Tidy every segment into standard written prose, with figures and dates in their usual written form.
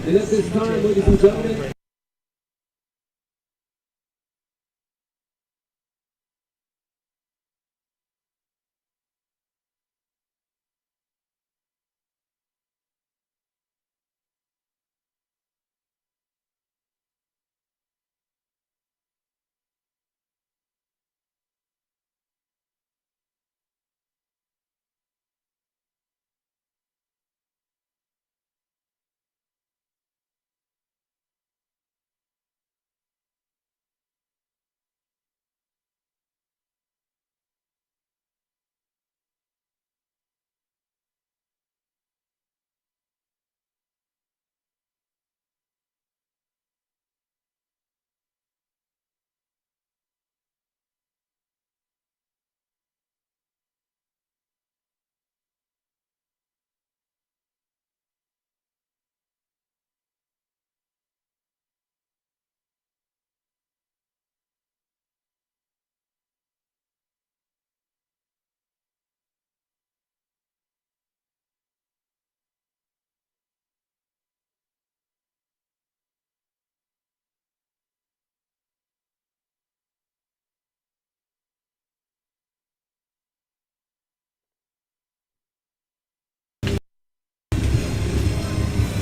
And at this time, ladies and gentlemen,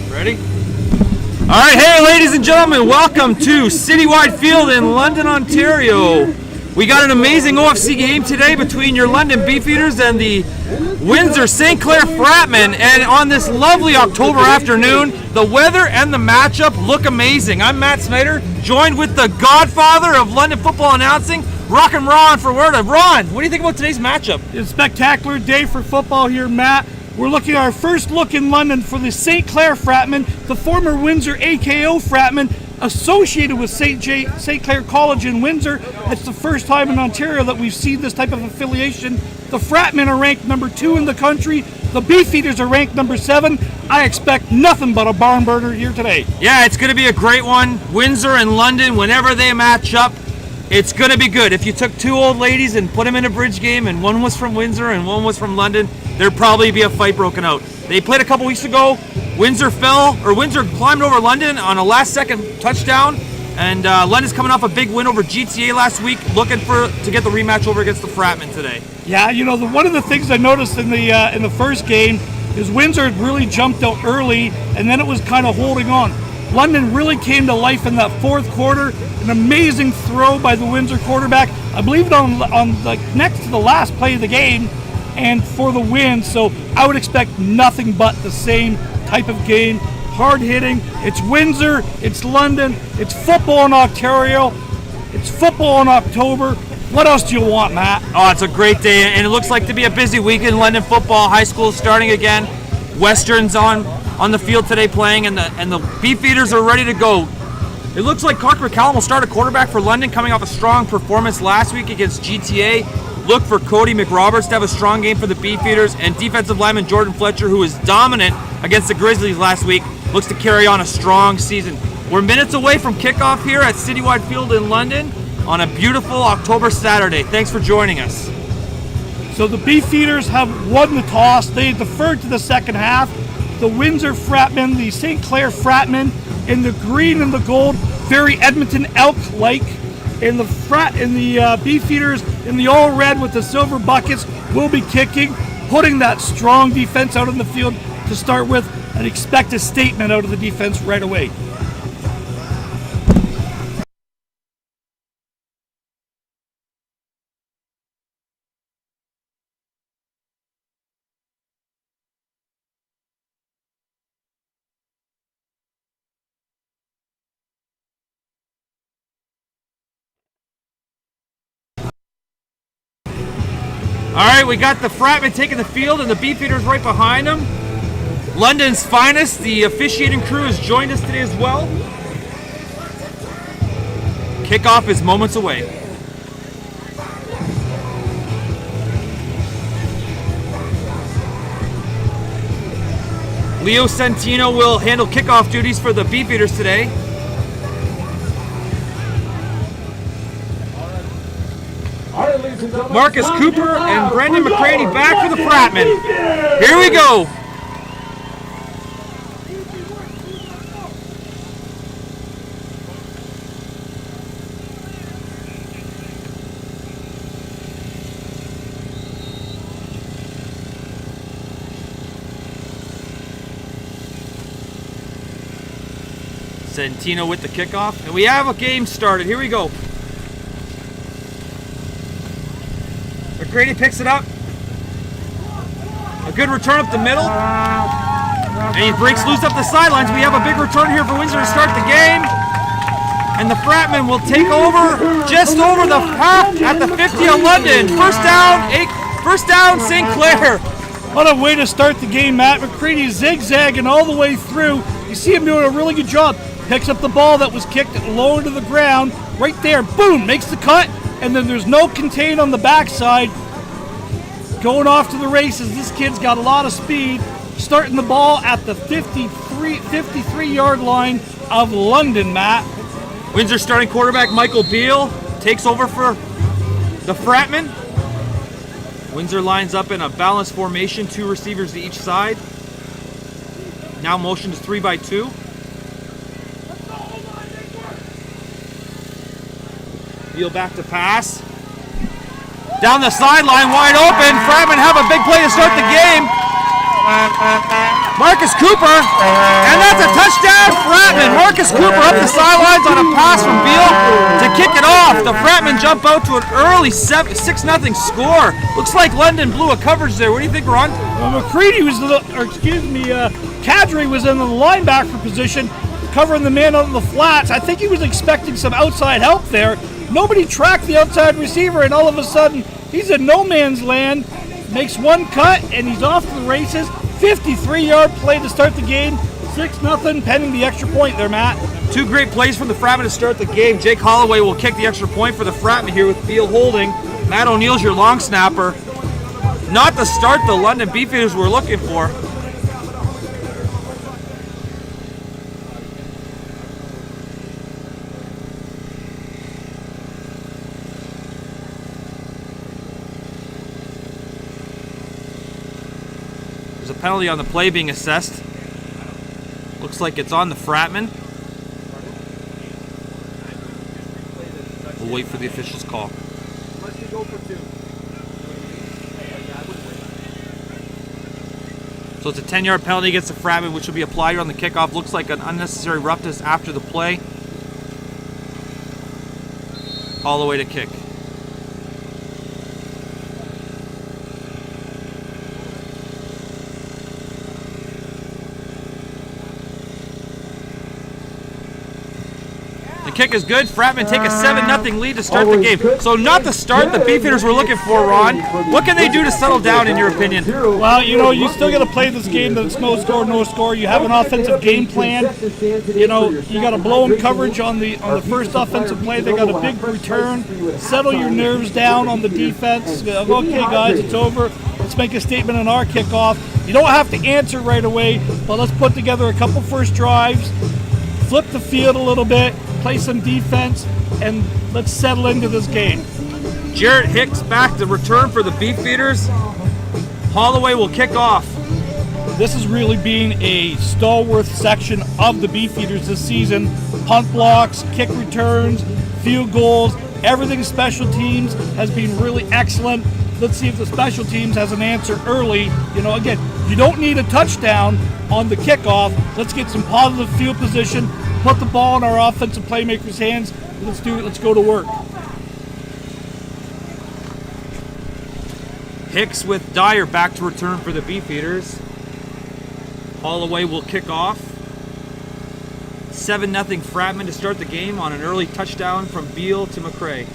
ready? All right, hey, ladies and gentlemen, welcome to Citywide Field in London, Ontario. We got an amazing OFC game today between your London Beefeaters and the Windsor St. Clair Fratmen. And on this lovely October afternoon, the weather and the matchup look amazing. I'm Matt Snyder, joined with the godfather of London football announcing, Rock and Ron for word of Ron. What do you think about today's matchup? It's a spectacular day for football here, Matt. We're looking at our first look in London for the St. Clair Fratmen, the former Windsor AKO Fratmen, associated with St. Clair College in Windsor. It's the first time in Ontario that we've seen this type of affiliation. The Fratmen are ranked number 2 in the country. The Beefeaters are ranked number 7. I expect nothing but a barn burner here today. Yeah, it's going to be a great one. Windsor and London, whenever they match up, it's going to be good. If you took two old ladies and put them in a bridge game and one was from Windsor and one was from London, there'd probably be a fight broken out. They played a couple weeks ago. Windsor climbed over London on a last-second touchdown, and London's coming off a big win over GTA last week, looking to get the rematch over against the Fratmen today. Yeah, you know, one of the things I noticed in the first game is Windsor had really jumped out early, and then it was kind of holding on. London really came to life in that fourth quarter. An amazing throw by the Windsor quarterback. I believe it on like next to the last play of the game, and for the win. So I would expect nothing but the same type of game. Hard hitting. It's Windsor. It's London. It's football in Ontario. It's football in October. What else do you want, Matt? Oh, it's a greek day, and it looks like to be a busy week in London football. High school starting again. Western's on the field today playing, and the Beefeaters are ready to go. It looks like Cocker McCallum will start a quarterback for London, coming off a strong performance last week against GTA. Look for Cody McRoberts to have a strong game for the Beefeaters, and defensive lineman Jordan Fletcher, who was dominant against the Grizzlies last week, looks to carry on a strong season. We're minutes away from kickoff here at Citywide Field in London on a beautiful October Saturday. Thanks for joining us. So the Beefeaters have won the toss. They deferred to the second half. The Windsor Fratmen, the St. Clair Fratmen, in the green and the gold, very Edmonton Elk-like. In the Beefeaters in the all red with the silver buckets will be kicking, putting that strong defense out on the field to start with, and expect a statement out of the defense right away. All right, we got the Fratmen taking the field and the Beefeaters right behind them. London's finest, the officiating crew, has joined us today as well. Kickoff is moments away. Leo Santino will handle kickoff duties for the Beefeaters today. Marcus Cooper and Brendan McCraney back for the Fratmen. Here we go. Santino with the kickoff. And we have a game started. Here we go. McCready picks it up. A good return up the middle. And he breaks loose up the sidelines. We have a big return here for Windsor to start the game. And the Fratman will take over just over the half at the 50 of London. First down, St. Clair. What a way to start the game, Matt. McCready zigzagging all the way through. You see him doing a really good job. Picks up the ball that was kicked low to the ground. Right there, boom, makes the cut. And then there's no contain on the backside. Going off to the races. This kid's got a lot of speed. Starting the ball at the 53-yard line of London, Matt. Windsor starting quarterback Michael Beal takes over for the Fratman. Windsor lines up in a balanced formation, 2 receivers to each side. Now motion is 3-by-2. Beal back to pass. Down the sideline, wide open. Fratman have a big play to start the game. Marcus Cooper, and that's a touchdown, Fratman. Marcus Cooper up the sidelines on a pass from Beal to kick it off. The Fratman jump out to an early 6-0 score. Looks like London blew a coverage there. What do you think, Ron? Well, McCready was Kadri was in the linebacker position, covering the man on the flats. I think he was expecting some outside help there. Nobody tracked the outside receiver, and all of a sudden, he's in no man's land. Makes one cut, and he's off to the races. 53-yard play to start the game. 6-0, pending the extra point there, Matt. 2 great plays from the Fratman to start the game. Jake Holloway will kick the extra point for the Fratman here with Beal holding. Matt O'Neill's your long snapper. Not the start the London Beefeaters were looking for. There's a penalty on the play being assessed. Looks like it's on the Fratman. We'll wait for the official's call. So it's a 10-yard penalty against the Fratman, which will be applied on the kickoff. Looks like an unnecessary roughness after the play. All the way to kick. The kick is good. Fratman take a 7-0 lead to start the game. So not the start the Beefeaters were looking for, Ron. What can they do to settle down, in your opinion? Well, you still got to play this game that it's no score. You have an offensive game plan. You got to blow them coverage on the first offensive play. They got a big return. Settle your nerves down on the defense. Okay, guys, it's over. Let's make a statement on our kickoff. You don't have to answer right away, but let's put together a couple first drives, flip the field a little bit, play some defense, and let's settle into this game. Jarrett Hicks back to return for the Beefeaters. Holloway will kick off. This has really been a stalwart section of the Beefeaters this season. Punt blocks, kick returns, field goals, everything special teams has been really excellent. Let's see if the special teams has an answer early. Again, you don't need a touchdown on the kickoff. Let's get some positive field position, put the ball in our offensive playmakers' hands. Let's do it. Let's go to work. Hicks with Dyer back to return for the Beefeaters. Holloway will kick off. 7-0 Fratman to start the game on an early touchdown from Beal to McCray.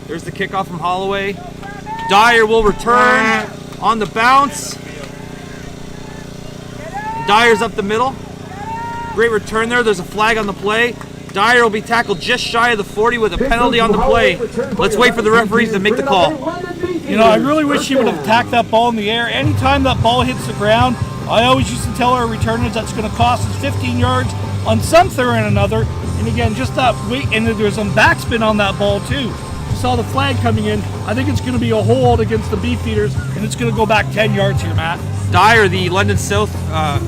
There's the kickoff from Holloway. Dyer will return on the bounce. Dyer's up the middle. Great return there. There's a flag on the play. Dyer will be tackled just shy of the 40 with a penalty on the play. Let's wait for the referees to make the call. I really wish he would have attacked that ball in the air. Anytime that ball hits the ground, I always used to tell our returners that's going to cost us 15 yards on something or another. And again, just that weight, and there's some backspin on that ball too. Saw the flag coming in. I think it's going to be a hold against the Beefeaters, and it's going to go back 10 yards here, Matt. Dyer, the London South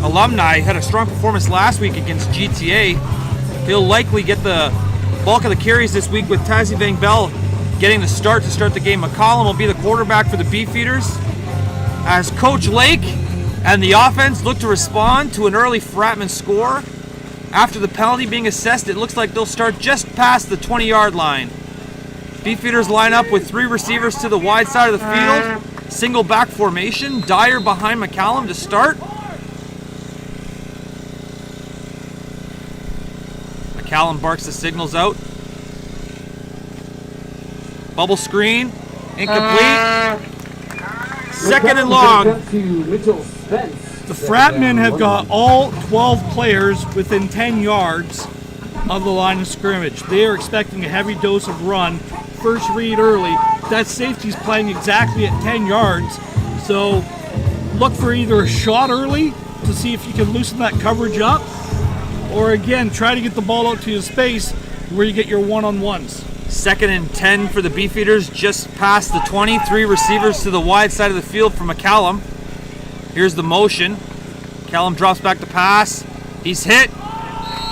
alumni, had a strong performance last week against GTA. He'll likely get the bulk of the carries this week with Tazzy Van Bell getting the start to start the game. McCollum will be the quarterback for the Beefeaters as Coach Lake and the offense look to respond to an early Fratman score. After the penalty being assessed, it looks like they'll start just past the 20-yard line. Beefeaters line up with 3 receivers to the wide side of the field. Single back formation. Dyer behind McCallum to start. McCallum barks the signals out. Bubble screen. Incomplete. Second and long. The Fratmen have got all 12 players within 10 yards of the line of scrimmage. They are expecting a heavy dose of run. First read early. That safety's playing exactly at 10 yards. So look for either a shot early to see if you can loosen that coverage up, or again, try to get the ball out to your space where you get your one-on-ones. Second and 10 for the Beefeaters, just past the 20. 3 receivers to the wide side of the field for McCallum. Here's the motion. McCallum drops back to pass. He's hit.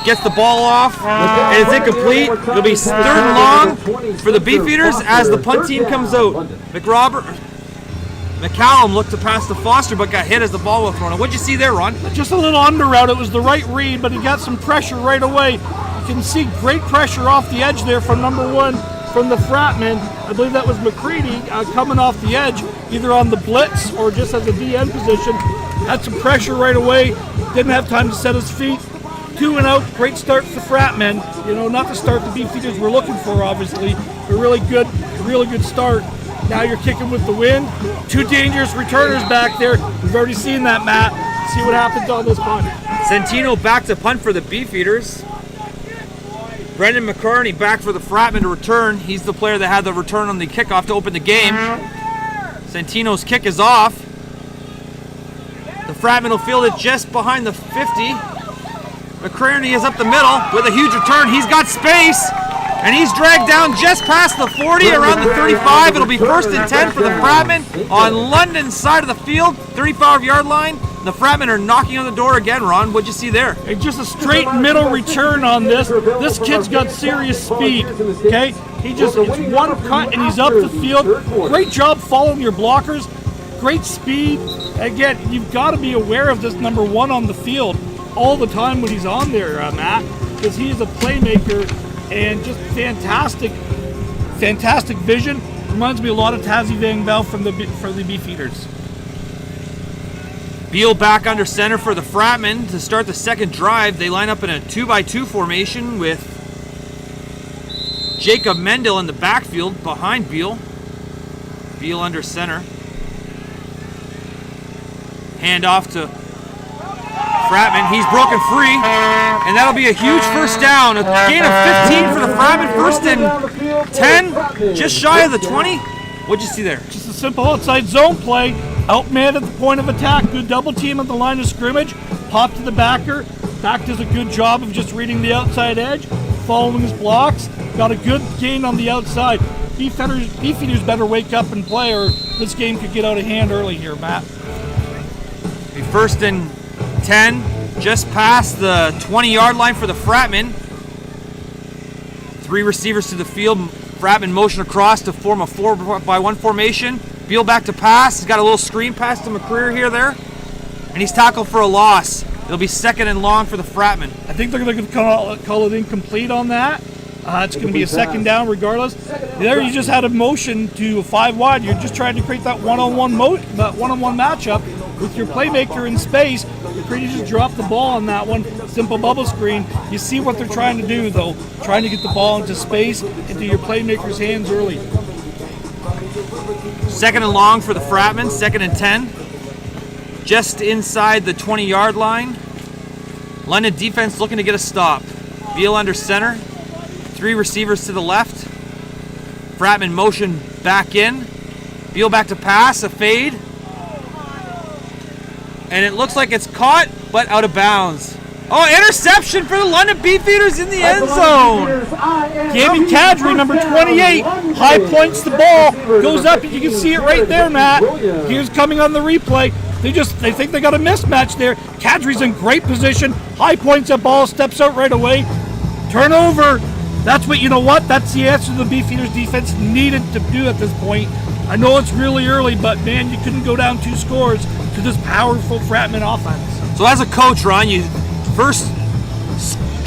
Gets the ball off. And it's incomplete. It'll be third and long for the Beefeaters as the punt team comes out. McCallum looked to pass to Foster but got hit as the ball was thrown. What'd you see there, Ron? Just a little under route. It was the right read, but he got some pressure right away. You can see great pressure off the edge there from number 1 from the Fratman. I believe that was McCready coming off the edge, either on the blitz or just as a DN position. Had some pressure right away. Didn't have time to set his feet. 2 and out. Great start for the Fratmen. You know, not the start the Beefeaters were looking for, obviously. A really good start. Now you're kicking with the wind. 2 dangerous returners back there. We've already seen that, Matt. See what happens on this punt. Centino back to punt for the Beefeaters. Brendan McCartney back for the Fratman to return. He's the player that had the return on the kickoff to open the game. Centino's kick is off. The Fratman will field it just behind the 50. McCartney is up the middle with a huge return. He's got space, and he's dragged down just past the 40, around the 35. It'll be first and 10 for the Fratman on London's side of the field, 35-yard line. The Fratmen are knocking on the door again, Ron. What'd you see there? And just a straight middle return on this. This kid's got serious speed, okay? It's one cut and he's up the field. Great job following your blockers. Great speed. Again, you've got to be aware of this number 1 on the field all the time when he's on there, Matt, because he is a playmaker and just fantastic vision. Reminds me a lot of Tazzy Van Bell for the Beefeaters. Beal back under center for the Fratmen to start the second drive. They line up in a 2-by-2 formation with Jacob Mendel in the backfield behind Beal. Beal under center. Hand off to Fratman. He's broken free, and that'll be a huge first down. A gain of 15 for the Fratman. First and 10, just shy of the 20. What'd you see there? Just a simple outside zone play. Outman at the point of attack. Good double team at the line of scrimmage. Pop to the backer. Back does a good job of just reading the outside edge, following his blocks. Got a good gain on the outside. Beefeaters better wake up and play, or this game could get out of hand early here, Matt. First and 10, just past the 20-yard line for the Fratmen. 3 receivers to the field. Fratman motion across to form a 4-by-1 formation. Beal back to pass. He's got a little screen pass to McCreary here there. And he's tackled for a loss. It'll be second and long for the Fratmen. I think they're going to call it incomplete on that. It's going to be a second down regardless. There you just had a motion to a 5 wide. You're just trying to create that one-on-one matchup with your playmaker in space. McCready just dropped the ball on that one. Simple bubble screen. You see what they're trying to do, though. Trying to get the ball into space, into your playmaker's hands early. Second and long for the Fratmen. Second and 10. Just inside the 20-yard line. London defense looking to get a stop. Beal under center. 3 receivers to the left. Fratman motion back in. Beal back to pass, a fade. And it looks like it's caught, but out of bounds. Oh, interception for the London Beefeaters in the end zone. Gavin Kadri, number 28, high points the ball, goes up, and you can see it right there, Matt. Here's coming on the replay. They think they got a mismatch there. Kadri's in great position, high points the ball, steps out right away. Turnover. That's the answer the Beefeaters defense needed to do at this point. I know it's really early, but man, you couldn't go down 2 scores to this powerful Fratman offense. So as a coach, Ron, you first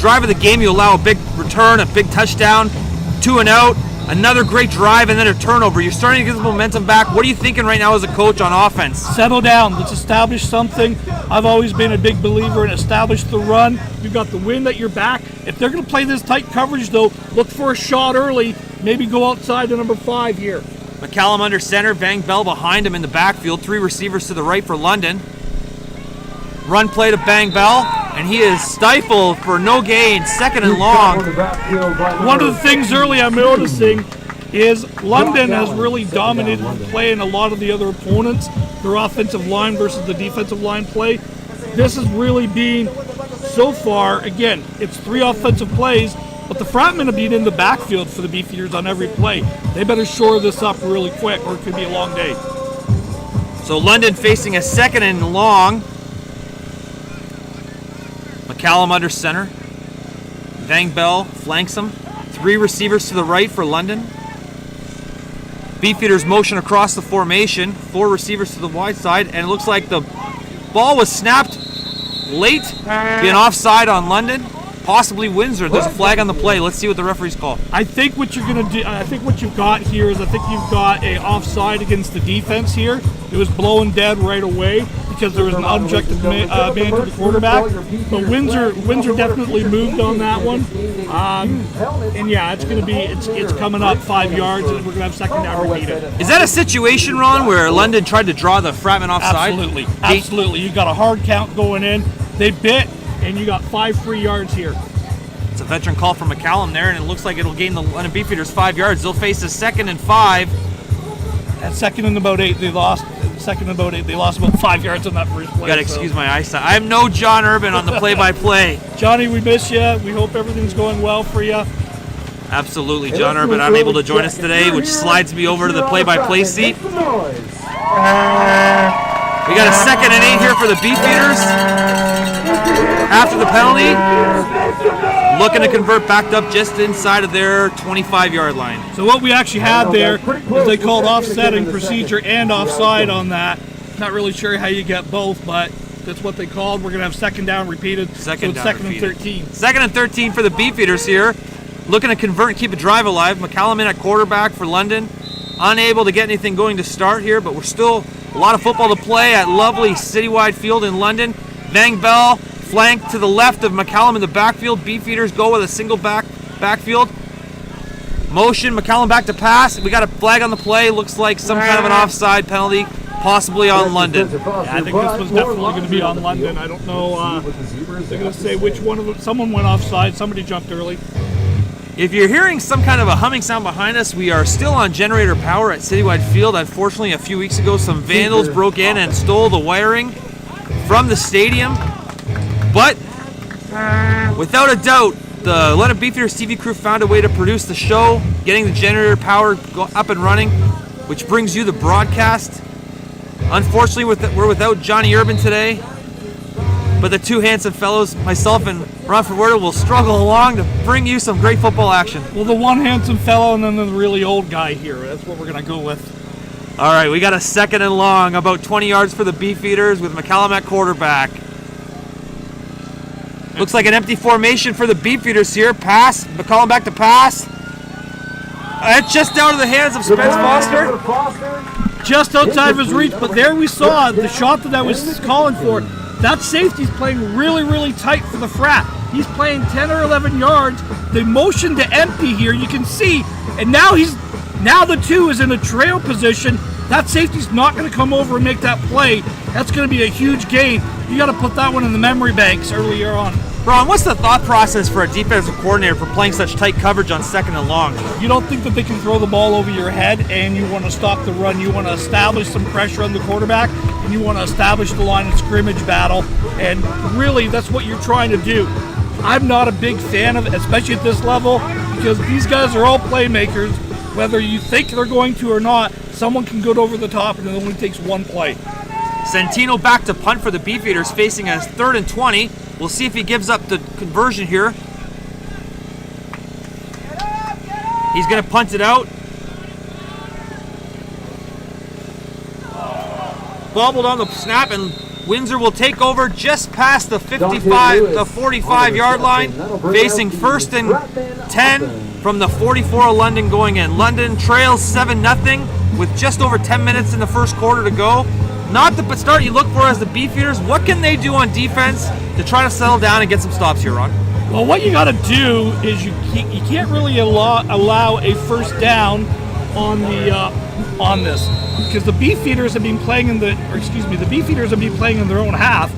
drive of the game, you allow a big return, a big touchdown, 2 and out, another great drive, and then a turnover. You're starting to get the momentum back. What are you thinking right now as a coach on offense? Settle down. Let's establish something. I've always been a big believer in establish the run. You've got the wind at your back. If they're going to play this tight coverage, though, look for a shot early. Maybe go outside to number 5 here. McCallum under center, Van Bell behind him in the backfield. 3 receivers to the right for London. Run play to Bang Bell, and he is stifled for no gain, 2nd and long. One of the things early I'm noticing is London has really dominated the play in a lot of the other opponents, their offensive line versus the defensive line play. This has really been, so far, again, it's 3 offensive plays, but the Fratmen have been in the backfield for the Beefeaters on every play. They better shore this up really quick or it could be a long day. So London facing a 2nd and long. McCallum under center. Van Bell flanks him. 3 receivers to the right for London. Beefeaters motion across the formation. 4 receivers to the wide side, and it looks like the ball was snapped late, being offside on London. Possibly Windsor. There's a flag on the play. Let's see what the referees call. I think what you're gonna do. I think what you've got here is you've got a offside against the defense here. It was blowing dead right away because there was an objective man to the quarterback. But Windsor definitely moved on that one. And yeah, it's coming up 5 yards, and we're gonna have 2nd down repeated. Is that a situation, Ron, where London tried to draw the Fratman offside? Absolutely. You got a hard count going in. They bit. And you got 5 free yards here. It's a veteran call from McCallum there, and it looks like it'll gain the London Beefeaters 5 yards. They'll face a 2nd and 5. At 2nd and about 8, they lost. They lost about 5 yards on that first play. Gotta excuse my eyesight. I'm no John Urban on the play-by-play. Johnny, we miss you. We hope everything's going well for you. Absolutely, John Urban unable to join us today, which slides me over to the play-by-play seat. We got a 2nd and 8 here for the Beefeaters. After the penalty, looking to convert backed up just inside of their 25-yard line. So what we actually had there is they called offsetting procedure and offside on that. Not really sure how you get both, but that's what they called. We're going to have 2nd down repeated. Second and 13. 2nd and 13 for the Beefeaters here. Looking to convert and keep a drive alive. McCallum in at quarterback for London. Unable to get anything going to start here, but we're still a lot of football to play at lovely Citywide Field in London. Van Bell flank to the left of McCallum in the backfield. Beefeaters go with a single backfield. Motion, McCallum back to pass. We got a flag on the play. Looks like some kind of an offside penalty, possibly on London. Yeah, I think this was definitely going to be on London. I don't know. They're going to say which one of them. Someone went offside. Somebody jumped early. If you're hearing some kind of a humming sound behind us, we are still on generator power at Citywide Field. Unfortunately, a few weeks ago, some vandals broke in and stole the wiring from the stadium. But without a doubt, the London Beefeaters TV crew found a way to produce the show, getting the generator power up and running, which brings you the broadcast. Unfortunately, we're without Johnny Urban today, but the 2 handsome fellows, myself and Ron Fratman, will struggle along to bring you some great football action. Well, the one handsome fellow and then the really old guy here. That's what we're going to go with. All right, we got a 2nd and long, about 20 yards for the Beefeaters with McCallum at quarterback. Looks like an empty formation for the Beefeaters here. Pass, McCallum back to pass. It's just out of the hands of Spence Foster. Just outside of his reach, but there we saw the shot that I was calling for. That safety's playing really, really tight for the Frat. He's playing 10 or 11 yards. The motion to empty here, you can see, and now the 2 is in a trail position. That safety's not going to come over and make that play. That's going to be a huge gain. You got to put that one in the memory banks earlier on. Ron, what's the thought process for a defensive coordinator for playing such tight coverage on 2nd and long? You don't think that they can throw the ball over your head, and you want to stop the run. You want to establish some pressure on the quarterback, and you want to establish the line of scrimmage battle. And really, that's what you're trying to do. I'm not a big fan of it, especially at this level, because these guys are all playmakers. Whether you think they're going to or not, someone can go over the top, and it only takes one play. Santino back to punt for the Beefeaters, facing a 3rd and 20. We'll see if he gives up the conversion here. He's going to punt it out. Bobbled on the snap, and Windsor will take over just past the 45-yard line, facing 1st and 10 from the 44 of London going in. London trails 7-0 with just over 10 minutes in the first quarter to go. Not the start you look for as the Beefeaters. What can they do on defense to try to settle down and get some stops here, Ron? Well, what you got to do is you can't really allow a first down on this, because the Beefeaters have been playing the Beefeaters have been playing in their own half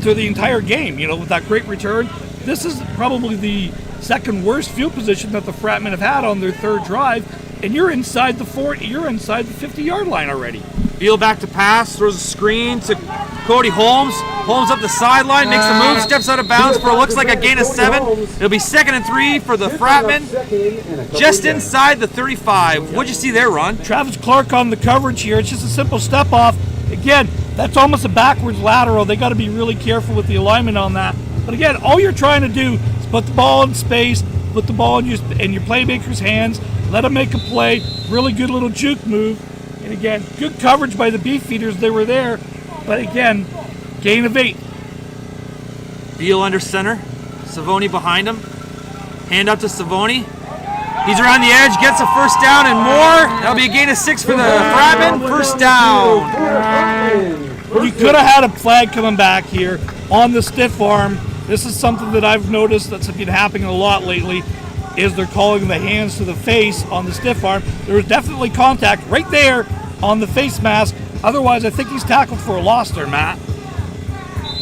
through the entire game. You know, with that great return, this is probably the second worst field position that the Fratmen have had on their third drive, and you're inside the 50-yard line already. Beal back to pass, throws a screen to Cody Holmes. Holmes up the sideline, makes a move, steps out of bounds for what looks like a gain of 7. It'll be 2nd and 3 for the Fratmen, just inside the 35. What'd you see there, Ron? Travis Clark on the coverage here. It's just a simple step off. Again, that's almost a backwards lateral. They got to be really careful with the alignment on that. But again, all you're trying to do is put the ball in space, put the ball in your playmaker's hands, let him make a play. Really good little juke move. And again, good coverage by the Beefeaters. They were there. But again, gain of 8. Beal under center. Savoni behind him. Hand up to Savoni. He's around the edge, gets a first down and more. That'll be a gain of 6 for the Fratmen. First down. You could have had a flag coming back here on the stiff arm. This is something that I've noticed that's been happening a lot lately, is they're calling the hands to the face on the stiff arm. There was definitely contact right there on the face mask. Otherwise, I think he's tackled for a loss there, Matt.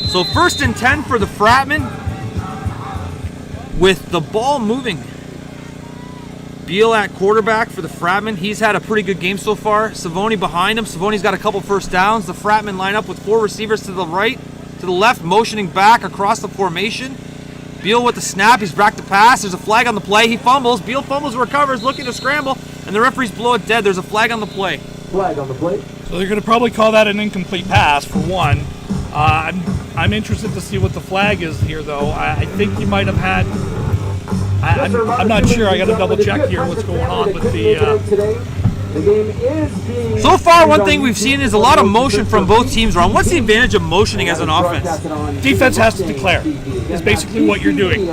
So 1st and 10 for the Fratmen with the ball moving. Beal at quarterback for the Fratmen. He's had a pretty good game so far. Savoni behind him. Savoni's got a couple first downs. The Fratmen line up with 4 receivers to the right, to the left, motioning back across the formation. Beal with the snap. He's back to pass. There's a flag on the play. He fumbles. Beal fumbles, recovers, looking to scramble, and the referees blow it dead. There's a flag on the play. Flag on the play. So they're going to probably call that an incomplete pass for one. I'm interested to see what the flag is here, though. I think you might have had. I'm not sure. I got to double check here what's going on with the. So far, one thing we've seen is a lot of motion from both teams. Ron, what's the advantage of motioning as an offense? Defense has to declare. Is basically what you're doing.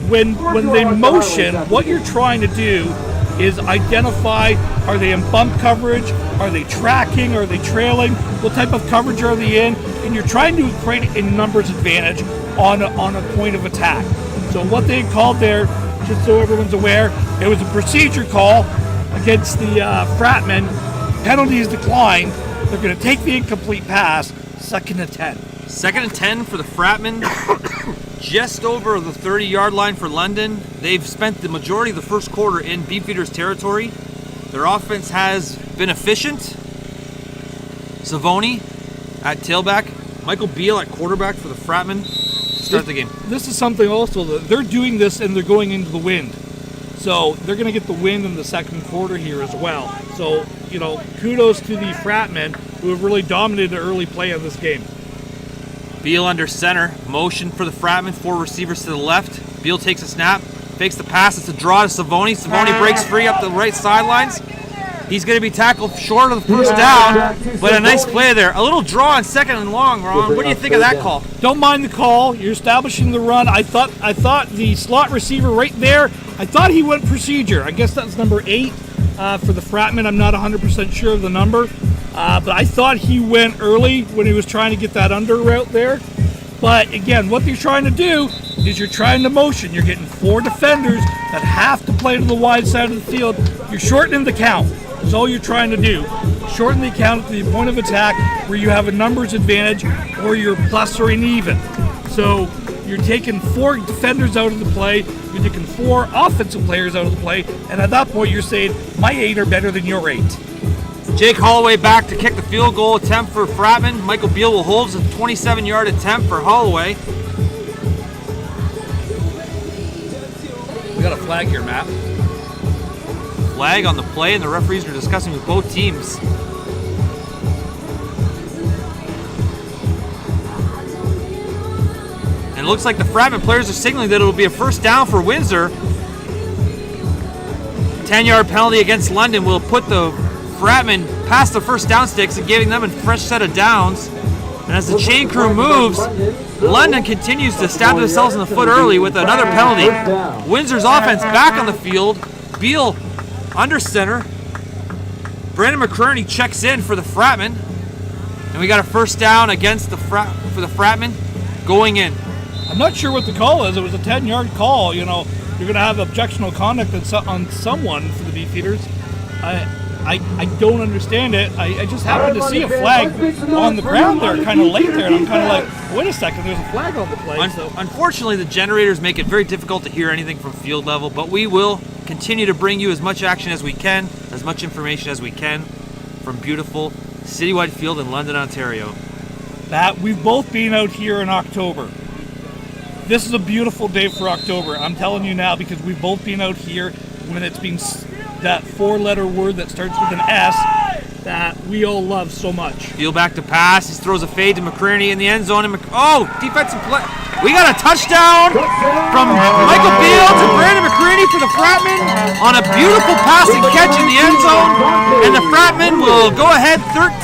When they motion, what you're trying to do is identify, are they in bump coverage, are they tracking, are they trailing, what type of coverage are they in, and you're trying to create a numbers advantage on a point of attack. So what they called there, just so everyone's aware, it was a procedure call against the Fratmen. Penalty is declined. They're going to take the incomplete pass, 2nd and 10. 2nd and 10 for the Fratmen. Just over the 30-yard line for London. They've spent the majority of the first quarter in Beefeaters territory. Their offense has been efficient. Savoni at tailback. Michael Beal at quarterback for the Fratmen to start the game. This is something also that they're doing this and they're going into the wind. So they're going to get the wind in the second quarter here as well. So, you know, kudos to the Fratmen who have really dominated the early play of this game. Beal under center. Motion for the Fratmen. 4 receivers to the left. Beal takes a snap. Fakes the pass. It's a draw to Savoni. Savoni breaks free up the right sidelines. He's going to be tackled short of the first down, but a nice play there. A little draw on 2nd and long, Ron. What do you think of that call? Don't mind the call. You're establishing the run. I thought the slot receiver right there, I thought he went procedure. I guess that's number 8 for the Fratmen. I'm not 100% sure of the number. But I thought he went early when he was trying to get that under route there. But again, what you're trying to do is you're trying to motion. You're getting 4 defenders that have to play to the wide side of the field. You're shortening the count. That's all you're trying to do. Shorten the count to the point of attack where you have a numbers advantage or you're plus or an even. So you're taking 4 defenders out of the play. You're taking 4 offensive players out of the play. And at that point, you're saying, my 8 are better than your 8. Jake Holloway back to kick the field goal attempt for Fratman. Michael Beal will hold a 27-yard attempt for Holloway. We got a flag here, Matt. Flag on the play, and the referees are discussing with both teams. And it looks like the Fratman players are signaling that it will be a first down for Windsor. 10-yard penalty against London will put the Fratman past the first down sticks and giving them a fresh set of downs. And as the chain crew moves, London continues to stab themselves in the foot early with another penalty. Windsor's offense back on the field. Beal under center. Brandon McCurney checks in for the Fratman. And we got a first down against for the Fratman going in. I'm not sure what the call is. It was a 10-yard call. You know, you're going to have objectionable conduct on someone for the Beefeaters. I don't understand it. I just happened to see a flag on the ground there kind of late there, and I'm kind of like, wait a second, there's a flag on the play. Unfortunately, the generators make it very difficult to hear anything from field level, but we will continue to bring you as much action as we can, as much information as we can from beautiful Citywide Field in London, Ontario. Matt, we've both been out here in October. This is a beautiful day for October. I'm telling you now, because we've both been out here when it's been that 4-letter word that starts with an S that we all love so much. Beal back to pass. He throws a fade to McCurney in the end zone. And defensive play. We got a touchdown from Michael Beal to Brandon McCurney for the Fratman on a beautiful pass and catch in the end zone. And the Fratman will go ahead 13-0.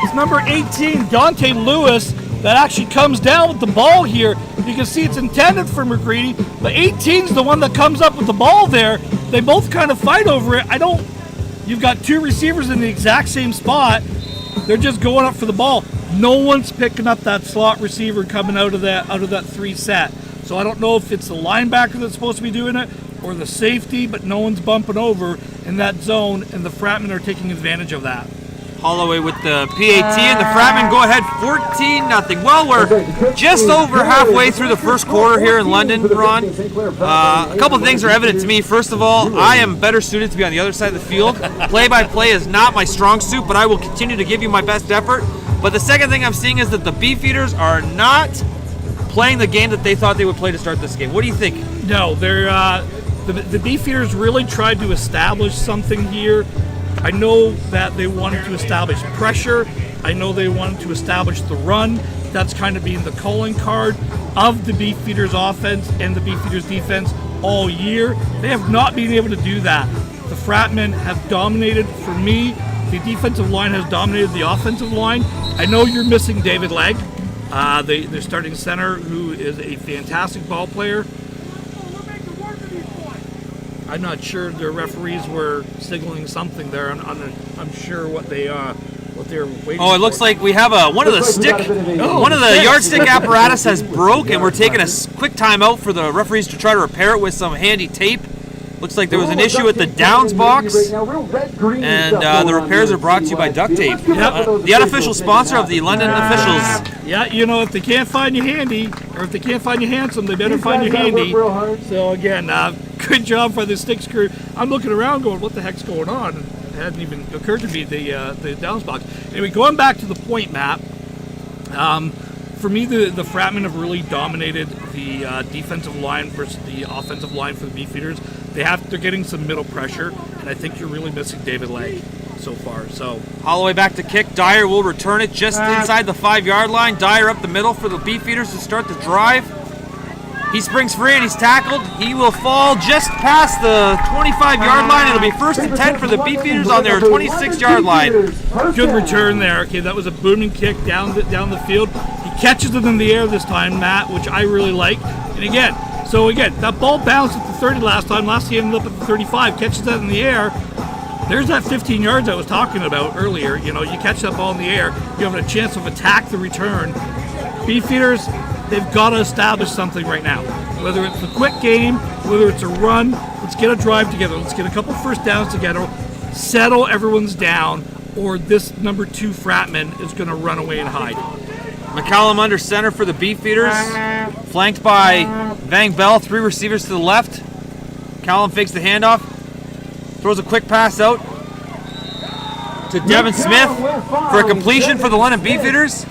It's number 18, Dante Lewis, that actually comes down with the ball here. You can see it's intended for McCready, but 18's the one that comes up with the ball there. They both kind of fight over it. You've got two receivers in the exact same spot. They're just going up for the ball. No one's picking up that slot receiver coming out of that 3 set. So I don't know if it's the linebacker that's supposed to be doing it or the safety, but no one's bumping over in that zone, and the Fratmen are taking advantage of that. Holloway with the PAT, and the Fratmen go ahead 14-0. Well, we're just over halfway through the first quarter here in London, Ron. A couple of things are evident to me. First of all, I am better suited to be on the other side of the field. Play-by-play is not my strong suit, but I will continue to give you my best effort. But the second thing I'm seeing is that the Beefeaters are not playing the game that they thought they would play to start this game. What do you think? No, they're the Beefeaters really tried to establish something here. I know that they wanted to establish pressure. I know they wanted to establish the run. That's kind of been the calling card of the Beefeaters offense and the Beefeaters defense all year. They have not been able to do that. The Fratmen have dominated. For me, the defensive line has dominated the offensive line. I know you're missing David Legg, their starting center, who is a fantastic ball player. I'm not sure their referees were signaling something there. I'm sure what they were waiting for. Oh, it looks like we have one of the yardstick apparatus has broken. We're taking a quick timeout for the referees to try to repair it with some handy tape. Looks like there was an issue with the downs box, and the repairs are brought to you by duct tape. The unofficial sponsor of the London officials. Yeah, you know, if they can't find you handy, or if they can't find you handsome, they better find you handy. So again, good job for the Sticks crew. I'm looking around going, what the heck's going on? It hadn't even occurred to me the downs box. Anyway, going back to the point, Matt, for me, the Fratmen have really dominated the defensive line versus the offensive line for the Beefeaters. They're getting some middle pressure, and I think you're really missing David Legg so far. So Holloway back to kick. Dyer will return it just inside the 5-yard line. Dyer up the middle for the Beefeaters to start the drive. He springs free and he's tackled. He will fall just past the 25-yard line. It'll be 1st and 10 for the Beefeaters on their 26-yard line. Good return there. Okay, that was a booming kick down the field. He catches it in the air this time, Matt, which I really like. And again, that ball bounced at the 30 last time. Last he ended up at the 35. Catches that in the air. There's that 15 yards I was talking about earlier. You know, you catch that ball in the air, you have a chance of attack the return. Beefeaters, they've got to establish something right now. Whether it's a quick game, whether it's a run, let's get a drive together. Let's get a couple first downs together, settle everyone's down, or this number 2 Fratman is going to run away and hide. McCallum under center for the Beefeaters, flanked by Vang Bell, 3 receivers to the left. Callum fakes the handoff, throws a quick pass out to Devin Smith for a completion for the London Beefeaters.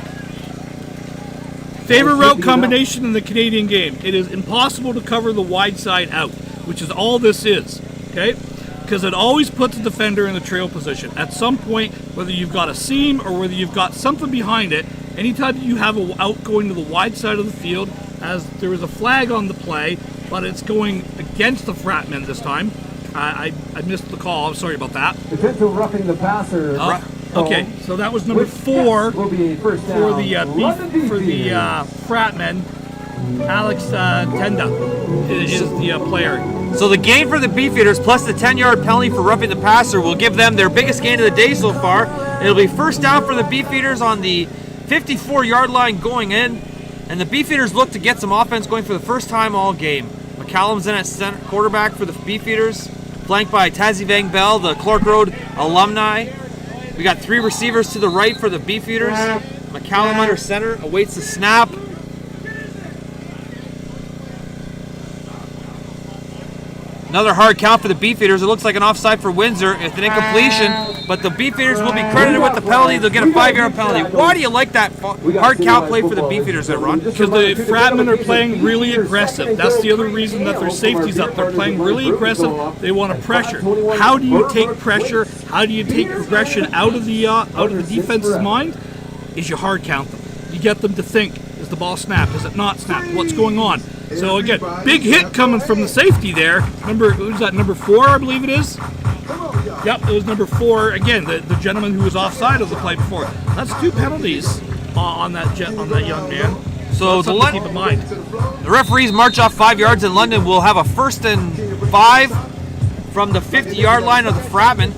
Favorite route combination in the Canadian game. It is impossible to cover the wide side out, which is all this is, okay? Because it always puts the defender in the trail position. At some point, whether you've got a seam or whether you've got something behind it, anytime you have an out going to the wide side of the field, as there is a flag on the play, but it's going against the Fratmen this time, I missed the call. I'm sorry about that. Potential roughing the passer. Okay, so that was number 4 will be first down. for the Fratmen. Alex Tenda is the player. So the gain for the Beefeaters plus the 10-yard penalty for roughing the passer will give them their biggest gain of the day so far. It'll be first down for the Beefeaters on the 54-yard line going in, and the Beefeaters look to get some offense going for the first time all game. McCallum's in at center quarterback for the Beefeaters, flanked by Tazzy Van Bell, the Clark Road alumni. We got 3 receivers to the right for the Beefeaters. McCallum under center awaits the snap. Another hard count for the Beefeaters. It looks like an offside for Windsor. It's an incompletion, but the Beefeaters will be credited with the penalty. They'll get a 5-yard penalty. Why do you like that hard count play for the Beefeaters there, Ron? Because the Fratmen are playing really aggressive. That's the other reason that their safety's up. They're playing really aggressive. They want to pressure. How do you take pressure? How do you take aggression out of the defense's mind? Is you hard count them. You get them to think: is the ball snapped? Is it not snapped? What's going on? So again, big hit coming from the safety there. Who's that? Number 4, I believe it is. Yep, it was number 4. Again, the gentleman who was offside of the play before. That's 2 penalties on that young man. So something to keep in mind. The referees march off 5 yards, and London will have a 1st and 5 from the 50-yard line of the Fratman.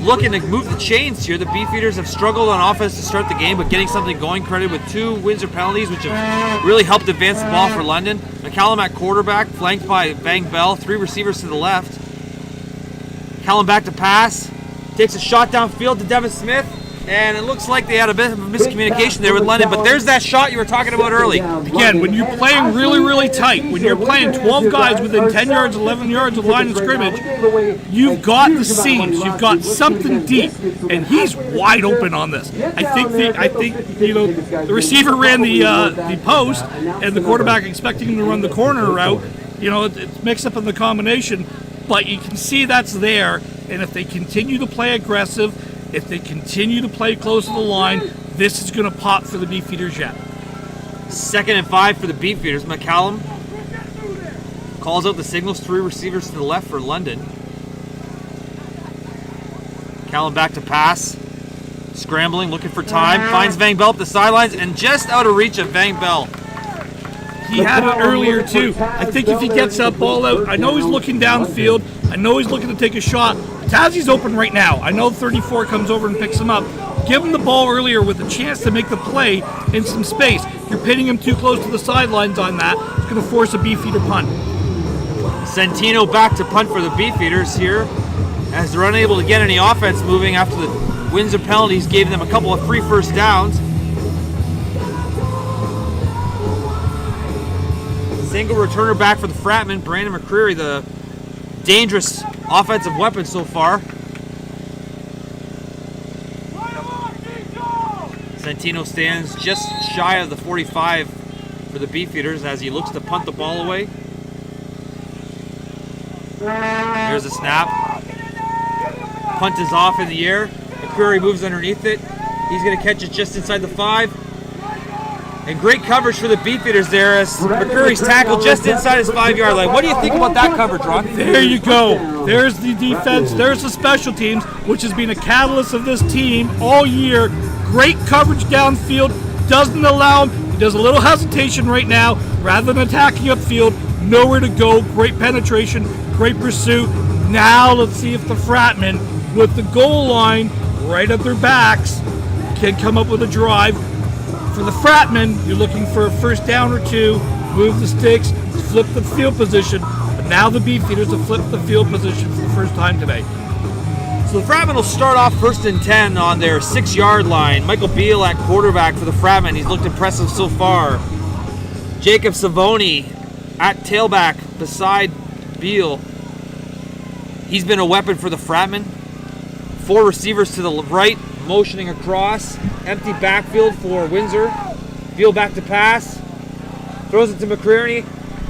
Looking to move the chains here. The Beefeaters have struggled on offense to start the game, but getting something going, credited with 2 Windsor penalties, which have really helped advance the ball for London. McCallum at quarterback, flanked by Van Bell, 3 receivers to the left. McCallum back to pass, takes a shot downfield to Devin Smith, and it looks like they had a bit of a miscommunication there with London, but there's that shot you were talking about early. Again, when you're playing really, really tight, when you're playing 12 guys within 10 yards, 11 yards of line of scrimmage, you've got the seams, you've got something deep, and he's wide open on this. I think the receiver ran the post, and the quarterback expecting him to run the corner route. It's mixed up in the combination, but you can see that's there, and if they continue to play aggressive, if they continue to play close to the line, this is going to pop for the Beefeaters yet. 2nd and 5 for the Beefeaters. McCallum calls out the signals, 3 receivers to the left for London. McCallum back to pass. Scrambling, looking for time. Finds Van Bell up the sidelines and just out of reach of Van Bell. He had it earlier too. I think if he gets that ball out, I know he's looking downfield. I know he's looking to take a shot. Tazzy's open right now. I know 34 comes over and picks him up. Give him the ball earlier with a chance to make the play in some space. You're pitting him too close to the sidelines on that. It's going to force a Beefeater punt. Centino back to punt for the Beefeaters here, as they're unable to get any offense moving after the Windsor penalties gave them a couple of free first downs. Single returner back for the Fratman, Brandon McCreary, the dangerous offensive weapon so far. Centino stands just shy of the 45 for the Beefeaters as he looks to punt the ball away. Here's a snap. Punt is off in the air. McCreary moves underneath it. He's going to catch it just inside the 5. And great coverage for the Beefeaters there as McCreary's tackled just inside his 5-yard line. What do you think about that coverage, Ron? There you go. There's the defense. There's the special teams, which has been a catalyst of this team all year. Great coverage downfield. Doesn't allow him. He does a little hesitation right now. Rather than attacking upfield, nowhere to go. Great penetration. Great pursuit. Now let's see if the Fratmen, with the goal line right at their backs, can come up with a drive. For the Fratmen, you're looking for a first down or 2, move the sticks, flip the field position, but now the Beefeaters have flipped the field position for the first time today. So the Fratmen will start off 1st and 10 on their 6-yard line. Michael Beal at quarterback for the Fratmen. He's looked impressive so far. Jacob Savoni at tailback beside Beal. He's been a weapon for the Fratmen. 4 receivers to the right, motioning across. Empty backfield for Windsor. Beal back to pass. Throws it to McCreary.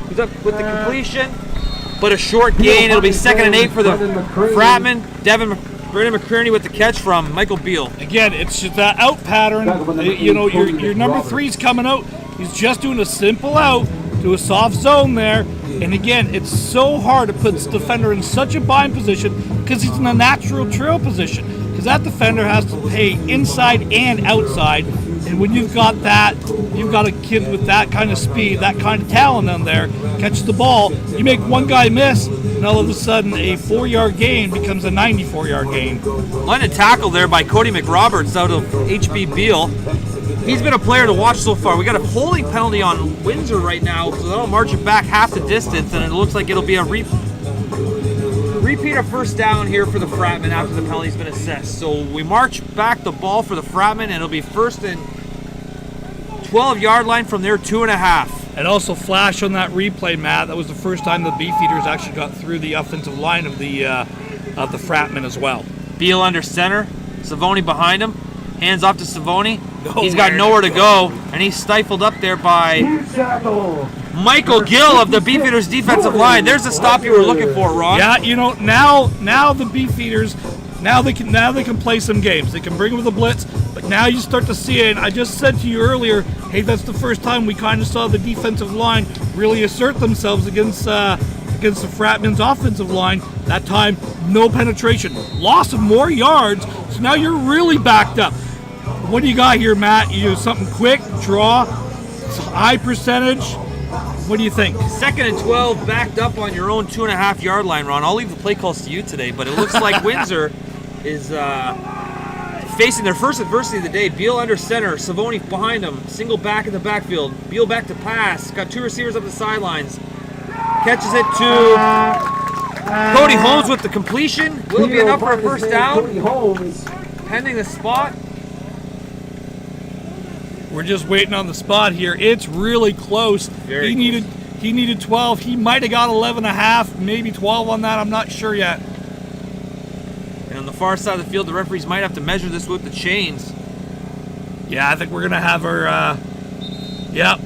He's up with the completion, but a short gain. It'll be 2nd and 8 for the Fratmen. Brandon McCreary with the catch from Michael Beal. Again, it's just that out pattern. Your number 3's coming out. He's just doing a simple out to a soft zone there. And again, it's so hard to put this defender in such a bind position because he's in a natural trail position. Because that defender has to pay inside and outside. And when you've got that, you've got a kid with that kind of speed, that kind of talent in there, catch the ball, you make one guy miss, and all of a sudden a 4-yard gain becomes a 94-yard gain. London tackle there by Cody McRoberts out of HB Beale. He's been a player to watch so far. We got a holding penalty on Windsor right now, so that'll march it back half the distance, and it looks like it'll be a repeat of first down here for the Fratman after the penalty's been assessed. So we march back the ball for the Fratman, and it'll be first and 12-yard line from their 2.5. And also flash on that replay, Matt. That was the first time the Beefeaters actually got through the offensive line of the Fratman as well. Beal under center, Savoni behind him, hands off to Savoni. He's got nowhere to go, and he's stifled up there by Michael Gill of the Beefeaters defensive line. There's the stop you were looking for, Ron. Yeah, you know, now the Beefeaters, now they can play some games. They can bring them with a blitz, but now you start to see it. And I just said to you earlier, hey, that's the first time we kind of saw the defensive line really assert themselves against the Fratman's offensive line. That time, no penetration, loss of more yards. So now you're really backed up. What do you got here, Matt? You do something quick, draw, high percentage. What do you think? 2nd and 12, backed up on your own 2.5-yard line, Ron. I'll leave the play calls to you today, but it looks like Windsor is facing their first adversity of the day. Beal under center, Savoni behind him, single back in the backfield. Beal back to pass, got 2 receivers up the sidelines. Catches it to Cody Holmes with the completion. Will it be enough for a first down? Pending the spot. We're just waiting on the spot here. It's really close. He needed 12. He might have got 11.5, maybe 12 on that. I'm not sure yet. And on the far side of the field, the referees might have to measure this with the chains. Yeah, I think we're gonna have our.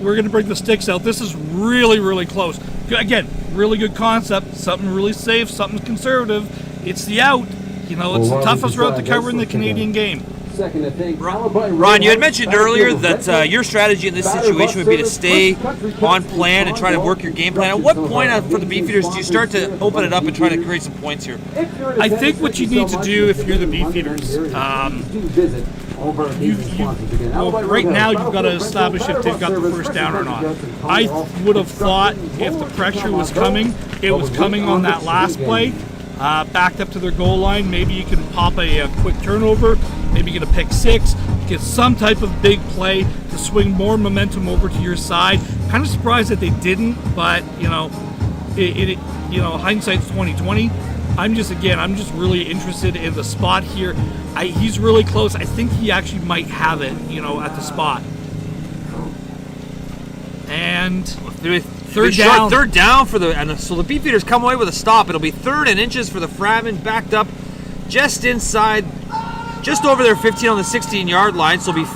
We're gonna bring the sticks out. This is really, really close. Again, really good concept. Something really safe. Something conservative. It's the out. You know, it's the toughest route to cover in the Canadian game. Ron, you had mentioned earlier that your strategy in this situation would be to stay on plan and try to work your game plan. At what point for the Beefeaters do you start to open it up and try to create some points here? I think what you need to do if you're the Beefeaters, right now you've got to establish if they've got the first down or not. I would have thought if the pressure was coming, it was coming on that last play. Backed up to their goal line, maybe you can pop a quick turnover, maybe get a pick six, get some type of big play to swing more momentum over to your side. Kind of surprised that they didn't, but hindsight's 20/20. I'm just really interested in the spot here. He's really close. I think he actually might have it, at the spot. And third down. Third down so the Beefeaters come away with a stop. It'll be 3rd and inches for the Fratman, backed up just inside, just over their 15 on the 16-yard line. So it'll be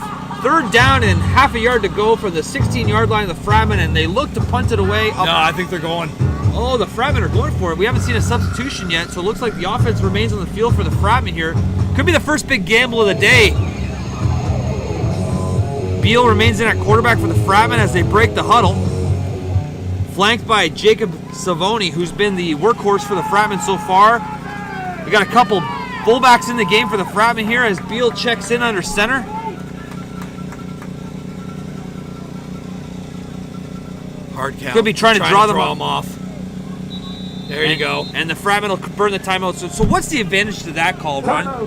3rd down and half a yard to go for the 16-yard line of the Fratman, and they look to punt it away. No, I think they're going. Oh, the Fratman are going for it. We haven't seen a substitution yet, so it looks like the offense remains on the field for the Fratman here. Could be the first big gamble of the day. Beal remains in at quarterback for the Fratman as they break the huddle. Flanked by Jacob Savoni, who's been the workhorse for the Fratman so far. We got a couple fullbacks in the game for the Fratman here as Beal checks in under center. Hard count. Could be trying to draw them off. There you go. And the Fratman will burn the timeout. So what's the advantage to that call, Ron?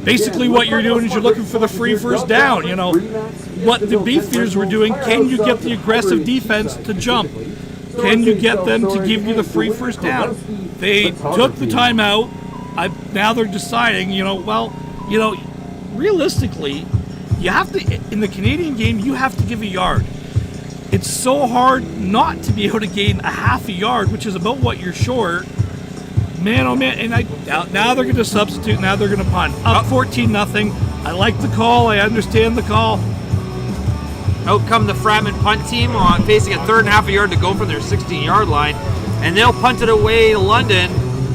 Basically what you're doing is you're looking for the free first down. What the Beefeaters were doing, can you get the aggressive defense to jump? Can you get them to give you the free first down? They took the timeout. Now they're deciding, realistically, you have to, in the Canadian game, you have to give a yard. It's so hard not to be able to gain a half a yard, which is about what you're short. Man, oh man, and now they're going to substitute, now they're going to punt. Up 14-0. I like the call, I understand the call. Out come the Fratman punt team on facing a 3rd and half a yard to go from their 16-yard line. And they'll punt it away to London,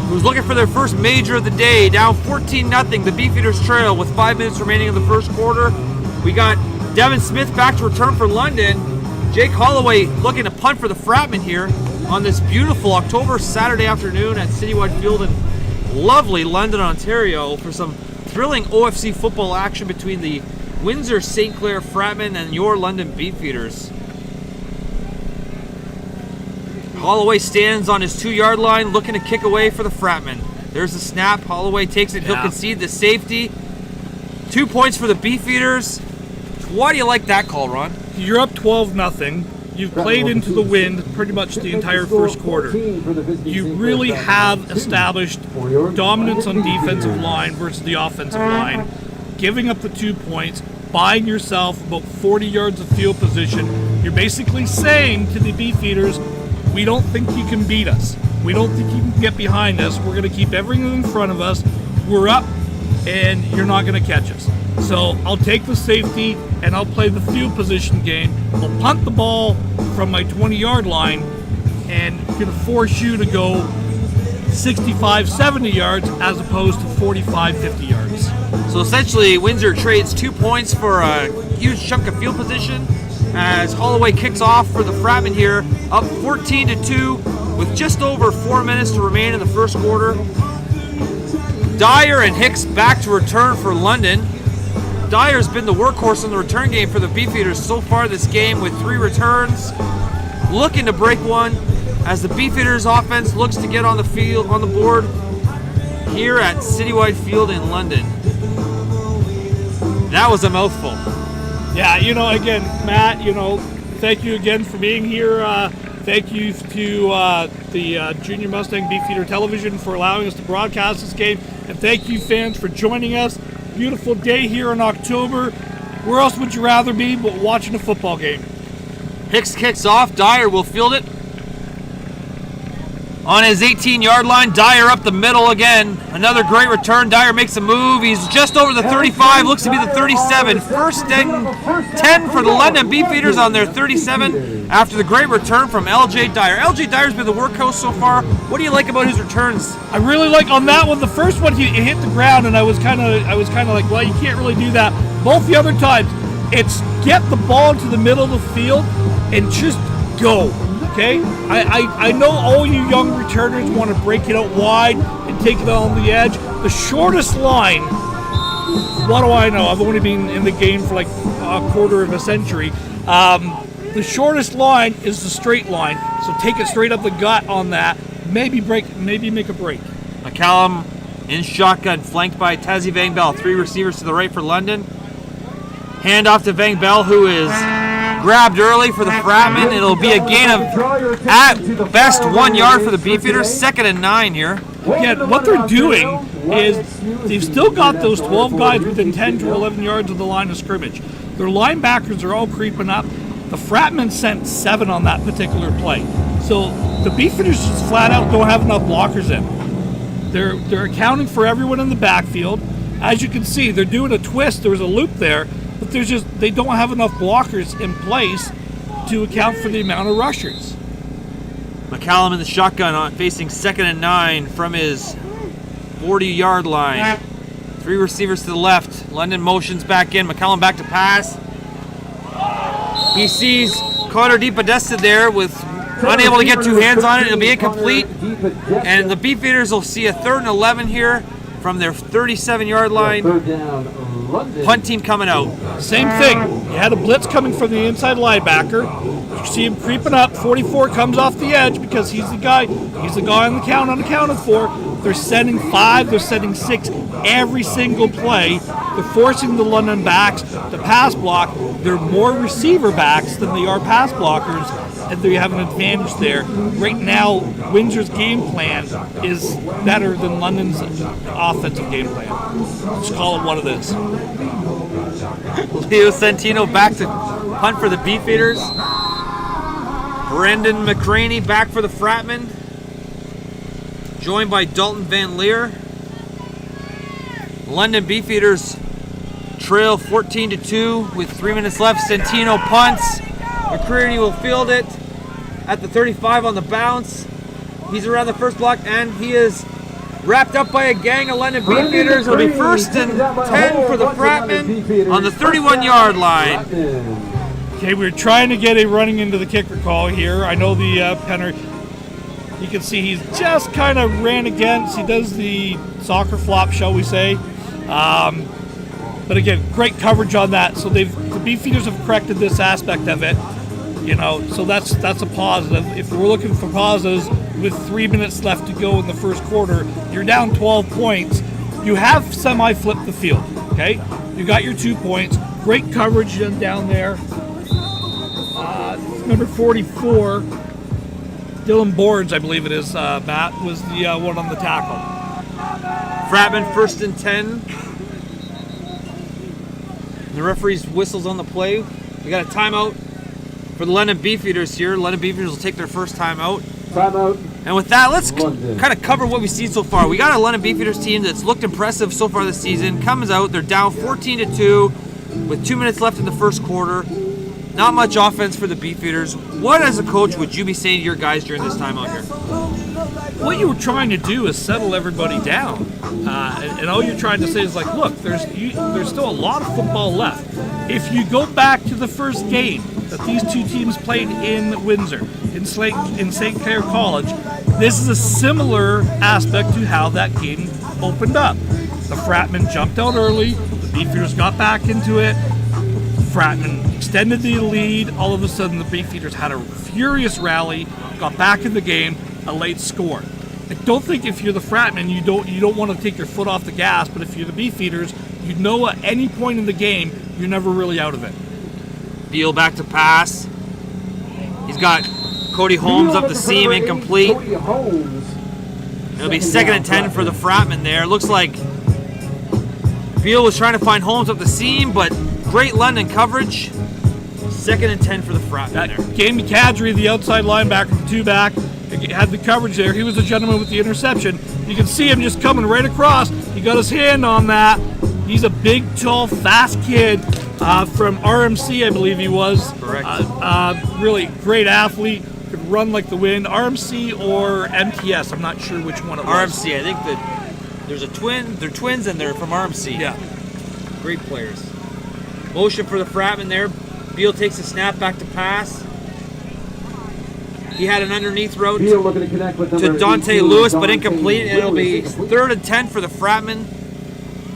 who's looking for their first major of the day. Down 14-0, the Beefeaters trail with 5 minutes remaining in the first quarter. We got Devin Smith back to return for London. Jake Holloway looking to punt for the Fratman here. on this beautiful October Saturday afternoon at Citywide Field in lovely London, Ontario, for some thrilling OFC football action between the Windsor St. Clair Fratmen and your London Beefeaters. Holloway stands on his 2-yard line looking to kick away for the Fratmen. There's the snap. Holloway takes it. He'll concede the safety. 2 points for the Beefeaters. Why do you like that call, Ron? You're up 12-0. You've played into the wind pretty much the entire first quarter. You really have established dominance on defensive line versus the offensive line, giving up the 2 points, buying yourself about 40 yards of field position. You're basically saying to the Beefeaters, we don't think you can beat us. We don't think you can get behind us. We're going to keep everything in front of us. We're up, and you're not going to catch us. So I'll take the safety, and I'll play the field position game. I'll punt the ball from my 20-yard line, and going to force you to go 65, 70 yards as opposed to 45, 50 yards. So essentially, Windsor trades 2 points for a huge chunk of field position as Holloway kicks off for the Fratmen here, up 14-2 with just over 4 minutes to remain in the first quarter. Dyer and Hicks back to return for London. Dyer's been the workhorse in the return game for the Beefeaters so far this game with 3 returns, looking to break one as the Beefeaters offense looks to get on the field, on the board here at Citywide Field in London. That was a mouthful. Yeah, again, Matt, thank you again for being here. Thank you to the Junior Mustang Beefeater Television for allowing us to broadcast this game. And thank you, fans, for joining us. Beautiful day here in October. Where else would you rather be but watching a football game? Hicks kicks off. Dyer will field it. On his 18-yard line, Dyer up the middle again. Another great return. Dyer makes a move. He's just over the 35, looks to be the 37. First and 10 for the London Beefeaters on their 37 after the great return from LJ Dyer. LJ Dyer's been the workhorse so far. What do you like about his returns? I really like on that one. The first one, he hit the ground, and I was kind of like, well, you can't really do that. Both the other times, it's get the ball to the middle of the field and just go. Okay, I know all you young returners want to break it out wide and take it on the edge. The shortest line, what do I know? I've only been in the game for like a quarter of a century. The shortest line is the straight line, so take it straight up the gut on that. Maybe make a break. McCallum in shotgun, flanked by Tassie Van Bell. 3 receivers to the right for London. Hand off to Van Bell, who is grabbed early for the Fratmen. It'll be a gain of, at best, 1 yard for the Beefeaters. 2nd and 9 here. Again, what they're doing is they've still got those 12 guys within 10 to 11 yards of the line of scrimmage. Their linebackers are all creeping up. The Fratmen sent 7 on that particular play. So the Beefeaters just flat out don't have enough blockers in. They're accounting for everyone in the backfield. As you can see, they're doing a twist. There was a loop there. But they don't have enough blockers in place to account for the amount of rushers. McCallum in the shotgun facing 2nd and 9 from his 40-yard line. 3 receivers to the left. London motions back in. McCallum back to pass. He sees Connor DePodesta there with unable to get 2 hands on it. It'll be incomplete. And the Beefeaters will see a 3rd and 11 here from their 37-yard line. Punt team coming out. Same thing. You had a blitz coming from the inside linebacker. You see him creeping up. 44 comes off the edge because he's the guy on the count unaccounted for. They're sending 5. They're sending 6 every single play. They're forcing the London backs to pass block. They're more receiver backs than they are pass blockers, and they have an advantage there. Right now, Windsor's game plan is better than London's offensive game plan. Just call it what it is. Leo Santino back to punt for the Beefeaters. Brendan McCraney back for the Fratmen, joined by Dalton Van Leer. London Beefeaters trail 14-2 with 3 minutes left. Santino punts. McCreary will field it at the 35 on the bounce. He's around the first block, and he is wrapped up by a gang of London Beefeaters. It'll be 1st and 10 for the Fratmen on the 31-yard line. Okay, we're trying to get a running into the kicker call here. I know the punter. You can see he's just kind of ran against. He does the soccer flop, shall we say. But again, great coverage on that. So the Beefeaters have corrected this aspect of it. So that's a positive. If we're looking for positives, with 3 minutes left to go in the first quarter, you're down 12 points. You have semi-flipped the field, okay? You got your 2 points. Great coverage down there. Number 44, Dylan Boards, I believe it is, Matt, was the one on the tackle. Fratman 1st and 10. The referee's whistles on the play. We got a timeout for the London Beefeaters here. London Beefeaters will take their first timeout. Timeout. And with that, let's kind of cover what we've seen so far. We got a London Beefeaters team that's looked impressive so far this season. Comes out, they're down 14-2 with 2 minutes left in the first quarter. Not much offense for the Beefeaters. What, as a coach, would you be saying to your guys during this time out here? What you were trying to do is settle everybody down. And all you're trying to say is, like, look, there's still a lot of football left. If you go back to the first game that these two teams played in Windsor, in St. Clair College, this is a similar aspect to how that game opened up. The Fratmen jumped out early. The Beefeaters got back into it. Fratman extended the lead. All of a sudden, the Beefeaters had a furious rally, got back in the game, a late score. I don't think if you're the Fratman, you don't want to take your foot off the gas, but if you're the Beefeaters, you know at any point in the game, you're never really out of it. Beal back to pass. He's got Cody Holmes up the seam, incomplete. Cody Holmes. It'll be 2nd and 10 for the Fratman there. Looks like Beal was trying to find Holmes up the seam, but great London coverage. 2nd and 10 for the Fratman there. Jamie Kadri, the outside linebacker from two-back, had the coverage there. He was the gentleman with the interception. You can see him just coming right across. He got his hand on that. He's a big, tall, fast kid from RMC, I believe he was. Correct. Really great athlete. Could run like the wind. RMC or MTS. I'm not sure which one it was. RMC. I think that there's a twin. They're twins and they're from RMC. Yeah. Great players. Motion for the Fratman there. Beal takes a snap back to pass. He had an underneath route Beal looking to connect with to Dante 18, Lewis, but Dante incomplete. And it'll be Lewis. 3rd and 10 for the Fratman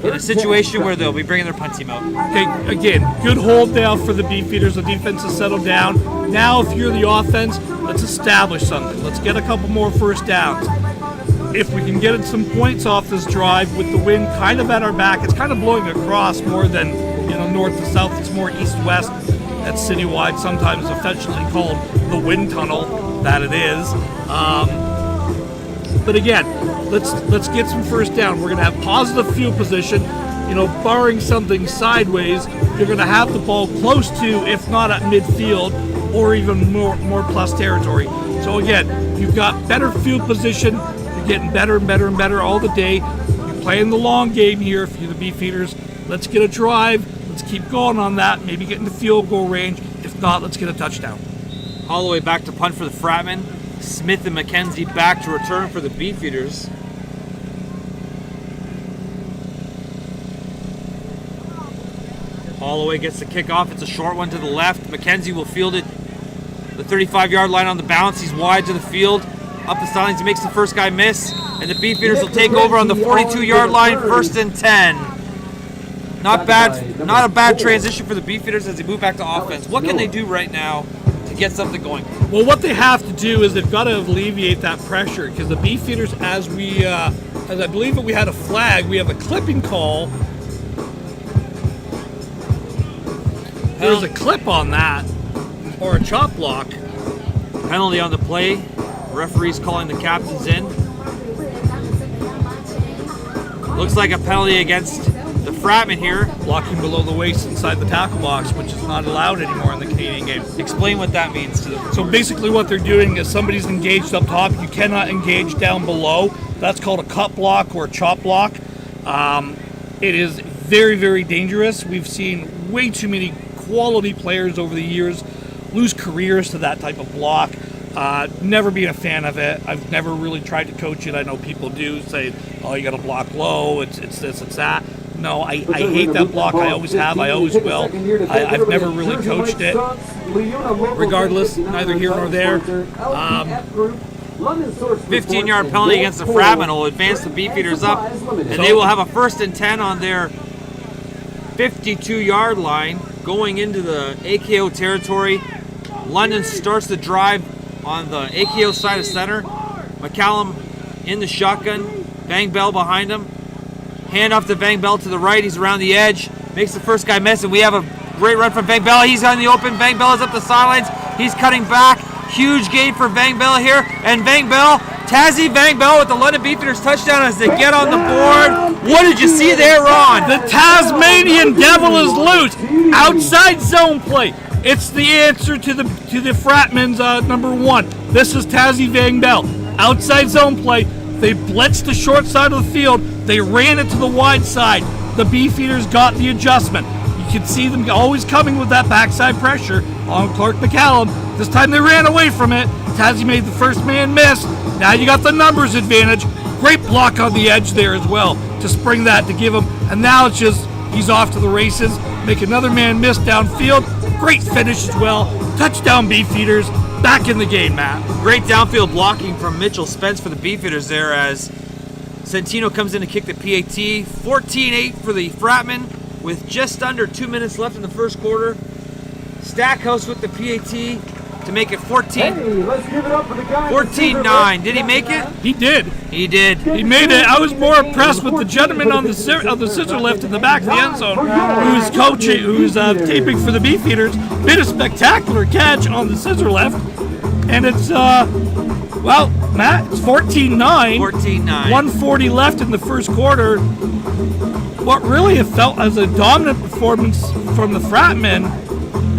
in a situation where they'll be bringing their punt team out. Okay, again, good hold down for the Beefeaters. The defense has settled down. Now, if you're the offense, let's establish something. Let's get a couple more first downs. If we can get some points off this drive with the wind kind of at our back, it's kind of blowing across more than north to south. It's more east-west. That's citywide, sometimes affectionately called the wind tunnel. That it is. But again, let's get some first down. We're going to have positive field position. Barring something sideways, you're going to have the ball close to, if not at midfield, or even more plus territory. So again, you've got better field position. You're getting better and better and better all the day. You're playing the long game here if you're the Beefeaters. Let's get a drive. Let's keep going on that. Maybe get into field goal range. If not, let's get a touchdown. Holloway back to punt for the Fratman. Smith and McKenzie back to return for the Beefeaters. Holloway gets the kickoff. It's a short one to the left. McKenzie will field it. The 35-yard line on the bounce. He's wide to the field. Up the sidelines. He makes the first guy miss. And the Beefeaters will take over on the 42-yard line. 1st and 10. Not a bad transition for the Beefeaters as they move back to offense. What can they do right now to get something going? Well, what they have to do is they've got to alleviate that pressure because the Beefeaters, as I believe that we had a flag, we have a clipping call. There's a clip on that, or a chop block. Penalty on the play. Referee's calling the captains in. Looks like a penalty against the Fratman here. Blocking below the waist inside the tackle box, which is not allowed anymore in the Canadian game. Explain what that means to them. So basically what they're doing is somebody's engaged up top. You cannot engage down below. That's called a cut block or a chop block. It is very, very dangerous. We've seen way too many quality players over the years lose careers to that type of block. Never been a fan of it. I've never really tried to coach it. I know people do say, oh, you got to block low. It's this, it's that. No, I hate that block. I always have. I always will. I've never really coached it. Regardless, neither here nor there. London source 15-yard penalty against the Fratman will advance the Beefeaters up, and they will have a 1st and 10 on their 52-yard line going into the AKO territory. London starts the drive on the AKO side of center. McCallum in the shotgun. Van Bell behind him. Hand off to Van Bell to the right. He's around the edge. Makes the first guy miss, and we have a great run from Van Bell. He's on the open. Van Bell is up the sidelines. He's cutting back. Huge gain for Van Bell here. And Van Bell, Tazzy Van Bell with the London Beefeaters touchdown as they get on the board. What did you see there, Ron? The Tasmanian Devil is loose. Outside zone play. It's the answer to the Fratman's number 1. This is Tazzy Van Bell. Outside zone play. They blitzed the short side of the field. They ran it to the wide side. The Beefeaters got the adjustment. You can see them always coming with that backside pressure on Clark McCallum. This time they ran away from it. Tazzy made the first man miss. Now you got the numbers advantage. Great block on the edge there as well to spring that to give him. And now it's just he's off to the races. Make another man miss downfield. Great finish as well. Touchdown Beefeaters. Back in the game, Matt. Great downfield blocking from Mitchell Spence for the Beefeaters there as Centino comes in to kick the PAT. 14-8 for the Fratman with just under 2 minutes left in the first quarter. Stackhouse with the PAT to make it 14-9. Did he make it? He did. He did. He made it. I was more impressed with the gentleman on the scissor lift in the back of the end zone who's coaching, who's taping for the Beefeaters. Made a spectacular catch on the scissor lift. And it's, well, Matt, it's 14-9. 14-9. 1:40 left in the first quarter. What really have felt as a dominant performance from the Fratmen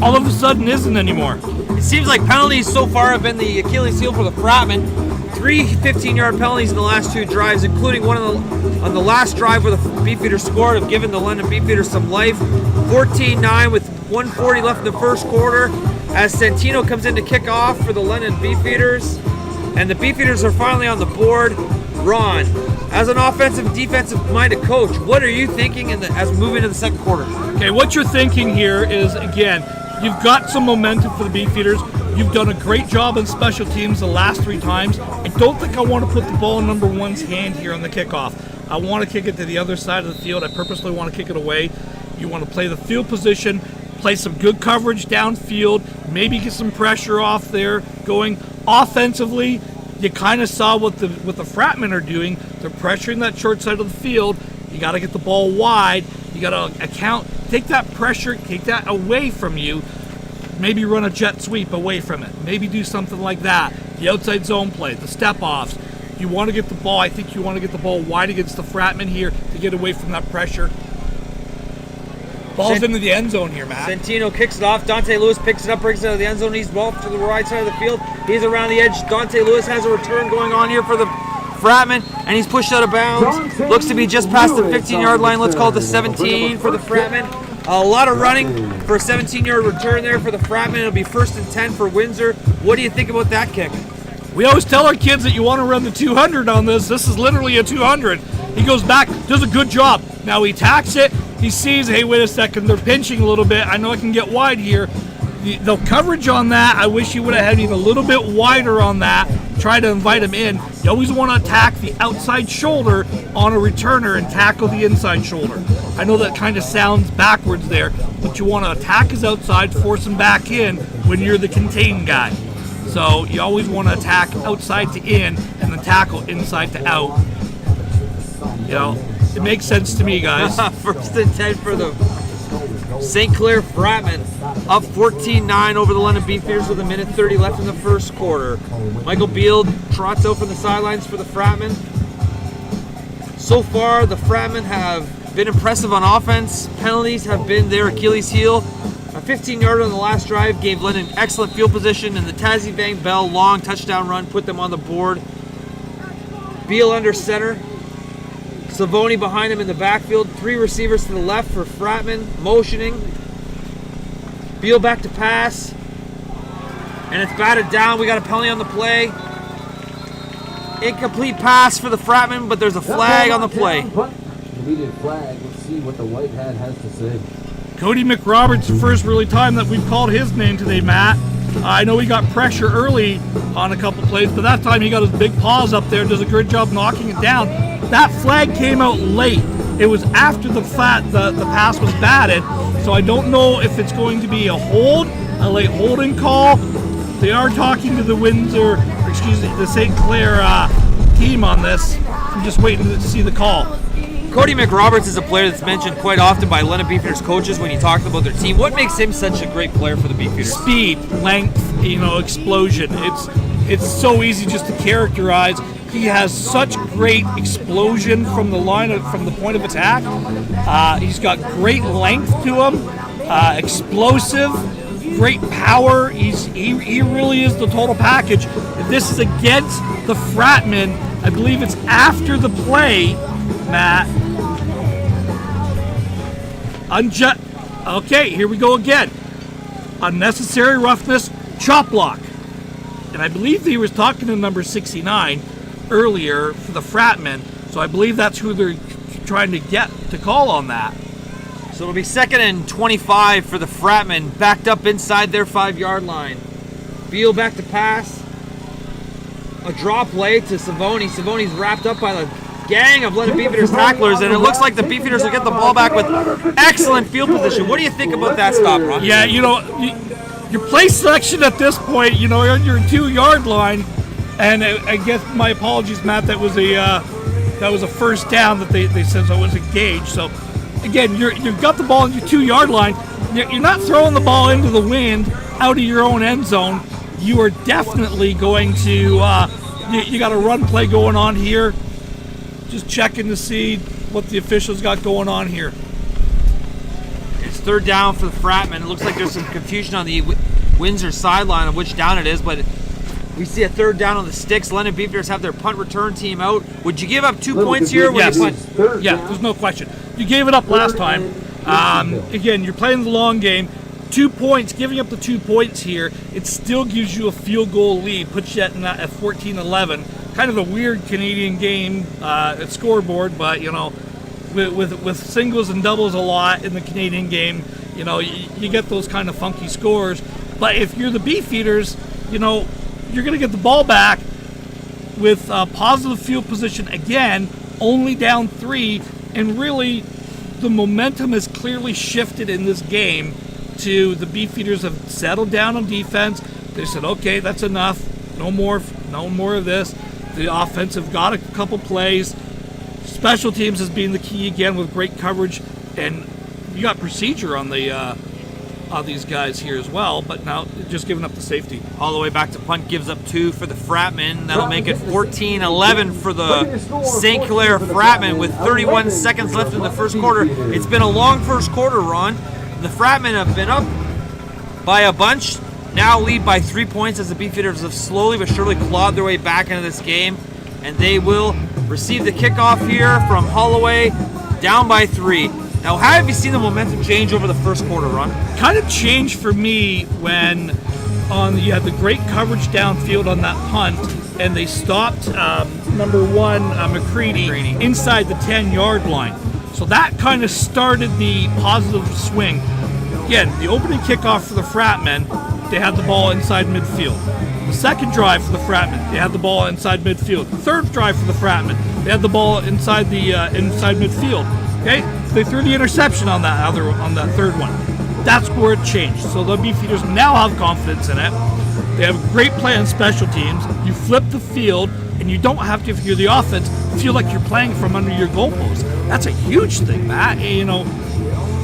all of a sudden isn't anymore. It seems like penalties so far have been the Achilles heel for the Fratmen. 3 15-yard penalties in the last 2 drives, including one on the last drive where the Beefeaters scored, have given the London Beefeaters some life. 14-9 with 1:40 left in the first quarter as Centino comes in to kick off for the London Beefeaters. And the Beefeaters are finally on the board. Ron, as an offensive and defensive-minded coach, what are you thinking as we move into the second quarter? Okay, what you're thinking here is, again, you've got some momentum for the Beefeaters. You've done a great job on special teams the last 3 times. I don't think I want to put the ball in number 1's hand here on the kickoff. I want to kick it to the other side of the field. I purposely want to kick it away. You want to play the field position, play some good coverage downfield, maybe get some pressure off there going. Offensively, you kind of saw what the Fratmen are doing. They're pressuring that short side of the field. You got to get the ball wide. You got to take that pressure, take that away from you. Maybe run a jet sweep away from it. Maybe do something like that. The outside zone play, the step-offs. You want to get the ball. I think you want to get the ball wide against the Fratmen here to get away from that pressure. Ball's into the end zone here, Matt. Centino kicks it off. Dante Lewis picks it up, brings it out of the end zone. He's ball to the right side of the field. He's around the edge. Dante Lewis has a return going on here for the Fratman, and he's pushed out of bounds. Looks to be just past the 15-yard line. Let's call it the 17 for the Fratman. A lot of running for a 17-yard return there for the Fratman. It'll be 1st and 10 for Windsor. What do you think about that kick? We always tell our kids that you want to run the 200 on this. This is literally a 200. He goes back, does a good job. Now he tacks it. He sees, hey, wait a second, they're pinching a little bit. I know I can get wide here. The coverage on that, I wish you would have had even a little bit wider on that. Try to invite him in. You always want to attack the outside shoulder on a returner and tackle the inside shoulder. I know that kind of sounds backwards there, but you want to attack his outside, force him back in when you're the contained guy. So you always want to attack outside to in and then tackle inside to out. You know, it makes sense to me, guys. 1st and 10 for the St. Clair Fratmen, up 14-9 over the London Beefeaters with 1:30 left in the first quarter. Michael Beald trots out from the sidelines for the Fratmen. So far, the Fratmen have been impressive on offense. Penalties have been their Achilles heel. A 15-yarder on the last drive gave London excellent field position, and the Tazzy Van Bell long touchdown run put them on the board. Beal under center. Savoni behind him in the backfield. 3 receivers to the left for Fratman, motioning. Beal back to pass. And it's batted down. We got a penalty on the play. Incomplete pass for the Fratman, but there's a flag on the play. Immediate flag. Let's see what the white hat has to say. Cody McRoberts, the first really time that we've called his name today, Matt. I know he got pressure early on a couple plays, but that time he got his big paws up there and does a good job knocking it down. That flag came out late. It was after the pass was batted, so I don't know if it's going to be a late holding call. They are talking to the Windsor, the St. Clair team on this. I'm just waiting to see the call. Cody McRoberts is a player that's mentioned quite often by London Beefeaters coaches when you talk about their team. What makes him such a great player for the Beefeaters? Speed, length, explosion. It's so easy just to characterize. He has such great explosion from the point of attack. He's got great length to him, explosive, great power. He really is the total package. This is against the Fratmen. I believe it's after the play, Matt. Okay, here we go again. Unnecessary roughness, chop block. And I believe he was talking to number 69 earlier for the Fratmen, so I believe that's who they're trying to get to call on that. So it'll be 2nd and 25 for the Fratmen, backed up inside their 5-yard line. Beal back to pass. A draw play to Savoni. Savoni's wrapped up by the gang of London Beefeaters tacklers, and it looks like the Beefeaters will get the ball back with excellent field position. What do you think about that stop, Ron? Yeah, your play selection at this point, you're on your 2-yard line, and I guess my apologies, Matt. That was a first down that they said, so it was engaged. So again, you've got the ball on your 2-yard line. You're not throwing the ball into the wind out of your own end zone. You are definitely going to you got a run play going on here. Just checking to see what the officials got going on here. It's 3rd down for the Fratmen. It looks like there's some confusion on the Windsor sideline of which down it is, but we see a 3rd down on the sticks. London Beefeaters have their punt return team out. Would you give up 2 points here? Yes. Yeah, there's no question. You gave it up last time. Again, you're playing the long game. 2 points, giving up the 2 points here, it still gives you a field goal lead, puts you at 14-11. Kind of a weird Canadian game at scoreboard, but with singles and doubles a lot in the Canadian game, you get those kind of funky scores. But if you're the Beefeaters, you're going to get the ball back with positive field position again, only down 3, and really the momentum has clearly shifted in this game to the Beefeaters have settled down on defense. They said, okay, that's enough. No more of this. The offense have got a couple plays. Special teams has been the key again with great coverage, and you got procedure on these guys here as well, but now just giving up the safety. All the way back to punt, gives up 2 for the Fratmen. That'll make it 14-11 for the St. Clair Fratmen with 31 seconds left in the first quarter. It's been a long first quarter, Ron. The Fratmen have been up by a bunch, now lead by 3 points as the Beefeaters have slowly but surely clawed their way back into this game, and they will receive the kickoff here from Holloway, down by 3. Now, how have you seen the momentum change over the first quarter, Ron? Kind of changed for me when you had the great coverage downfield on that punt, and they stopped number 1, McCready, inside the 10-yard line. So that kind of started the positive swing. Again, the opening kickoff for the Fratmen, they had the ball inside midfield. The second drive for the Fratmen, they had the ball inside midfield. The third drive for the Fratmen, they had the ball inside midfield. Okay, they threw the interception on that third one. That's where it changed. So the Beefeaters now have confidence in it. They have a great play on special teams. You flip the field, and you don't have to, if you're the offense, feel like you're playing from under your goalpost. That's a huge thing, Matt.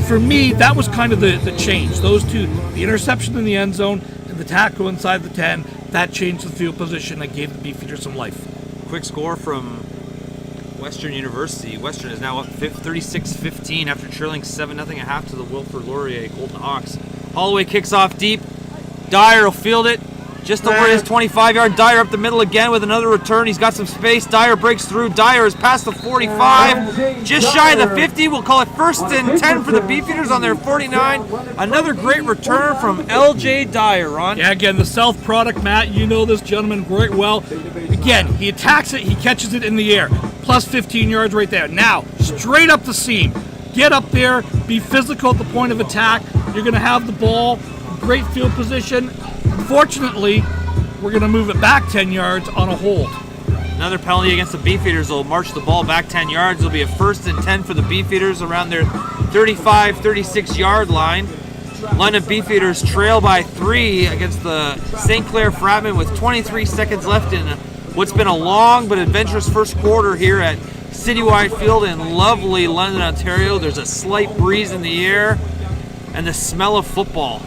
For me, that was kind of the change. Those two, the interception in the end zone and the tackle inside the 10, that changed the field position that gave the Beefeaters some life. Quick score from Western University. Western is now up 36-15 after trailing 7-0 at half to the Wilfrid Laurier Golden Hawks. Holloway kicks off deep. Dyer will field it. Just over his 25-yard. Dyer up the middle again with another return. He's got some space. Dyer breaks through. Dyer is past the 45. Just shy of the 50. We'll call it 1st and 10 for the Beefeaters on their 49. Another great return from L.J. Dyer, Ron. Yeah, again, the South product, Matt. You know this gentleman very well. Again, he attacks it. He catches it in the air. Plus 15 yards right there. Now, straight up the seam. Get up there. Be physical at the point of attack. You're going to have the ball. Great field position. Fortunately, we're going to move it back 10 yards on a hold. Another penalty against the Beefeaters will march the ball back 10 yards. It'll be a 1st and 10 for the Beefeaters around their 35, 36 yard line. London Beefeaters trail by 3 against the St. Clair Fratmen with 23 seconds left in what's been a long but adventurous first quarter here at Citywide Field in lovely London, Ontario. There's a slight breeze in the air and the smell of football.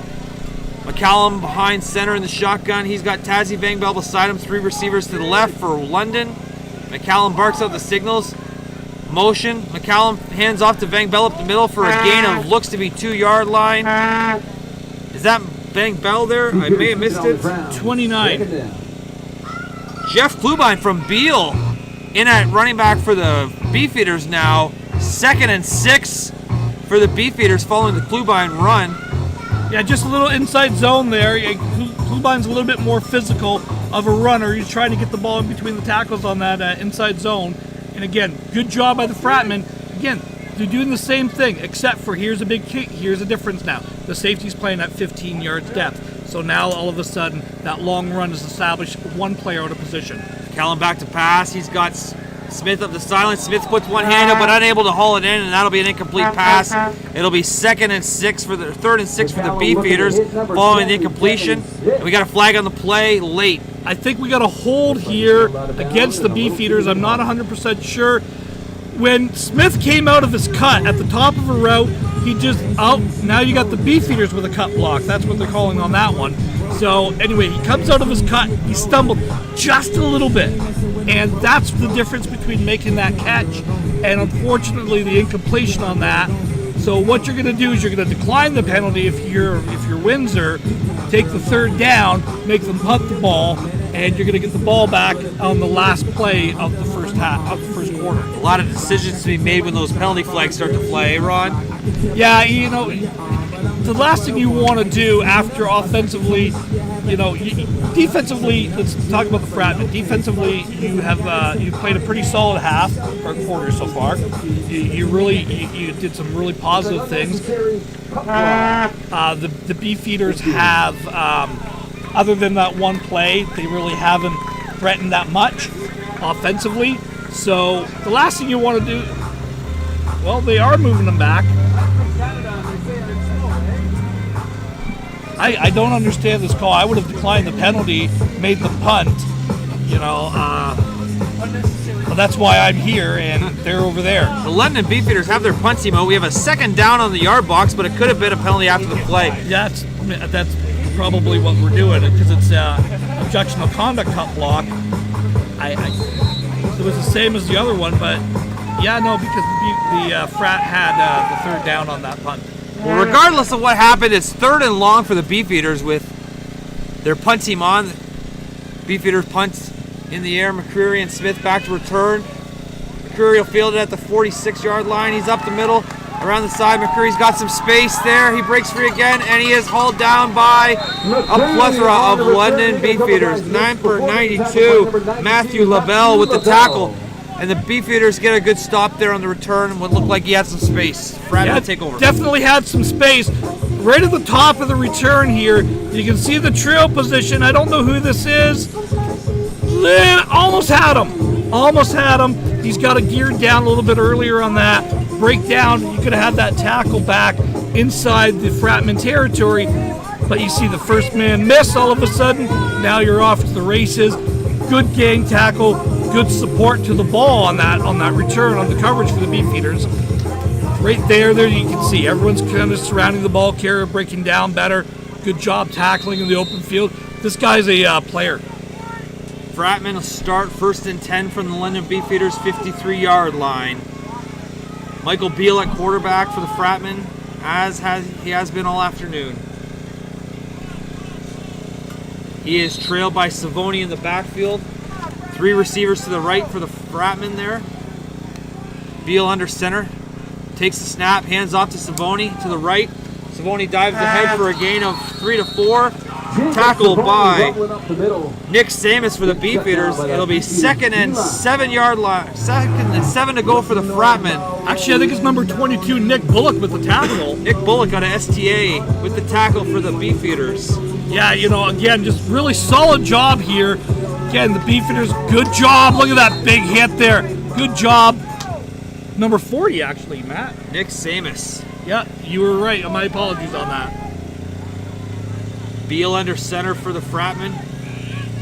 McCallum behind center in the shotgun. He's got Tazzy Van Bell beside him. 3 receivers to the left for London. McCallum barks out the signals. Motion. McCallum hands off to Van Bell up the middle for a gain of looks to be 2 yard line. Is that Van Bell there? I may have missed it. 29. Jeff Klubine from Beale in at running back for the Beefeaters now. 2nd and 6 for the Beefeaters following the Klubine run. Yeah, just a little inside zone there. Klubine's a little bit more physical of a runner. He's trying to get the ball in between the tackles on that inside zone. And again, good job by the Fratmen. Again, they're doing the same thing, except for here's a big kick. Here's a difference now. The safety's playing at 15 yards depth. So now all of a sudden, that long run is established, 1 player out of position. Callum back to pass. He's got Smith up the sideline. Smith puts one hand up, but unable to haul it in, and that'll be an incomplete pass. It'll be 2nd and 6 for the 3rd and 6 for the Beefeaters following the incompletion. And we got a flag on the play late. I think we got a hold here against the Beefeaters. I'm not 100% sure. When Smith came out of his cut at the top of a route, he just out. Now you got the Beefeaters with a cut block. That's what they're calling on that one. So anyway, he comes out of his cut. He stumbled just a little bit, and that's the difference between making that catch and unfortunately the incompletion on that. So what you're going to do is you're going to decline the penalty if you're Windsor, take the 3rd down, make them punt the ball, and you're going to get the ball back on the last play of the first half of the first quarter. A lot of decisions to be made when those penalty flags start to fly, Ron. Yeah, you know, the last thing you want to do after offensively, you know, defensively, let's talk about the Fratmen. Defensively, you have you played a pretty solid half or quarter so far. You did some really positive things. The Beefeaters have, other than that one play, they really haven't threatened that much offensively. So the last thing you want to do, well, they are moving them back. I don't understand this call. I would have declined the penalty, made the punt, you know. But that's why I'm here and they're over there. The London Beefeaters have their punt team out. We have a 2nd down on the yard box, but it could have been a penalty after the play. Yeah, that's probably what we're doing because it's objectionable conduct cut block. It was the same as the other one, but yeah, no, because the Frat had the 3rd down on that punt. Well, regardless of what happened, it's 3rd and long for the Beefeaters with their punt team on. Beefeaters punts in the air. McCreary and Smith back to return. McCreary will field it at the 46-yard line. He's up the middle, around the side. McCreary's got some space there. He breaks free again, and he is hauled down by a plethora of London Beefeaters. 9 for 92. Matthew LaBelle with the tackle. And the Beefeaters get a good stop there on the return. What looked like he had some space. Fratman will take over. Definitely had some space. Right at the top of the return here, you can see the trail position. I don't know who this is. Almost had him. Almost had him. He's got to gear down a little bit earlier on that. Breakdown. You could have had that tackle back inside the Fratman territory. But you see the first man miss all of a sudden. Now you're off to the races. Good gang tackle. Good support to the ball on that return, on the coverage for the Beefeaters. Right there you can see everyone's kind of surrounding the ball carrier, breaking down better. Good job tackling in the open field. This guy's a player. Fratman will start 1st and 10 from the London Beefeaters 53-yard line. Michael Beale at quarterback for the Fratmen, he has been all afternoon. He is trailed by Savoni in the backfield. 3 receivers to the right for the Fratmen there. Beal under center. Takes the snap, hands off to Savoni to the right. Savoni dives ahead for a gain of 3 to 4. Tackled by Rumbling up the middle. Nick Samus for the Beefeaters. It'll be second and 7 yard line. Second and 7 to go for the Fratmen. Actually, I think it's number 22, Nick Bullock, with the tackle. Nick Bullock on a STA with the tackle for the Beefeaters. Yeah, you know, again, just really solid job here. Again, the Beefeaters, good job. Look at that big hit there. Good job. Number 40, actually, Matt. Nick Samus. Yeah, you were right. My apologies on that. Beal under center for the Fratmen.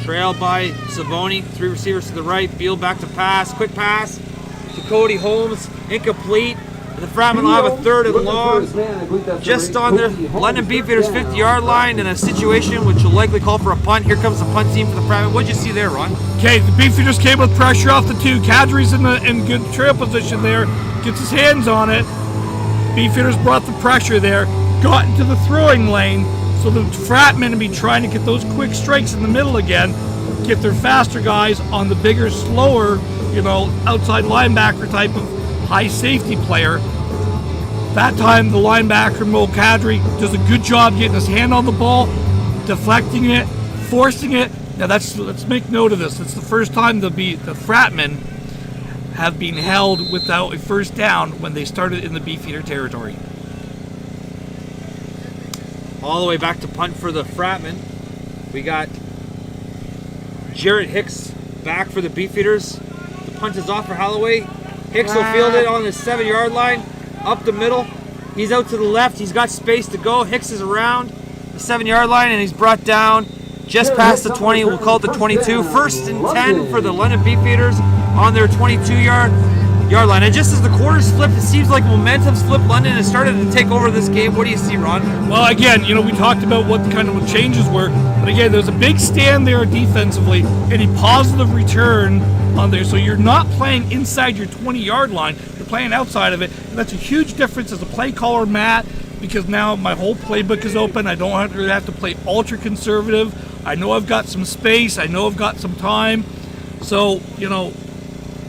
Trailed by Savoni. 3 receivers to the right. Beal back to pass. Quick pass to Cody Holmes. Incomplete. And the Fratmen will have a third and long. Just on their London Beefeaters 50-yard line in a situation which will likely call for a punt. Here comes the punt team for the Fratmen. What'd you see there, Ron? Okay, the Beefeaters came with pressure off the 2. Kadri's in good trail position there. Gets his hands on it. Beefeaters brought the pressure there. Got into the throwing lane. So the Fratmen will be trying to get those quick strikes in the middle again, get their faster guys on the bigger, slower, you know, outside linebacker type of high safety player. That time the linebacker, Mo Kadri, does a good job getting his hand on the ball, deflecting it, forcing it. Now let's make note of this. It's the first time the Fratmen have been held without a first down when they started in the Beefeater territory. All the way back to punt for the Fratmen. We got Jarrett Hicks back for the Beefeaters. The punt is off for Holloway. Hicks will field it on the 7-yard line, up the middle. He's out to the left. He's got space to go. Hicks is around the 7-yard line, and he's brought down just past the 20. We'll call it the 22. First and 10 for the London Beefeaters on their 22-yard line. And just as the quarters flipped, it seems like momentum's flipped. London has started to take over this game. What do you see, Ron? Well, again, you know, we talked about what kind of changes were, but again, there's a big stand there defensively, any positive return on there. So you're not playing inside your 20-yard line, you're playing outside of it. And that's a huge difference as a play caller, Matt, because now my whole playbook is open. I don't have to play ultra conservative. I know I've got some space. I know I've got some time. So, you know,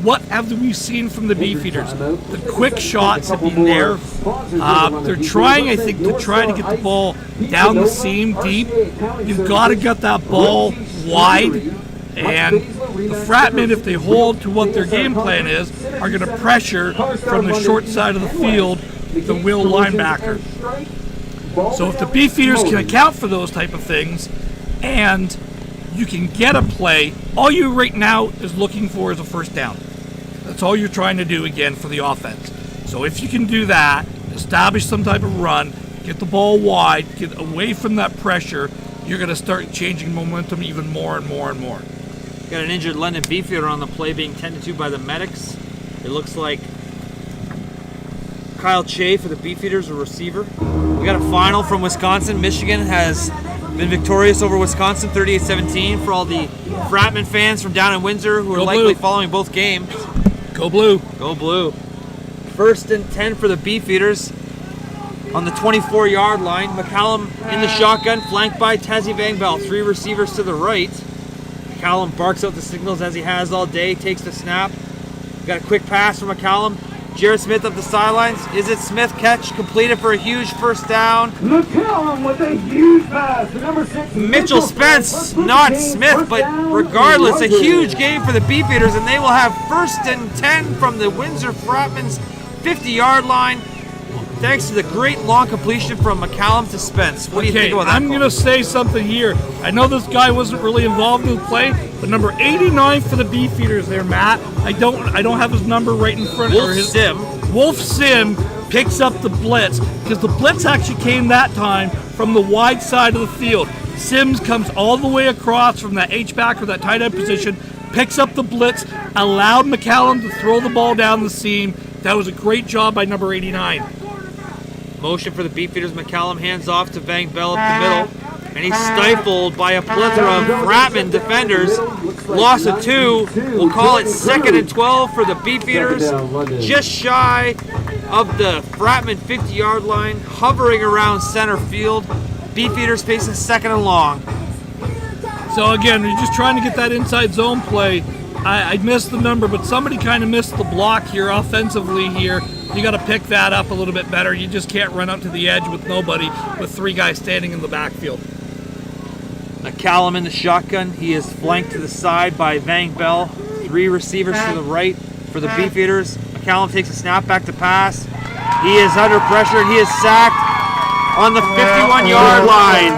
what have we seen from the Beefeaters? The quick shots have been there. They're trying, I think, to get the ball down the seam deep. You've got to get that ball wide. And the Fratmen, if they hold to what their game plan is, are going to pressure from the short side of the field the will linebacker. So if the Beefeaters can account for those type of things and you can get a play, all you right now is looking for is a first down. That's all you're trying to do again for the offense. So if you can do that, establish some type of run, get the ball wide, get away from that pressure, you're going to start changing momentum even more and more and more. Got an injured London Beefeater on the play being tended to by the medics. It looks like Kyle Che for the Beefeaters, a receiver. We got a final from Wisconsin. Michigan has been victorious over Wisconsin 38-17 for all the Fratman fans from down in Windsor who are likely following both games. Go Blue. Go Blue. First and 10 for the Beefeaters on the 24-yard line. McCallum in the shotgun, flanked by Tassie Van Bell. 3 receivers to the right. McCallum barks out the signals as he has all day, takes the snap. Got a quick pass from McCallum. Jared Smith up the sidelines. Is it Smith? Catch completed for a huge first down. McCallum with a huge pass to number 6. Mitchell Spence, not Smith, but regardless, a huge game for the Beefeaters, and they will have first and 10 from the Windsor Fratman's 50-yard line. Thanks to the great long completion from McCallum to Spence. What do you think about that? I'm going to say something here. I know this guy wasn't really involved in the play, but number 89 for the Beefeaters there, Matt. I don't have his number right in front of him. Wolf Sim picks up the blitz because the blitz actually came that time from the wide side of the field. Sims comes all the way across from that H-back or that tight end position, picks up the blitz, allowed McCallum to throw the ball down the seam. That was a great job by number 89. Motion for the Beefeaters. McCallum hands off to Van Bell up the middle, and he's stifled by a plethora of Fratman defenders. Loss of 2. We'll call it 2nd and 12 for the Beefeaters. Just shy of the Fratman 50-yard line, hovering around center field. Beefeaters facing 2nd and long. So again, you're just trying to get that inside zone play. I missed the number, but somebody kind of missed the block here offensively here. You got to pick that up a little bit better. You just can't run up to the edge with nobody, with 3 guys standing in the backfield. McCallum in the shotgun. He is flanked to the side by Vang Bell. 3 receivers to the right for the Beefeaters. McCallum takes a snap back to pass. He is under pressure and he is sacked on the 51-yard line.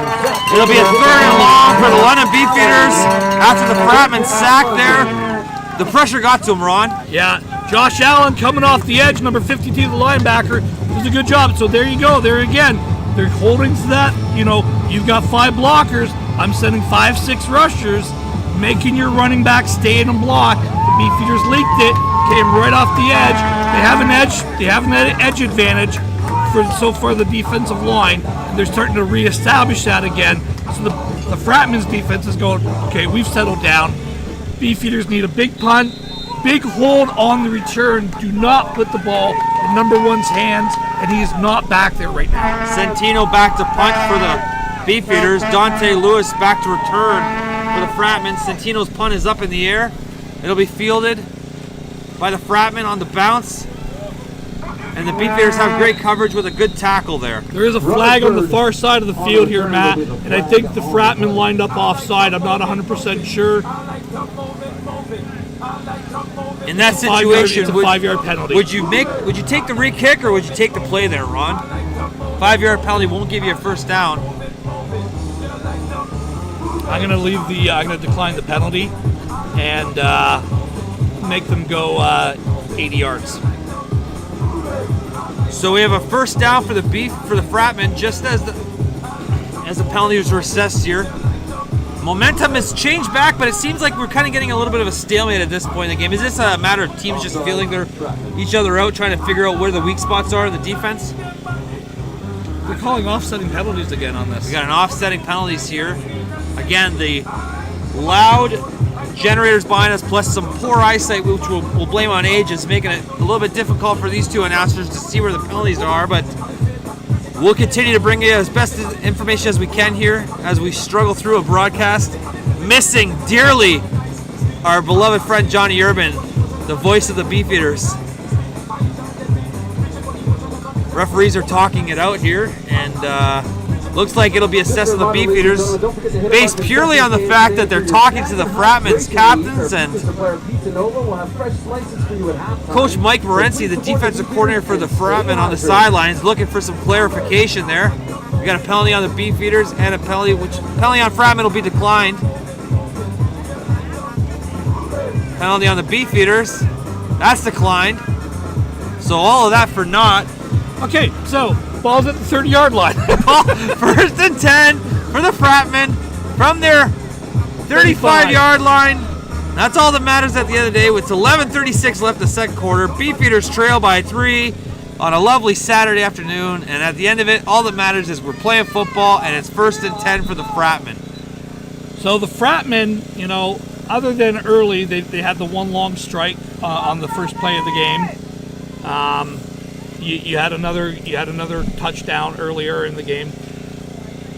It'll be a 3rd and long for the London Beefeaters after the Fratman sack there. The pressure got to him, Ron. Yeah, Josh Allen coming off the edge, number 52, the linebacker, does a good job. So there you go, there again. They're holding to that, you've got 5 blockers. I'm sending 5, 6 rushers, making your running back stay in a block. The Beefeaters leaked it, came right off the edge. They have an edge advantage so far the defensive line, and they're starting to reestablish that again. So the Fratman's defense is going, okay, we've settled down. Beefeaters need a big punt, big hold on the return. Do not put the ball in number 1's hands, and he is not back there right now. Centino back to punt for the Beefeaters. Dante Lewis back to return for the Fratman. Centino's punt is up in the air. It'll be fielded by the Fratman on the bounce. And the Beefeaters have great coverage with a good tackle there. There is a flag on the far side of the field here, Matt, and I think the Fratman lined up offside. I'm not 100% sure. In that situation, it's a 5-yard penalty. Would you take the re-kick or would you take the play there, Ron? 5-yard penalty won't give you a first down. I'm gonna decline the penalty and make them go 80 yards. So we have a first down for the Fratman just as the penalties were assessed here. Momentum has changed back, but it seems like we're kind of getting a little bit of a stalemate at this point in the game. Is this a matter of teams just feeling each other out, trying to figure out where the weak spots are in the defense? They're calling offsetting penalties again on this. We got an offsetting penalties here. Again, the loud generators behind us, plus some poor eyesight, which we'll blame on age, is making it a little bit difficult for these 2 announcers to see where the penalties are, but we'll continue to bring you as best information as we can here as we struggle through a broadcast. Missing dearly our beloved friend Johnny Urban, the voice of the Beefeaters. Referees are talking it out here, and looks like it'll be assessed to the Beefeaters based purely on the fact that they're talking to the Fratman's captains, and Coach Mike Morency, the defensive coordinator for the Fratman, on the sidelines looking for some clarification there. We got a penalty on the Beefeaters and a penalty on Fratman will be declined. Penalty on the Beefeaters, that's declined. So all of that for naught. Okay, so ball's at the 30-yard line. First and 10 for the Fratman from their 35-yard line. That's all that matters at the end of the day. With 11:36 left the second quarter, Beefeaters trail by 3 on a lovely Saturday afternoon. And at the end of it, all that matters is we're playing football, and it's first and 10 for the Fratman. So the Fratman, other than early, they had the 1 long strike on the first play of the game. You had another touchdown earlier in the game.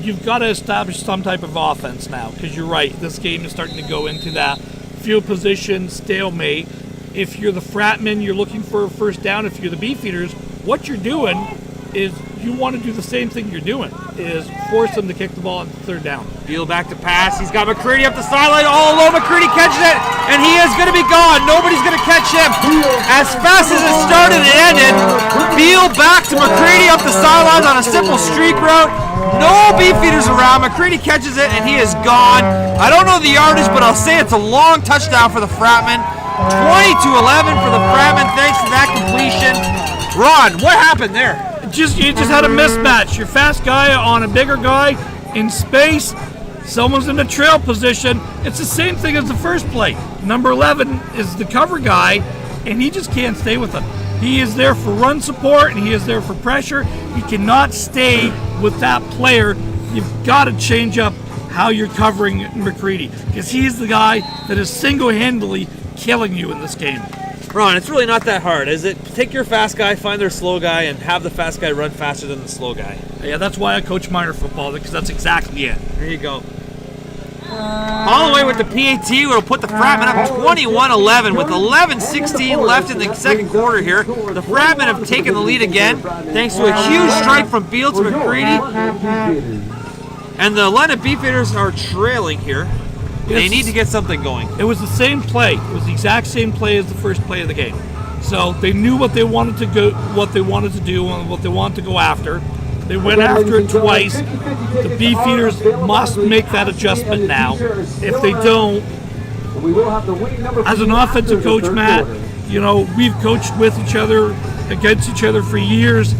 You've got to establish some type of offense now, because you're right. This game is starting to go into that field position stalemate. If you're the Fratman, you're looking for a first down. If you're the Beefeaters, what you're doing is you want to do the same thing you're doing, is force them to kick the ball on 3rd down. Field back to pass. He's got McCready up the sideline. All alone, McCready catches it, and he is going to be gone. Nobody's going to catch him. As fast as it started, it ended. Field back to McCready up the sidelines on a simple streak route. No Beefeaters around. McCready catches it, and he is gone. I don't know the yardage, but I'll say it's a long touchdown for the Fratman. 20-11 for the Fratman, thanks to that completion. Ron, what happened there? You just had a mismatch. Your fast guy on a bigger guy in space. Someone's in the trail position. It's the same thing as the first play. Number 11 is the cover guy, and he just can't stay with him. He is there for run support, and he is there for pressure. He cannot stay with that player. You've got to change up how you're covering McCready, because he's the guy that is single-handedly killing you in this game. Ron, it's really not that hard, is it? Take your fast guy, find their slow guy, and have the fast guy run faster than the slow guy. Yeah, that's why I coach minor football, because that's exactly it. There you go. All the way with the PAT, we'll put the Fratman up 21-11 with 11:16 left in the second quarter here. The Fratman have taken the lead again, thanks to a huge strike from Beal to McCready. And the London Beefeaters are trailing here. They need to get something going. It was the same play. It was the exact same play as the first play of the game. So they knew what they wanted to do, and what they wanted to go after. They went after it twice. The Beefeaters must make that adjustment now. If they don't, as an offensive coach, Matt, you know, we've coached with each other, against each other for years.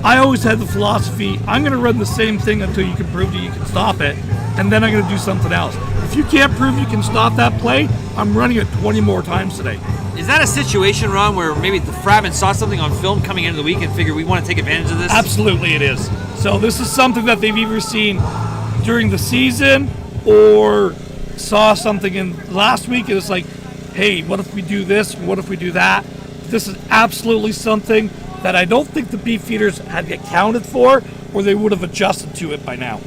I always had the philosophy, I'm going to run the same thing until you can prove that you can stop it, and then I'm going to do something else. If you can't prove you can stop that play, I'm running it 20 more times today. Is that a situation, Ron, where maybe the Fratman saw something on film coming into the week and figured we want to take advantage of this? Absolutely it is. So this is something that they've either seen during the season or saw something in last week, and it's like, hey, what if we do this? What if we do that? This is absolutely something that I don't think the Beefeaters had accounted for, or they would have adjusted to it by now.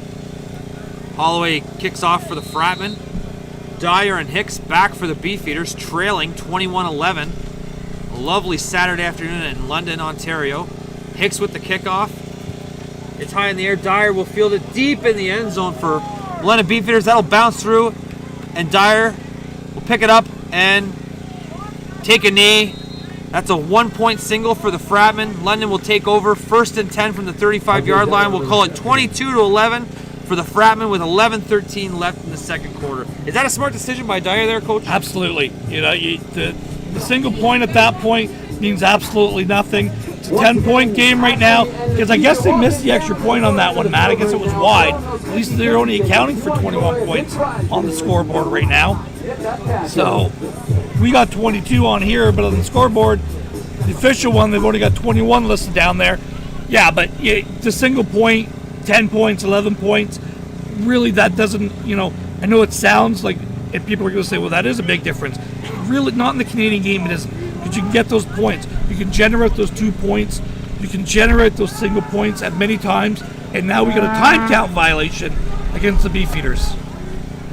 Holloway kicks off for the Fratman. Dyer and Hicks back for the Beefeaters, trailing 21-11. A lovely Saturday afternoon in London, Ontario. Hicks with the kickoff. It's high in the air. Dyer will field it deep in the end zone for London Beefeaters. That'll bounce through, and Dyer will pick it up and take a knee. That's a 1-point single for the Fratman. London will take over, 1st and 10 from the 35-yard line. We'll call it 22-11 for the Fratman with 11:13 left in the second quarter. Is that a smart decision by Dyer there, Coach? Absolutely. You know, the single point at that point means absolutely nothing. It's a 10-point game right now, because I guess they missed the extra point on that one, Matt. I guess it was wide. At least they're only accounting for 21 points on the scoreboard right now. So we got 22 on here, but on the scoreboard, the official one, they've only got 21 listed down there. Yeah, but the single point, 10 points, 11 points, really that doesn't, you know, I know it sounds like, and people are going to say, well, that is a big difference. Really, not in the Canadian game, it isn't. Because you can get those points. You can generate those 2 points. You can generate those single points at many times. And now we got a time count violation against the Beefeaters.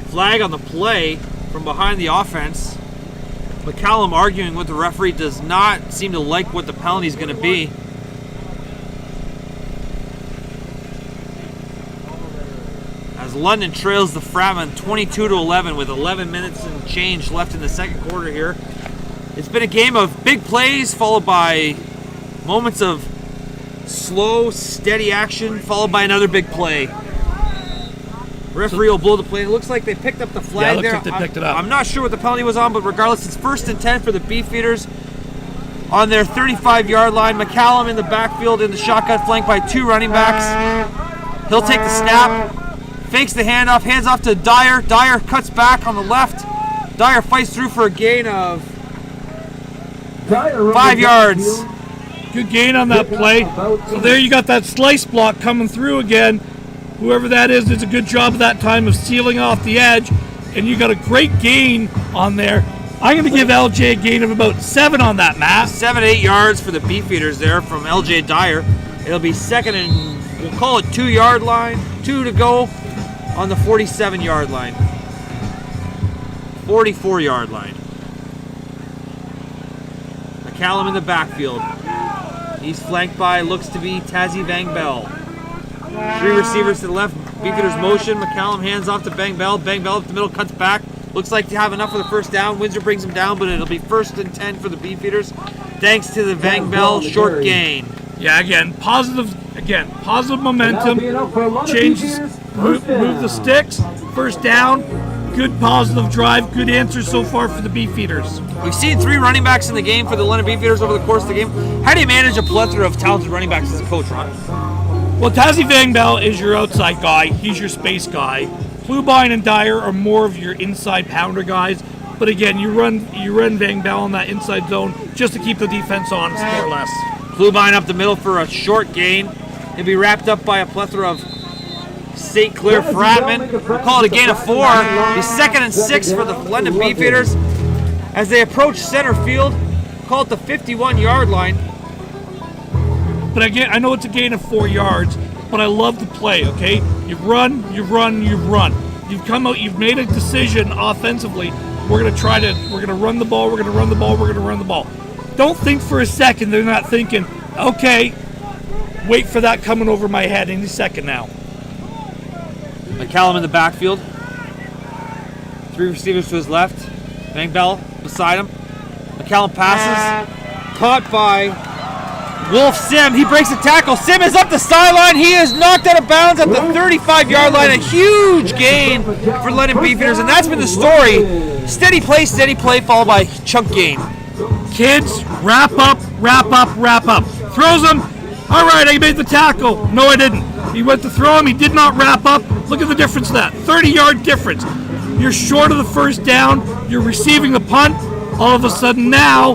Flag on the play from behind the offense. McCallum arguing with the referee, does not seem to like what the penalty is going to be. As London trails the Fratman 22-11 with 11 minutes and change left in the second quarter here. It's been a game of big plays followed by moments of slow, steady action followed by another big play. Referee will blow the play. It looks like they picked up the flag there. Like they picked it up. I'm not sure what the penalty was on, but regardless, it's 1st and 10 for the Beefeaters on their 35-yard line. McCallum in the backfield in the shotgun, flanked by 2 running backs. He'll take the snap, fakes the handoff, hands off to Dyer. Dyer cuts back on the left. Dyer fights through for a gain of 5 yards. Good gain on that play. So there you got that slice block coming through again. Whoever that is did a good job at that time of sealing off the edge, and you got a great gain on there. I'm going to give LJ a gain of about 7 on that, Matt. 7-8 yards for the Beefeaters there from LJ Dyer. It'll be 2nd and, we'll call it 2-yard line. 2 to go on the 47-yard line. 44-yard line. McCallum in the backfield. He's flanked by, looks to be Tazzy Van Bell. 3 receivers to the left. Beefeaters motion. McCallum hands off to Bang Bell. Bang Bell up the middle, cuts back. Looks like to have enough for the first down. Windsor brings him down, but it'll be 1st and 10 for the Beefeaters, thanks to the Van Bell short gain. Yeah, again, positive momentum. Changes, move the sticks. First down. Good positive drive. Good answer so far for the Beefeaters. We've seen 3 running backs in the game for the London Beefeaters over the course of the game. How do you manage a plethora of talented running backs as a coach, Ron? Well, Tazzy Van Bell is your outside guy. He's your space guy. Klubine and Dyer are more of your inside pounder guys. But again, you run Van Bell in that inside zone just to keep the defense honest, more or less. Klubine up the middle for a short gain. He'll be wrapped up by a plethora of St. Clair Fratmen. We'll call it a gain of 4. The 2nd and 6 for the London Beefeaters as they approach center field. Call it the 51-yard line. But again, I know it's a gain of 4 yards, but I love the play, okay? You run. You've come out, you've made a decision offensively. We're going to run the ball. Don't think for a second they're not thinking, okay, wait for that coming over my head any second now. McCallum in the backfield. 3 receivers to his left. Bang Bell beside him. McCallum passes. Caught by Wolf Sim. He breaks the tackle. Sim is up the sideline. He is knocked out of bounds at the 35-yard line. A huge gain for London Beefeaters, and that's been the story. Steady play, followed by chunk gain. Kids, wrap up. Throws him. All right, I made the tackle. No, I didn't. He went to throw him. He did not wrap up. Look at the difference of that. 30-yard difference. You're short of the first down. You're receiving the punt. All of a sudden now,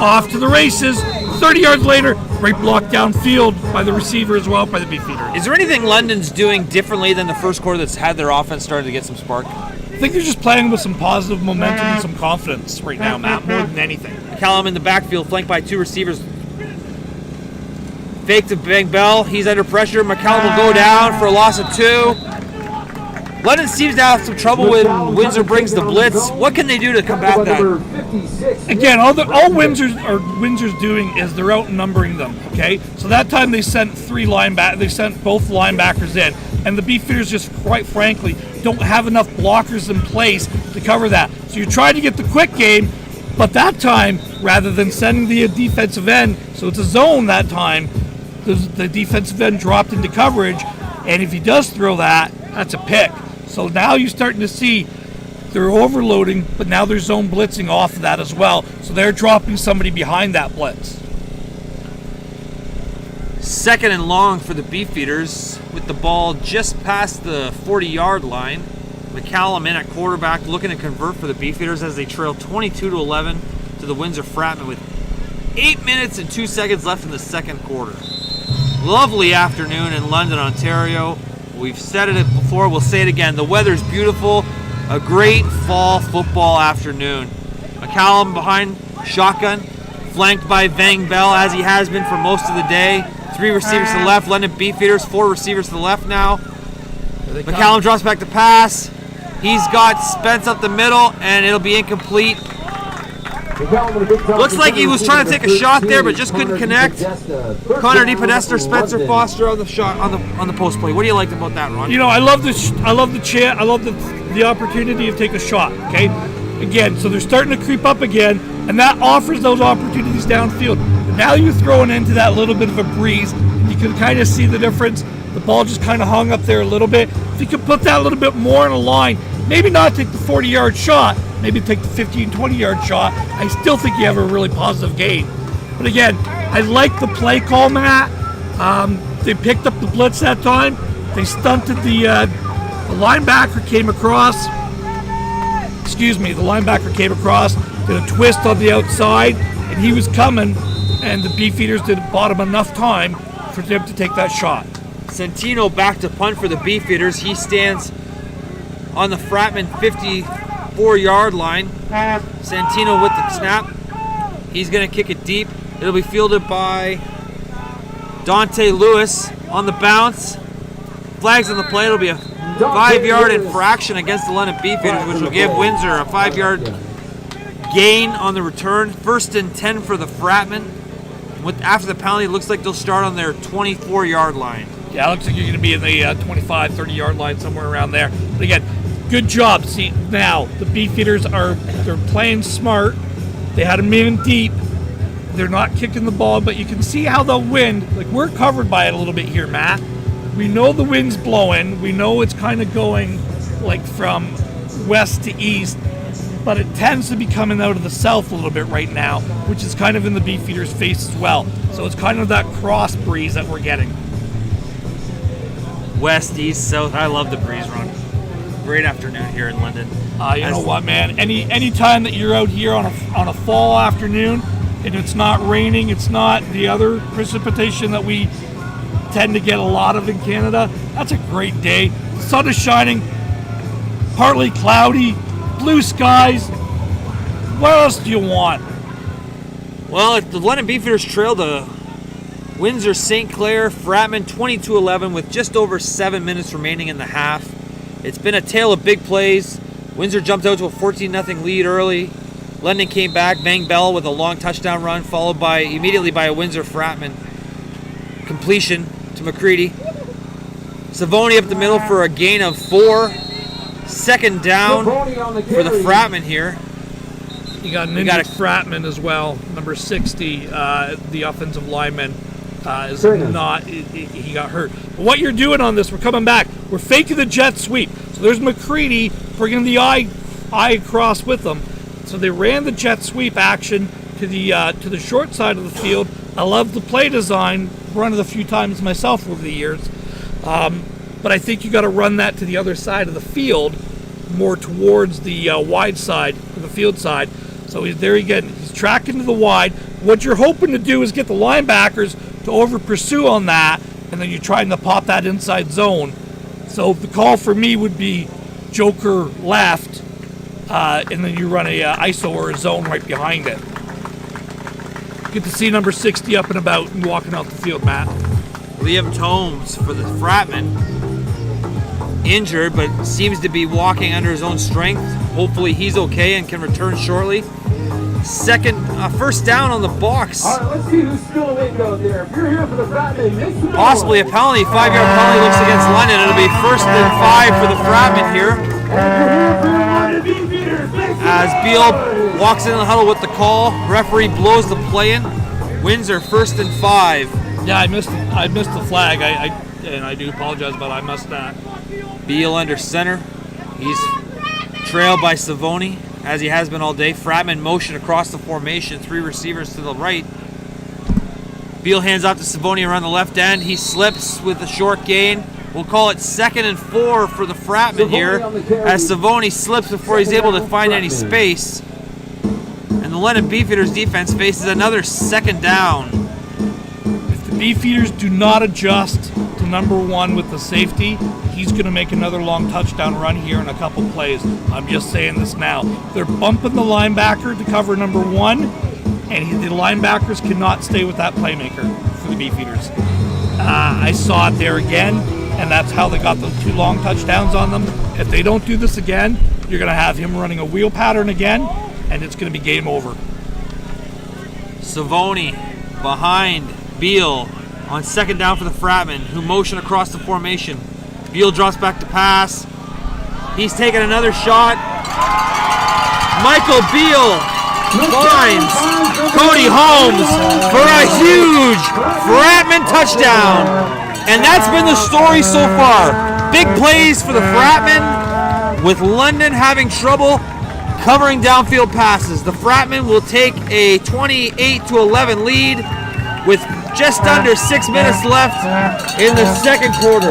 off to the races. 30 yards later, great block downfield by the receiver as well, by the Beefeater. Is there anything London's doing differently than the first quarter that's had their offense starting to get some spark? I think they're just playing with some positive momentum and some confidence right now, Matt, more than anything. McCallum in the backfield, flanked by 2 receivers. Fake to Bang Bell. He's under pressure. McCallum will go down for a loss of 2. London seems to have some trouble when Windsor brings the blitz. What can they do to combat that? Again, all Windsor's doing is they're outnumbering them. Okay, so that time they sent both linebackers in, and the Beefeaters just, quite frankly, don't have enough blockers in place to cover that. So you try to get the quick game, but that time, rather than sending the defensive end, so it's a zone that time, the defensive end dropped into coverage, and if he does throw that, that's a pick. So now you're starting to see they're overloading, but now they're zone blitzing off of that as well. So they're dropping somebody behind that blitz. 2nd and long for the Beefeaters with the ball just past the 40-yard line. McCallum in at quarterback, looking to convert for the Beefeaters as they trail 22-11 to the Windsor Fratman with 8 minutes and 2 seconds left in the second quarter. Lovely afternoon in London, Ontario. We've said it before, we'll say it again. The weather's beautiful. A great fall football afternoon. McCallum behind shotgun, flanked by Vang Bell as he has been for most of the day. 3 receivers to the left. London Beefeaters, 4 receivers to the left now. McCallum drops back to pass. He's got Spence up the middle, and it'll be incomplete. Looks like he was trying to take a shot there, but just couldn't connect. Connor DePodesta, Spencer Foster on the shot on the post play. What do you like about that, Ron? You know, I love the chance. I love the opportunity to take a shot. Okay, again, so they're starting to creep up again, and that offers those opportunities downfield. But now you're throwing into that little bit of a breeze. You can kind of see the difference. The ball just kind of hung up there a little bit. If you could put that a little bit more in a line, maybe not take the 40-yard shot, maybe take the 15, 20-yard shot, I still think you have a really positive game. But again, I like the play call, Matt. They picked up the blitz that time. They stunted the linebacker came across. The linebacker came across, did a twist on the outside, and he was coming, and the Beefeaters bought him enough time for them to take that shot. Santino back to punt for the Beefeaters. He stands on the Fratman 54-yard line. Santino with the snap. He's going to kick it deep. It'll be fielded by Dante Lewis on the bounce. Flags on the play. It'll be a 5-yard infraction against the London Beefeaters, which will give Windsor a 5-yard gain on the return. 1st and 10 for the Fratman. After the penalty, it looks like they'll start on their 24-yard line. Yeah, it looks like you're going to be in the 25, 30-yard line, somewhere around there. But again, good job. See, now the Beefeaters they're playing smart. They had them in deep. They're not kicking the ball, but you can see how the wind, like we're covered by it a little bit here, Matt. We know the wind's blowing. We know it's kind of going like from west to east, but it tends to be coming out of the south a little bit right now, which is kind of in the Beefeaters' face as well. So it's kind of that cross breeze that we're getting. West, east, south. I love the breeze, Ron. Great afternoon here in London. You know what, man? Any time that you're out here on a fall afternoon and it's not raining, it's not the other precipitation that we tend to get a lot of in Canada, that's a great day. The sun is shining, partly cloudy, blue skies. What else do you want? Well, the London Beefeaters trailed the Windsor St. Clair Fratmen 22-11 with just over 7 minutes remaining in the half. It's been a tale of big plays. Windsor jumped out to a 14-0 lead early. London came back. Vang Bell with a long touchdown run, followed immediately by a Windsor Fratman completion to McCready. Savoni up the middle for a gain of 4. Second down for the Fratman here. You got an injured Fratman as well, number 60, the offensive lineman. He got hurt. But what you're doing on this, we're coming back. We're faking the jet sweep. So there's McCready bringing the eye across with them. So they ran the jet sweep action to the short side of the field. I love the play design. Run it a few times myself over the years. But I think you got to run that to the other side of the field, more towards the wide side, or the field side. So he's tracking to the wide. What you're hoping to do is get the linebackers to over pursue on that, and then you're trying to pop that inside zone. So the call for me would be Joker left, and then you run a ISO or a zone right behind it. Get to see number 60 up and about and walking out the field, Matt. Liam Tomes for the Fratman, injured but seems to be walking under his own strength. Hopefully he's okay and can return shortly. First down on the box. All right, let's see who's still awake out there. If you're here for the Fratman, make some noise. Possibly a penalty. 5-yard penalty looks against London. It'll be 1st and 5 for the Fratman here. And if you're here for the Beefeaters, make some As Beal walks into the huddle with the call, referee blows the play in. Windsor 1st and 5. Yeah, I missed the flag. And I do apologize, but I must not. Beal under center. He's trailed by Savoni, as he has been all day. Fratman motion across the formation. 3 receivers to the right. Beal hands off to Savoni around the left end. He slips with a short gain. We'll call it 2nd and 4 for the Fratman here, as Savoni slips before he's able to find any space. And the London Beefeaters defense faces another 2nd down. If the Beefeaters do not adjust to number 1 with the safety, he's going to make another long touchdown run here in a couple plays. I'm just saying this now. They're bumping the linebacker to cover number 1, and the linebackers cannot stay with that playmaker for the Beefeaters. I saw it there again, and that's how they got those 2 long touchdowns on them. If they don't do this again, you're going to have him running a wheel pattern again, and it's going to be game over. Savoni behind Beal on 2nd down for the Fratman, who motion across the formation. Beal drops back to pass. He's taking another shot. Michael Beal finds Cody Holmes for a huge Fratman touchdown. And that's been the story so far. Big plays for the Fratman, with London having trouble covering downfield passes. The Fratman will take a 28-11 lead with just under 6 minutes left in the 2nd quarter.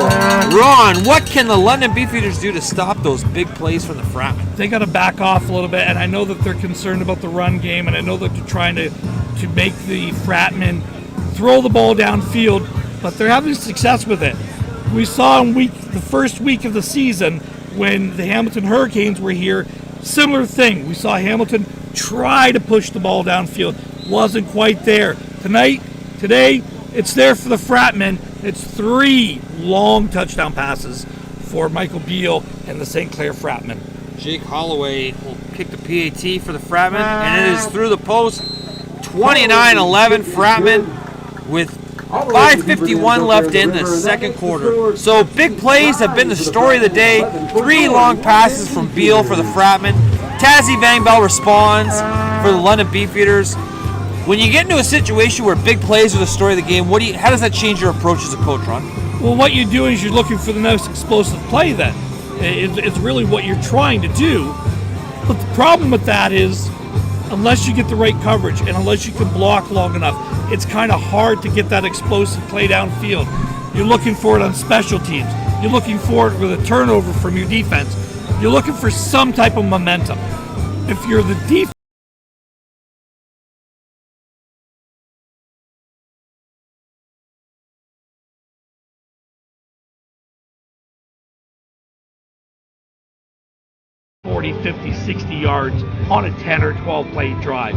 Ron, what can the London Beefeaters do to stop those big plays from the Fratman? They got to back off a little bit, and I know that they're concerned about the run game, and I know that they're trying to make the Fratman throw the ball downfield, but they're having success with it. We saw in the first week of the season when the Hamilton Hurricanes were here, similar thing. We saw Hamilton try to push the ball downfield. Wasn't quite there. Today, it's there for the Fratman. It's 3 long touchdown passes for Michael Beal and the St. Clair Fratmen. Jake Holloway will kick the PAT for the Fratman, and it is through the post. 29-11 Fratman with 5:51 left in the 2nd quarter. So big plays have been the story of the day. 3 long passes from Beal for the Fratman. Tazzy Vangbell responds for the London Beefeaters. When you get into a situation where big plays are the story of the game, how does that change your approach as a coach, Ron? Well, what you're doing is you're looking for the next explosive play then. It's really what you're trying to do. But the problem with that is, unless you get the right coverage and unless you can block long enough, it's kind of hard to get that explosive play downfield. You're looking for it on special teams. You're looking for it with a turnover from your defense. You're looking for some type of momentum. If you're the defense, 40, 50, 60 yards on a 10 or 12 play drive.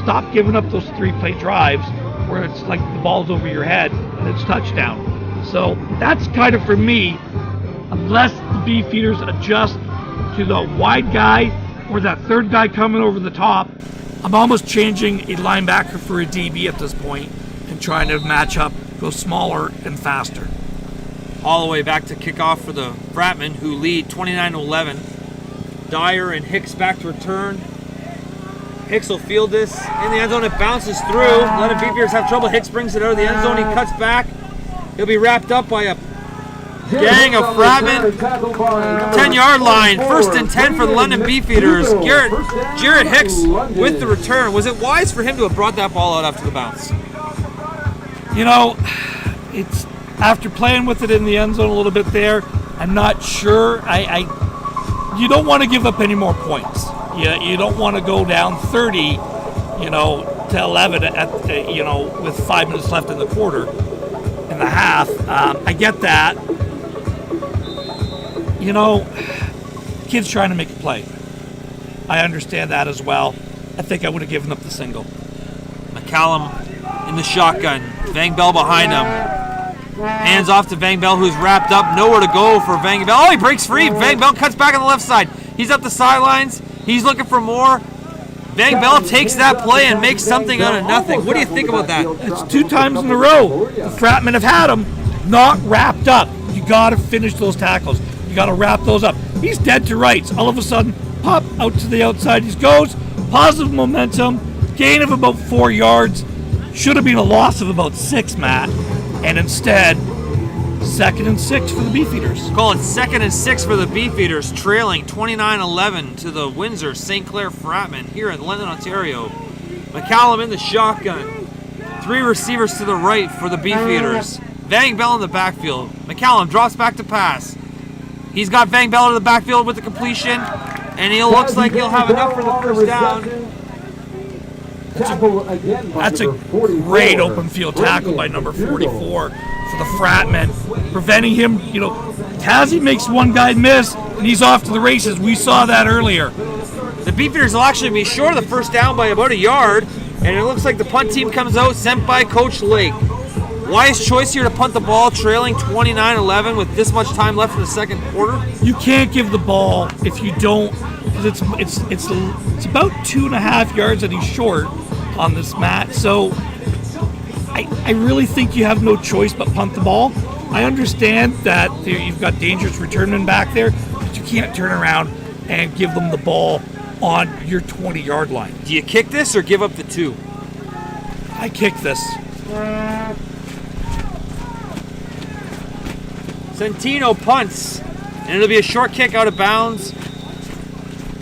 Stop giving up those 3-play drives where it's like the ball's over your head and it's touchdown. So that's kind of, for me, unless the Beefeaters adjust to the wide guy or that third guy coming over the top, I'm almost changing a linebacker for a DB at this point and trying to match up, go smaller and faster. all the way back to kickoff for the Fratmen, who lead 29-11. Dyer and Hicks back to return. Hicks will field this in the end zone. It bounces through. Let the Beefeaters have trouble. Hicks brings it out of the end zone. He cuts back. He'll be wrapped up by a gang of Fratmen. 10-yard line. 1st and 10 for the London Beefeaters. Jared Hicks with the return. Was it wise for him to have brought that ball out after the bounce? You know, it's after playing with it in the end zone a little bit there, I'm not sure. You don't want to give up any more points. You don't want to go down 30, to 11 with 5 minutes left in the quarter, in the half. I get that. Kid's trying to make a play. I understand that as well. I think I would have given up the single. McCallum in the shotgun. Vang Bell behind him. Hands off to Vang Bell, who's wrapped up. Nowhere to go for Vang Bell. Oh, he breaks free. Vang Bell cuts back on the left side. He's up the sidelines. He's looking for more. Vang Bell takes that play and makes something out of nothing. What do you think about that? It's 2 times in a row. The Fratmen have had him not wrapped up. You got to finish those tackles. You got to wrap those up. He's dead to rights. All of a sudden, pop out to the outside. He goes. Positive momentum. Gain of about 4 yards. Should have been a loss of about 6, Matt. And instead, 2nd and 6 for the Beefeaters. Call it 2nd and 6 for the Beefeaters, trailing 29-11 to the Windsor St. Clair Fratmen here in London, Ontario. McCallum in the shotgun. 3 receivers to the right for the Beefeaters. Vang Bell in the backfield. McCallum drops back to pass. He's got Vang Bell in the backfield with the completion, and he looks like he'll have enough for the first down. That's a great open field tackle by number 44 for the Fratmen, preventing him. Tazzy makes one guy miss, and he's off to the races. We saw that earlier. The Beefeaters will actually be short of the first down by about a yard, and it looks like the punt team comes out, sent by Coach Lake. Wise choice here to punt the ball, trailing 29-11 with this much time left in the second quarter. You can't give the ball if you don't. It's about 2.5 yards that he's short on this mat. So I really think you have no choice but punt the ball. I understand that you've got dangerous returnmen back there, but you can't turn around and give them the ball on your 20-yard line. Do you kick this or give up the 2? I kick this. Centino punts, and it'll be a short kick out of bounds.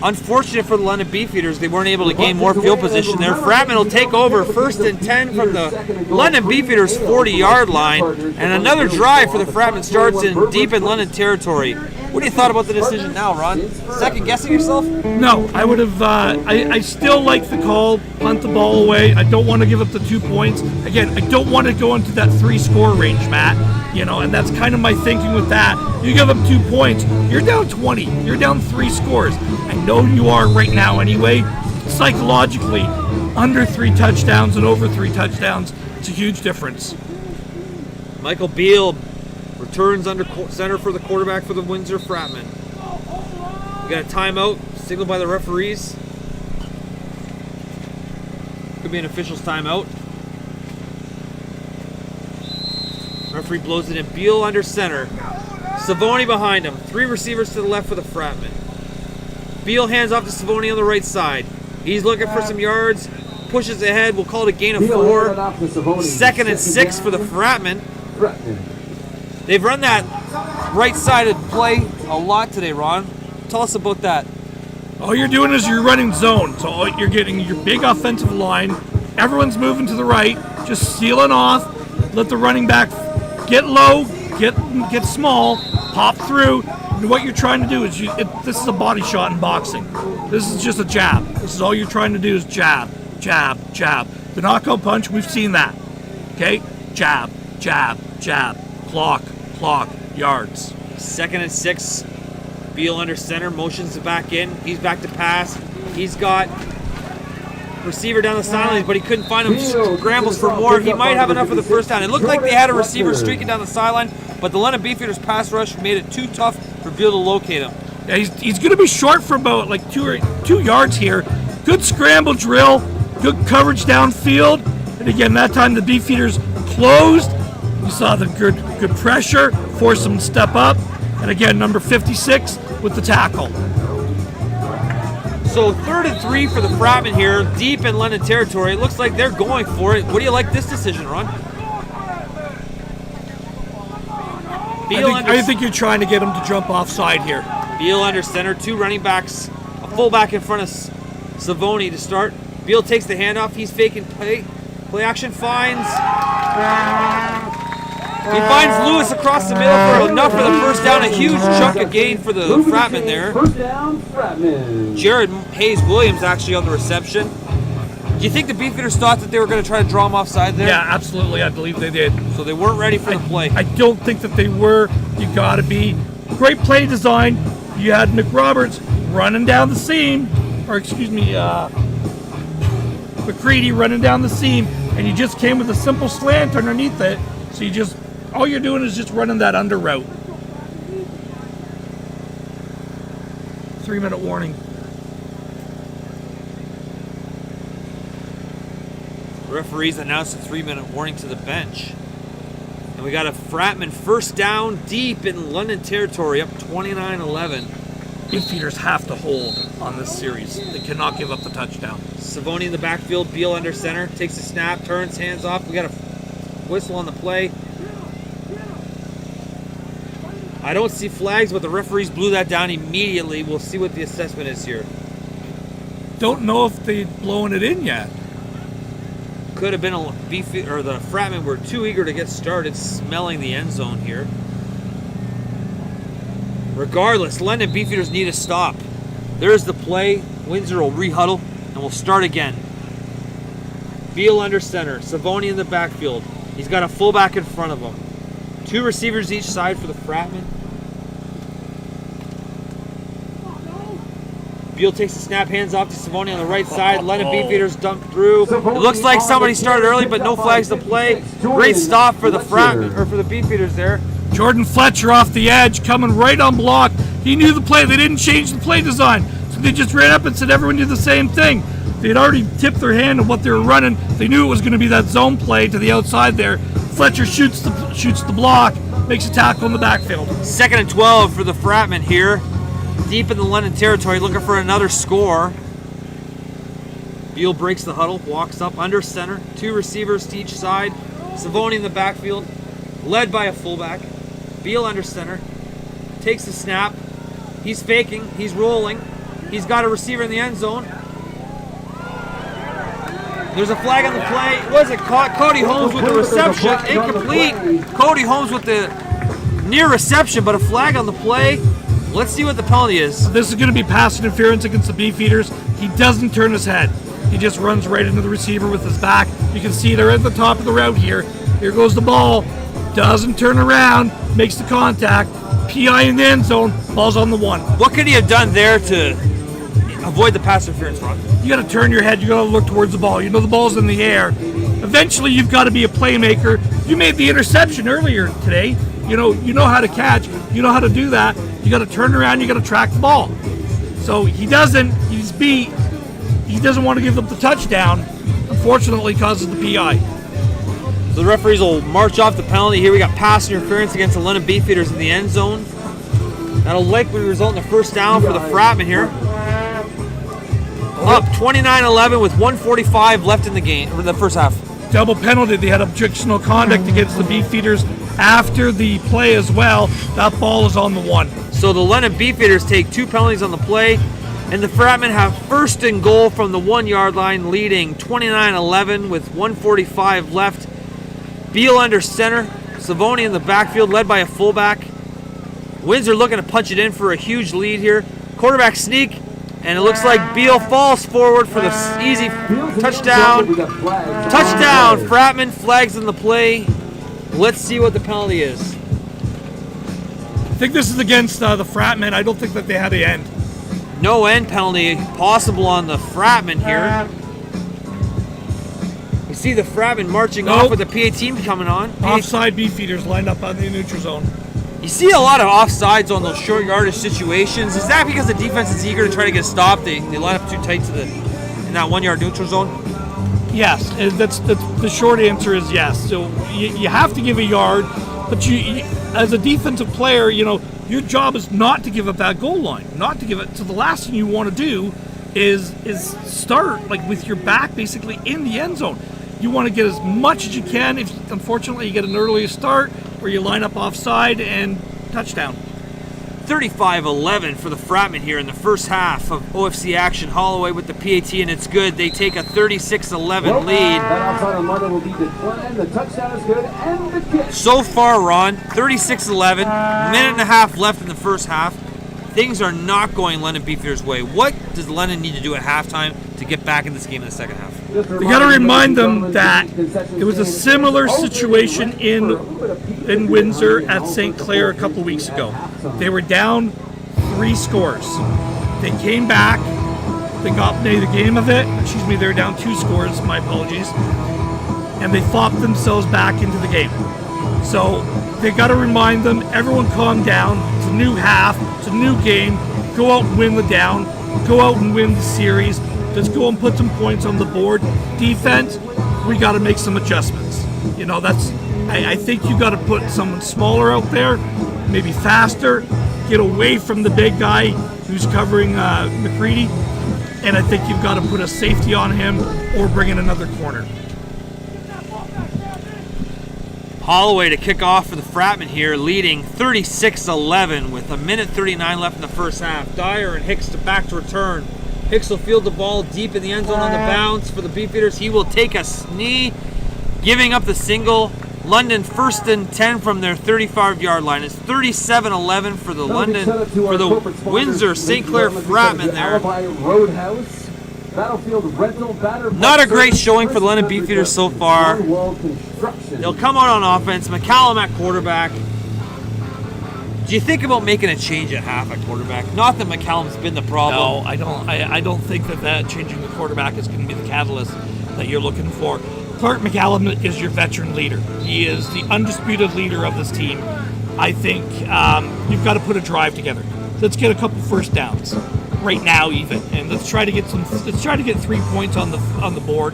Unfortunate for the London Beefeaters, they weren't able to gain more field position there. Fratman will take over 1st and 10 from the London Beefeaters 40-yard line, and another drive for the Fratmen starts in deep in London territory. What do you thought about the decision now, Ron? Second guessing yourself? No, I would have. I still like the call, punt the ball away. I don't want to give up the 2 points. Again, I don't want to go into that 3-score range, Matt. And that's kind of my thinking with that. You give up 2 points, you're down 20. You're down 3 scores. I know you are right now anyway. Psychologically, under 3 touchdowns and over 3 touchdowns, it's a huge difference. Michael Beal returns under center for the quarterback for the Windsor Fratmen. We got a timeout signaled by the referees. Could be an official's timeout. Referee blows it in. Beal under center. Savoni behind him. 3 receivers to the left for the Fratmen. Beal hands off to Savoni on the right side. He's looking for some yards. Pushes ahead. We'll call it a gain of 4. 2nd and 6 for the Fratmen. They've run that right-sided play a lot today, Ron. Tell us about that. All you're doing is you're running zone. So you're getting your big offensive line. Everyone's moving to the right. Just sealing off. Let the running back get low, get small, pop through. And what you're trying to do is this is a body shot in boxing. This is just a jab. This is all you're trying to do is jab, jab, jab. The knockout punch, we've seen that. Okay? Jab, jab, jab. Clock, yards. 2nd and 6. Beal under center, motions to back in. He's back to pass. He's got receiver down the sidelines, but he couldn't find him. Scrambles for more. He might have enough for the first down. It looked like they had a receiver streaking down the sideline, but the London Beefeaters pass rush made it too tough for Beal to locate him. Yeah, he's going to be short for about like 2 yards here. Good scramble drill, good coverage downfield, and again that time the Beefeaters closed. You saw the good pressure, force them to step up. And again, number 56 with the tackle. So 3rd and 3 for the Fratmen here, deep in London territory. It looks like they're going for it. What do you like this decision, Ron? I think you're trying to get them to jump offside here. Beal under center, 2 running backs, a fullback in front of Savoni to start. Beal takes the handoff. He's faking play. Play action finds. He finds Lewis across the middle for enough for the first down. A huge chunk of gain for the Fratman there. First down, Fratman. Jared Hayes-Williams actually on the reception. Do you think the Beefeaters thought that they were going to try to draw him offside there? Yeah, absolutely. I believe they did. So they weren't ready for the play. I don't think that they were. You got to be. Great play design. You had Nick Roberts running down the seam, or excuse me, McCready running down the seam, and you just came with a simple slant underneath it. So you just, all you're doing is just running that under route. 3-minute warning. Referees announced a 3-minute warning to the bench. And we got a Fratman first down deep in London territory, up 29-11. Beefeaters have to hold on this series. They cannot give up the touchdown. Savoni in the backfield, Beal under center, takes a snap, turns, hands off. We got a whistle on the play. I don't see flags, but the referees blew that down immediately. We'll see what the assessment is here. Don't know if they've blown it in yet. Could have been a Beefeater, or the Fratmen were too eager to get started, smelling the end zone here. Regardless, London Beefeaters need a stop. There's the play. Windsor will rehuddle, and we'll start again. Beal under center. Savoni in the backfield. He's got a fullback in front of him. 2 receivers each side for the Fratmen. Beal takes the snap, hands off to Savoni on the right side. London Beefeaters dunk through. It looks like somebody started early, but no flags to play. Great stop for the Fratmen, or for the Beefeaters there. Jordan Fletcher off the edge, coming right on block. He knew the play. They didn't change the play design. So they just ran up and said everyone did the same thing. They had already tipped their hand on what they were running. They knew it was going to be that zone play to the outside there. Fletcher shoots the block, makes a tackle in the backfield. 2nd and 12 for the Fratmen here. Deep in the London territory, looking for another score. Beal breaks the huddle, walks up under center. 2 receivers to each side. Savoni in the backfield, led by a fullback. Beal under center, takes the snap. He's faking, he's rolling. He's got a receiver in the end zone. There's a flag on the play. Was it caught? Cody Holmes with the reception. Incomplete. Cody Holmes with the near reception, but a flag on the play. Let's see what the penalty is. This is going to be pass interference against the Beefeaters. He doesn't turn his head. He just runs right into the receiver with his back. You can see they're at the top of the route here. Here goes the ball. Doesn't turn around. Makes the contact. PI in the end zone. Ball's on the 1. What could he have done there to avoid the pass interference, Ron? You got to turn your head. You got to look towards the ball. You know the ball's in the air. Eventually, you've got to be a playmaker. You made the interception earlier today. You know how to catch. You know how to do that. You got to turn around. You got to track the ball. So he doesn't. He's beat. He doesn't want to give up the touchdown. Unfortunately, causes the PI. So the referees will march off the penalty here. We got pass interference against the London Beefeaters in the end zone. That'll likely result in a first down for the Fratmen here. Up 29-11 with 1:45 left in the game, or the first half. Double penalty. They had objectionable conduct against the Beefeaters after the play as well. That ball is on the 1. So the London Beefeaters take 2 penalties on the play, and the Fratmen have first and goal from the 1-yard line, leading 29-11 with 1:45 left. Beal under center, Savoni in the backfield, led by a fullback. Windsor looking to punch it in for a huge lead here. Quarterback sneak, and it looks like Beal falls forward for the easy touchdown. Touchdown, Fratman, flags in the play. Let's see what the penalty is. I think this is against the Fratmen. I don't think that they had the end. No end penalty possible on the Fratmen here. We see the Fratmen marching off with the PA team coming on. Offside Beefeaters lined up on the neutral zone. You see a lot of offsides on those short yardage situations. Is that because the defense is eager to try to get stopped? They line up too tight to in that 1-yard neutral zone? Yes, that's the short answer is yes. So you have to give a yard. But you, as a defensive player, your job is not to give up that goal line, not to give it. So the last thing you want to do is start like with your back basically in the end zone. You want to get as much as you can. If unfortunately you get an earlier start where you line up offside and touchdown. 35-11 for the Fratmen here in the first half of OFC action. Holloway with the PAT, and it's good. They take a 36-11 lead. The touchdown is good, and the kick. So far, Ron, 36-11, minute and a half left in the first half. Things are not going London Beefeaters' way. What does London need to do at halftime to get back in this game in the second half? You got to remind them that it was a similar situation in Windsor at St. Clair a couple weeks ago. They were down 3 scores. They came back. They got the game of it. Excuse me, they were down 2 scores. My apologies. And they fought themselves back into the game. So they got to remind them, everyone calm down. It's a new half. It's a new game. Go out and win the down. Go out and win the series. Let's go and put some points on the board. Defense, we got to make some adjustments. I think you got to put someone smaller out there, maybe faster, get away from the big guy who's covering McCready, and I think you've got to put a safety on him or bring in another corner. Holloway to kick off for the Fratmen here, leading 36-11 with a minute 39 left in the first half. Dyer and Hicks back to return. Hicks will field the ball deep in the end zone on the bounce for the Beefeaters. He will take a knee, giving up the single. London 1st and 10 from their 35-yard line. It's 37-11 for the Windsor St. Clair Fratmen there. Not a great showing for the London Beefeaters so far. They'll come out on offense. McCallum at quarterback. Do you think about making a change at half at quarterback? Not that McCallum's been the problem. No, I don't. I don't think that changing the quarterback is going to be the catalyst that you're looking for. Clark McCallum is your veteran leader. He is the undisputed leader of this team. I think you've got to put a drive together. Let's get a couple first downs right now, even, and let's try to get 3 points on the board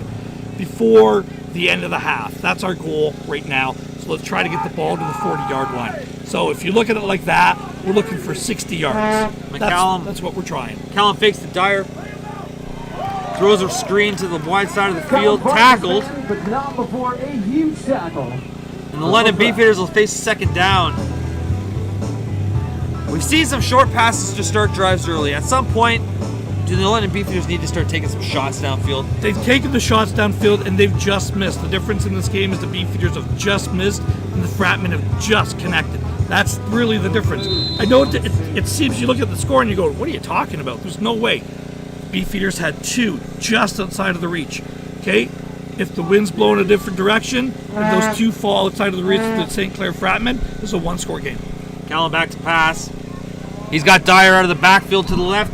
before the end of the half. That's our goal right now. So let's try to get the ball to the 40-yard line. So if you look at it like that, we're looking for 60 yards. McCallum, that's what we're trying. McCallum fakes the Dyer. Throws a screen to the wide side of the field. Tackled. But not before a huge tackle. And the London Beefeaters will face second down. We've seen some short passes to start drives early. At some point, do the London Beefeaters need to start taking some shots downfield? They've taken the shots downfield and they've just missed. The difference in this game is the Beefeaters have just missed and the Fratmen have just connected. That's really the difference. I know it seems you look at the score and you go, what are you talking about? There's no way. Beefeaters had 2 just outside of the reach. Okay? If the wind's blowing a different direction and those 2 fall outside of the reach of the St. Clair Fratmen, this is a 1-score game. Callum back to pass. He's got Dyer out of the backfield to the left.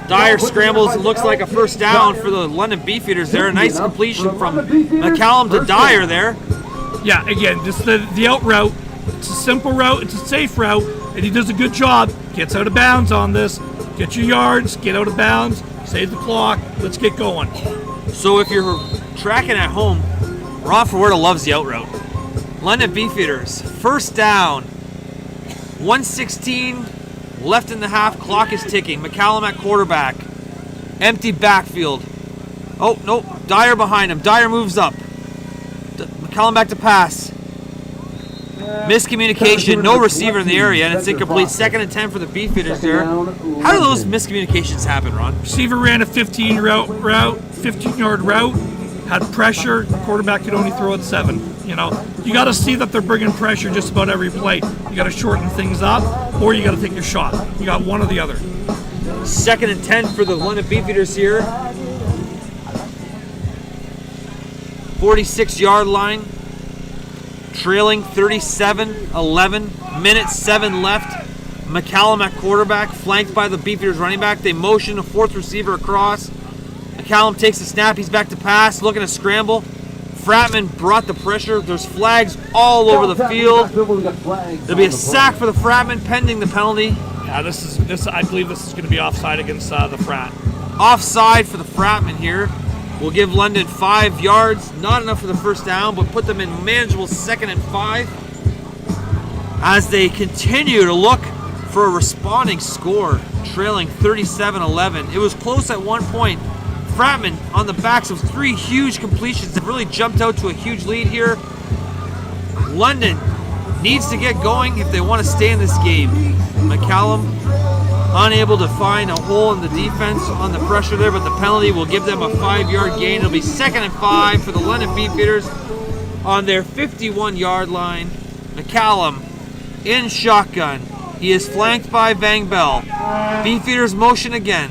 Dyer scrambles. It looks like a first down for the London Beefeaters there. A nice completion from McCallum to Dyer there. Yeah, again, just the out route. It's a simple route. It's a safe route. And he does a good job. Gets out of bounds on this. Get your yards. Get out of bounds. Save the clock. Let's get going. So if you're tracking at home, Ron Ferwerda loves the out route. London Beefeaters, first down. 1:16 left in the half. Clock is ticking. McCallum at quarterback. Empty backfield. Oh, no. Dyer behind him. Dyer moves up. McCallum back to pass. Miscommunication. No receiver in the area, and it's incomplete. 2nd and 10 for the Beefeaters there. How do those miscommunications happen, Ron? Receiver ran a 15-yard route, had pressure. The quarterback could only throw it 7. You got to see that they're bringing pressure just about every play. You got to shorten things up, or you got to take your shot. You got one or the other. 2nd and 10 for the London Beefeaters here. 46-yard line. Trailing 37-11. Minute 7 left. McCallum at quarterback, flanked by the Beefeaters running back. They motion a 4th receiver across. McCallum takes the snap. He's back to pass, looking to scramble. Fratman brought the pressure. There's flags all over the field. There'll be a sack for the Fratman pending the penalty. Yeah, this. I believe this is going to be offside against the Frat. Offside for the Fratman here. We'll give London 5 yards. Not enough for the first down, but put them in manageable 2nd and 5. as they continue to look for a responding score, trailing 37-11. It was close at one point. Fratman on the backs of 3 huge completions that really jumped out to a huge lead here. London needs to get going if they want to stay in this game. McCallum unable to find a hole in the defense on the pressure there, but the penalty will give them a 5-yard gain. It'll be 2nd and 5 for the London Beefeaters on their 51-yard line. McCallum in shotgun. He is flanked by Van Bell. Beefeaters motion again.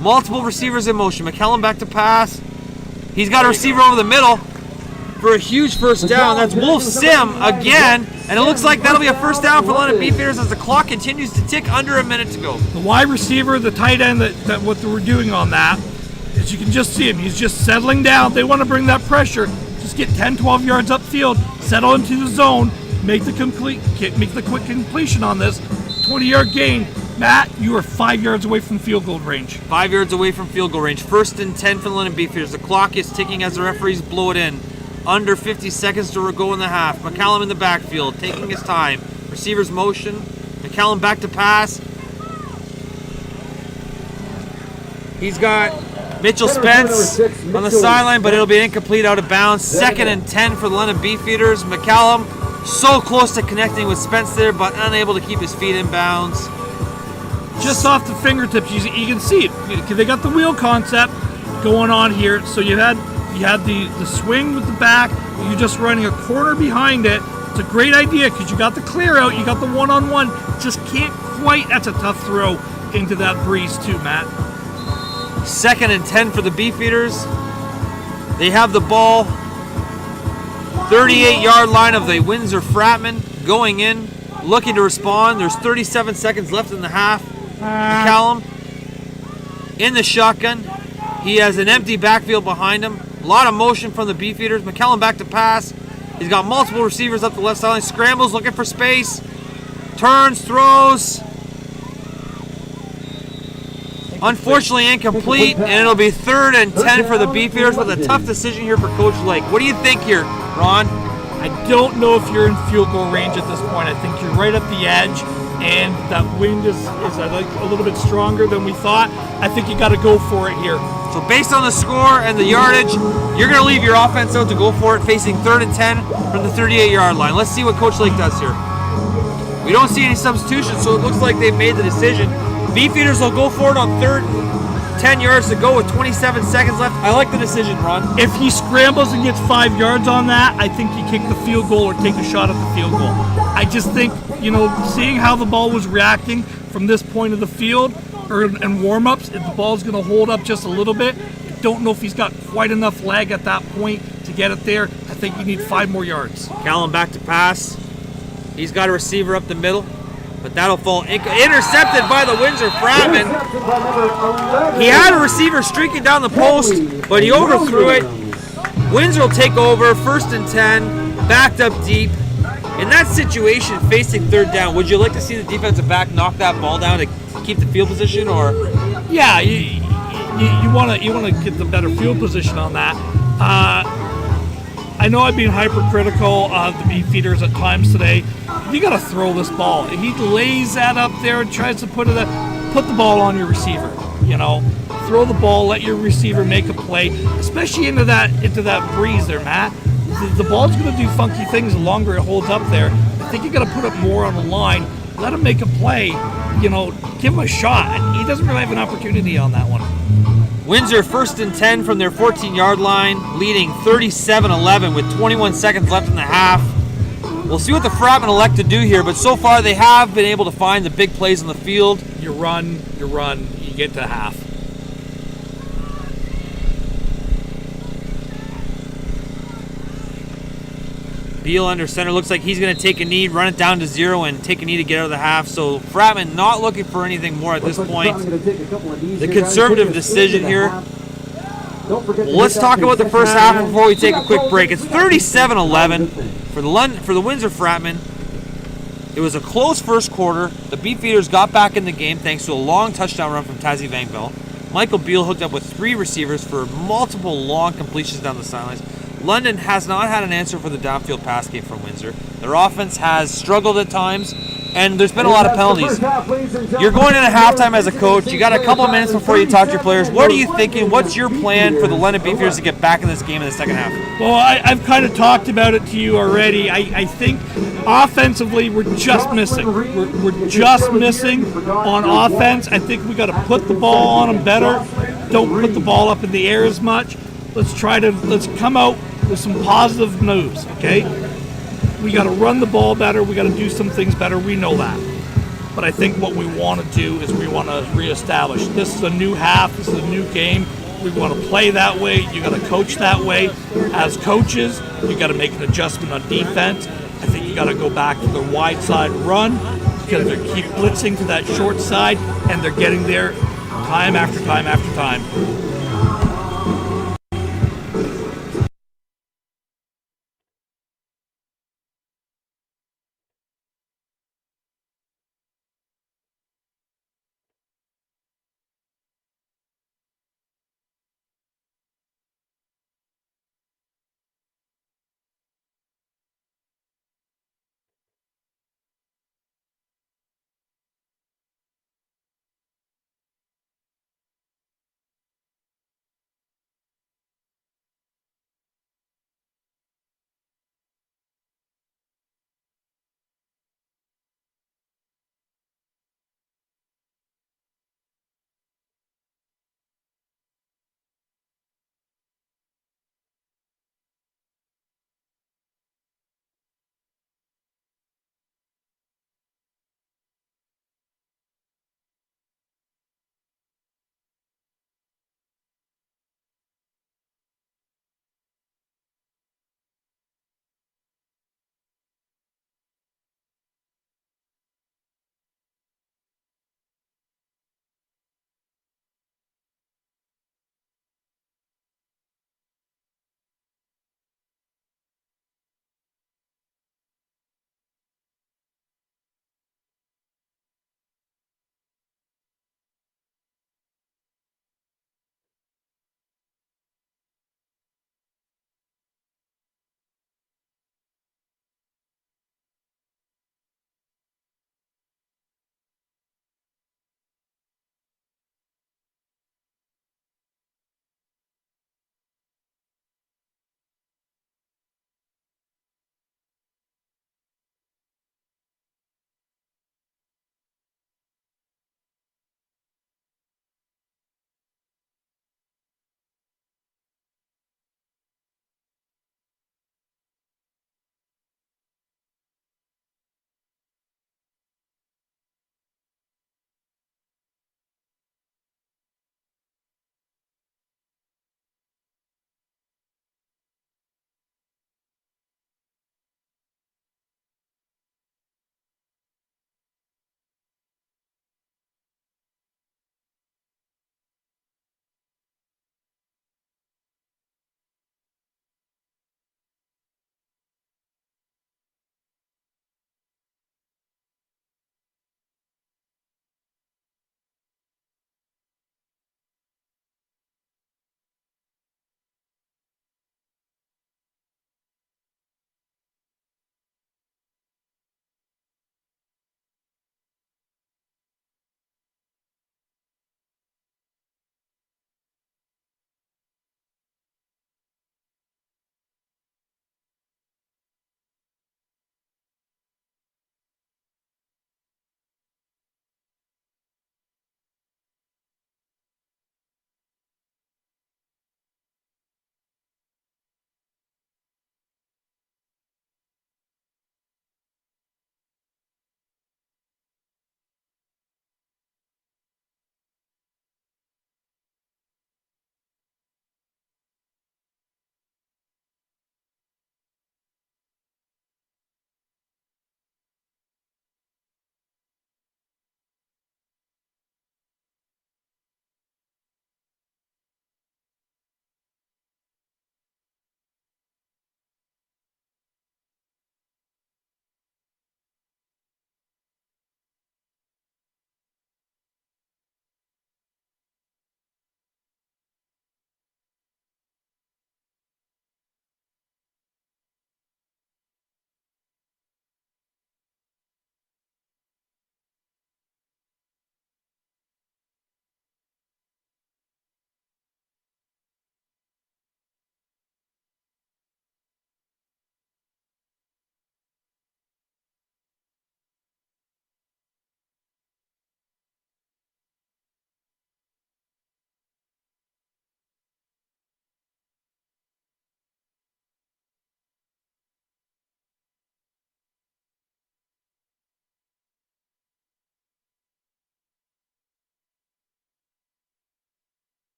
Multiple receivers in motion. McCallum back to pass. He's got a receiver over the middle for a huge first down. That's Wolf Sim again. And it looks like that'll be a first down for London Beefeaters as the clock continues to tick under a minute to go. The wide receiver, the tight end, that what we're doing on that, is you can just see him. He's just settling down. They want to bring that pressure. Just get 10, 12 yards upfield, settle into the zone, make the quick completion on this. 20-yard gain. Matt, you are 5 yards away from field goal range. 5 yards away from field goal range. 1st and 10 for the London Beefeaters. The clock is ticking as the referees blow it in. Under 50 seconds to go in the half. McCallum in the backfield, taking his time. Receivers motion. McCallum back to pass. He's got Mitchell Spence on the sideline, but it'll be incomplete, out of bounds. 2nd and 10 for the London Beefeaters. McCallum so close to connecting with Spence there, but unable to keep his feet in bounds. Just off the fingertips, you can see it. They got the wheel concept going on here. So you had the swing with the back. You're just running a corner behind it. It's a great idea because you got the clear out. You got the one-on-one. Just can't quite. That's a tough throw into that breeze too, Matt. 2nd and 10 for the Beefeaters. They have the ball. 38-yard line of the Windsor Fratman going in, looking to respond. There's 37 seconds left in the half. McCallum in the shotgun. He has an empty backfield behind him. A lot of motion from the Beefeaters. McCallum back to pass. He's got multiple receivers up the left sideline. Scrambles, looking for space. Turns, throws. Unfortunately incomplete, and it'll be 3rd and 10 for the Beefeaters with a tough decision here for Coach Lake. What do you think here, Ron? I don't know if you're in field goal range at this point. I think you're right at the edge, and that wind is a little bit stronger than we thought. I think you got to go for it here. So based on the score and the yardage, you're going to leave your offense out to go for it, facing 3rd and 10 from the 38-yard line. Let's see what Coach Lake does here. We don't see any substitutions, so it looks like they've made the decision. Beefeaters will go for it on 3rd and 10 yards to go with 27 seconds left. I like the decision, Ron. If he scrambles and gets 5 yards on that, I think you kick the field goal or take a shot at the field goal. I just think, seeing how the ball was reacting from this point of the field and warm-ups, if the ball's going to hold up just a little bit, I don't know if he's got quite enough lag at that point to get it there. I think you need 5 more yards. Callum back to pass. He's got a receiver up the middle, but that'll fall intercepted by the Windsor Fratman. He had a receiver streaking down the post, but he overthrew it. Windsor will take over, 1st and 10, backed up deep. In that situation, facing 3rd down, would you like to see the defensive back knock that ball down to keep the field position, or? Yeah, you want to get the better field position on that. I know I've been hypercritical of the Beefeaters at times today. You got to throw this ball. If he lays that up there and tries to put the ball on your receiver. Throw the ball, let your receiver make a play, especially into that breeze there, Matt. The ball's going to do funky things the longer it holds up there. I think you got to put it more on the line. Let him make a play. Give him a shot. He doesn't really have an opportunity on that one. Windsor 1st and 10 from their 14-yard line, leading 37-11 with 21 seconds left in the half. We'll see what the Fratmen elect to do here, but so far they have been able to find the big plays on the field. You run, you get to half. Beal under center. Looks like he's going to take a knee, run it down to 0, and take a knee to get out of the half. So Fratman not looking for anything more at this point. The conservative decision here. Let's talk about the first half before we take a quick break. It's 37-11 for the Windsor Fratmen. It was a close first quarter. The Beefeaters got back in the game thanks to a long touchdown run from Tazi Vangbell. Michael Beal hooked up with 3 receivers for multiple long completions down the sidelines. London has not had an answer for the downfield pass game from Windsor. Their offense has struggled at times, and there's been a lot of penalties. You're going into halftime as a coach. You got a couple of minutes before you talk to your players. What are you thinking? What's your plan for the London Beefeaters to get back in this game in the second half? Well, I've kind of talked about it to you already. I think offensively we're just missing. We're just missing on offense. I think we got to put the ball on them better. Don't put the ball up in the air as much. Let's come out with some positive moves, okay? We got to run the ball better. We got to do some things better. We know that. But I think what we want to do is we want to reestablish. This is a new half. This is a new game. We want to play that way. You got to coach that way. As coaches, you got to make an adjustment on defense. I think you got to go back to the wide side run because they keep blitzing to that short side, and they're getting there time after time after time.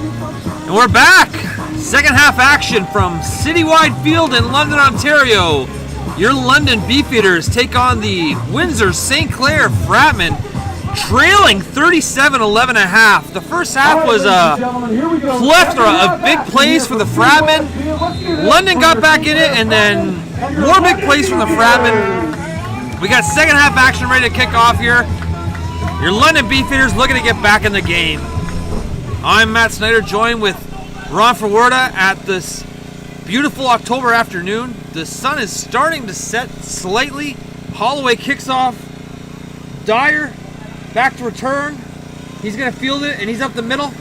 And we're back. Second half action from Citywide Field in London, Ontario. Your London Beefeaters take on the Windsor St. Clair Fratmen, trailing 37-11.5. The first half was a plethora of big plays for the Fratmen. London got back in it, and then more big plays from the Fratmen. We got second half action ready to kick off here. Your London Beefeaters looking to get back in the game. I'm Matt Snyder, joined with Ron Ferwerda at this beautiful October afternoon. The sun is starting to set slightly. Holloway kicks off. Dyer back to return. He's going to field it, and he's up the middle.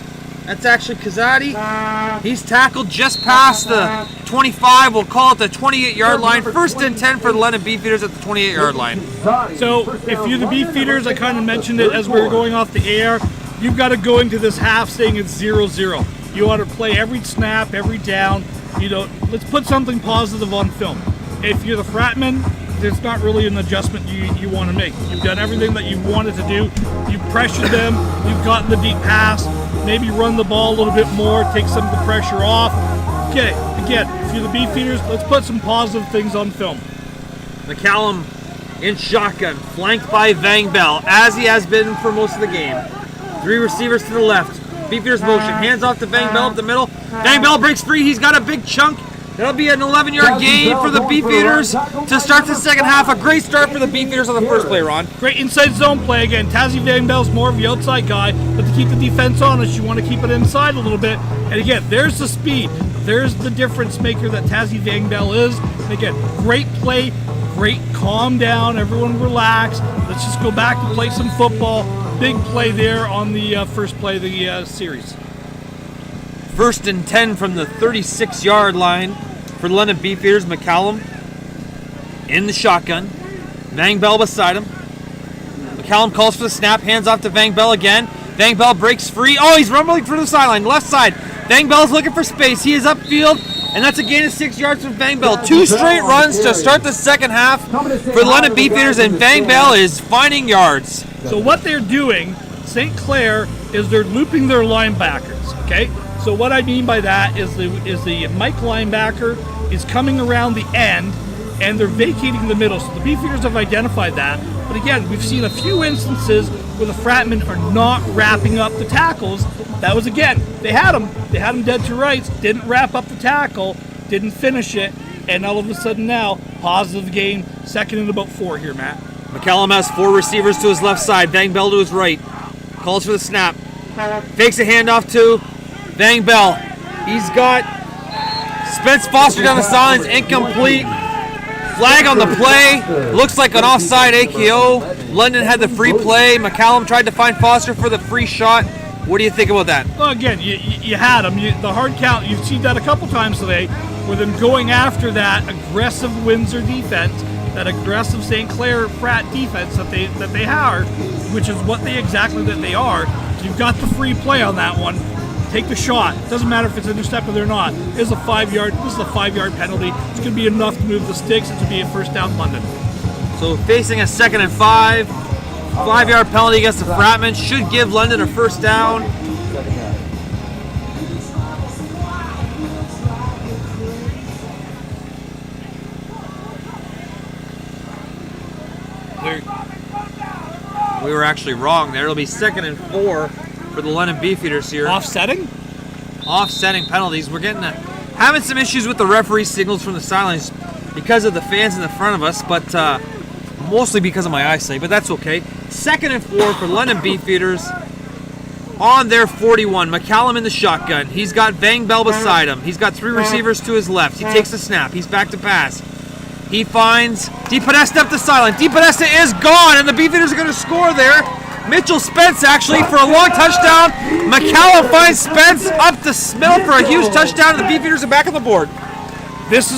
That's actually Kazadi. He's tackled just past the 25. We'll call it the 28-yard line. First and 10 for the London Beefeaters at the 28-yard line. So if you're the Beefeaters, I kind of mentioned it as we were going off the air, you've got to go into this half saying it's 0-0. You want to play every snap, every down. You know, let's put something positive on film. If you're the Fratman, there's not really an adjustment you want to make. You've done everything that you wanted to do. You've pressured them. You've gotten the deep pass. Maybe run the ball a little bit more, take some of the pressure off. Okay, again, if you're the Beefeaters, let's put some positive things on film. McCallum in shotgun, flanked by Vang Bell, as he has been for most of the game. Three receivers to the left. Beefeaters motion, hands off to Vang Bell up the middle. Vang Bell breaks free, he's got a big chunk. That'll be an 11-yard gain for the Beefeaters to start the second half. A great start for the Beefeaters on the first play, Ron. Great inside zone play again. Tazzy Vang Bell's more of the outside guy, but to keep the defense honest, you want to keep it inside a little bit. And again, there's the speed. There's the difference maker that Tazzy Vang Bell is. And again, great play, great calm down, everyone relax. Let's just go back and play some football. Big play there on the first play of the series. First and 10 from the 36-yard line for the London Beefeaters. McCallum in the shotgun. Vang Bell beside him. McCallum calls for the snap, hands off to Vang Bell again. Vang Bell breaks free. Oh, he's rumbling for the sideline, left side. Vang Bell's looking for space. He is upfield, and that's a gain of 6 yards from Vang Bell. Two straight runs to start the second half for the London Beefeaters, and Vang Bell is finding yards. So what they're doing, St. Clair, is they're looping their linebackers, okay? So what I mean by that is the Mike linebacker is coming around the end, and they're vacating the middle. So the Beefeaters have identified that. But again, we've seen a few instances where the Fratmen are not wrapping up the tackles. That was, again, they had them dead to rights, didn't wrap up the tackle, didn't finish it, and all of a sudden now, positive gain, second and about 4 here, Matt. McCallum has 4 receivers to his left side. Vang Bell to his right. Calls for the snap. Fakes a handoff to Vang Bell. He's got Spence Foster down the sidelines, incomplete. Flag on the play. Looks like an offside AKO. London had the free play. McCallum tried to find Foster for the free shot. What do you think about that? Well, again, you had them. The hard count, you've seen that a couple times today, with them going after that aggressive Windsor defense, that aggressive St. Clair Frat defense that they are, which is what they are. You've got the free play on that one. Take the shot. Doesn't matter if it's intercepted or not. This is a 5-yard penalty. It's going to be enough to move the sticks. It's going to be a first down London. So facing a 2nd and 5. 5-yard penalty against the Fratmen should give London a first down. We were actually wrong there. It'll be 2nd and 4 for the London Beefeaters here. Offsetting Penalties. We're having some issues with the referee signals from the sidelines because of the fans in the front of us, but mostly because of my eyesight, but that's okay. 2nd and 4 for London Beefeaters on their 41. McCallum in the shotgun. He's got Vang Bell beside him. He's got 3 receivers to his left. He takes the snap. He's back to pass. He finds DePodesta up the sideline. DePodesta is gone, and the Beefeaters are going to score there. Mitchell Spence actually for a long touchdown. McCallum finds Spence up the middle for a huge touchdown, and the Beefeaters are back on the board. This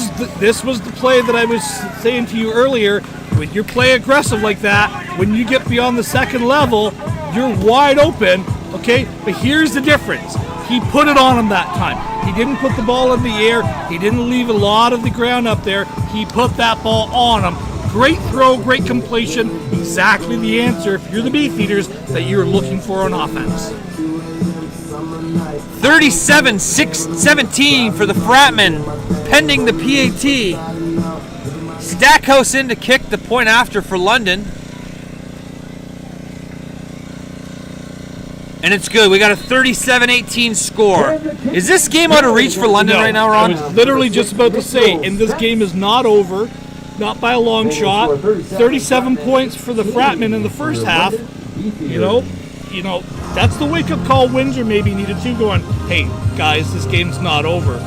was the play that I was saying to you earlier. When you play aggressive like that, when you get beyond the second level, you're wide open, okay? But here's the difference. He put it on him that time. He didn't put the ball in the air. He didn't leave a lot of the ground up there. He put that ball on him. Great throw, great completion. Exactly the answer, if you're the Beefeaters, that you're looking for on offense. 37-17 for the Fratmen, pending the PAT. Stackhouse in to kick the point after for London. And it's good. We got a 37-18 score. Is this game out of reach for London right now, Ron? I was literally just about to say, and this game is not over, not by a long shot. 37 points for the Fratmen in the first half. You know, that's the wake-up call Windsor maybe needed to, going, hey, guys, this game's not over.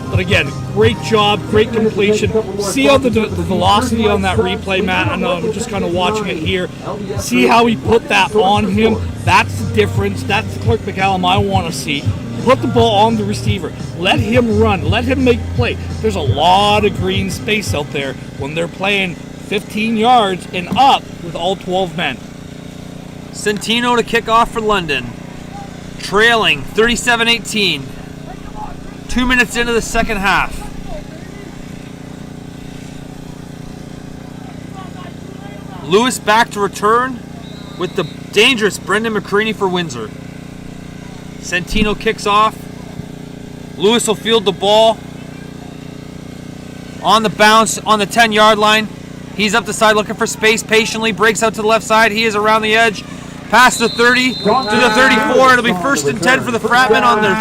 But again, great job, great completion. See how the velocity on that replay, Matt? I know I'm just kind of watching it here. See how he put that on him? That's the difference. That's the Clark McCallum I want to see. Put the ball on the receiver. Let him run. Let him make play. There's a lot of green space out there when they're playing 15 yards and up with all 12 men. Centino to kick off for London. Trailing 37-18. 2 minutes into the second half. Lewis back to return with the dangerous Brendan McCreaney for Windsor. Centino kicks off. Lewis will field the ball. On the bounce on the 10-yard line. He's up the side looking for space patiently. Breaks out to the left side. He is around the edge. Past the 30 to the 34. It'll be 1st and 10 for the Fratmen on their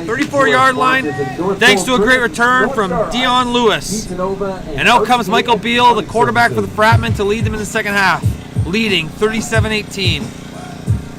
34-yard line. Thanks to a great return from Dion Lewis. And out comes Michael Beal, the quarterback for the Fratmen, to lead them in the second half, leading 37-18.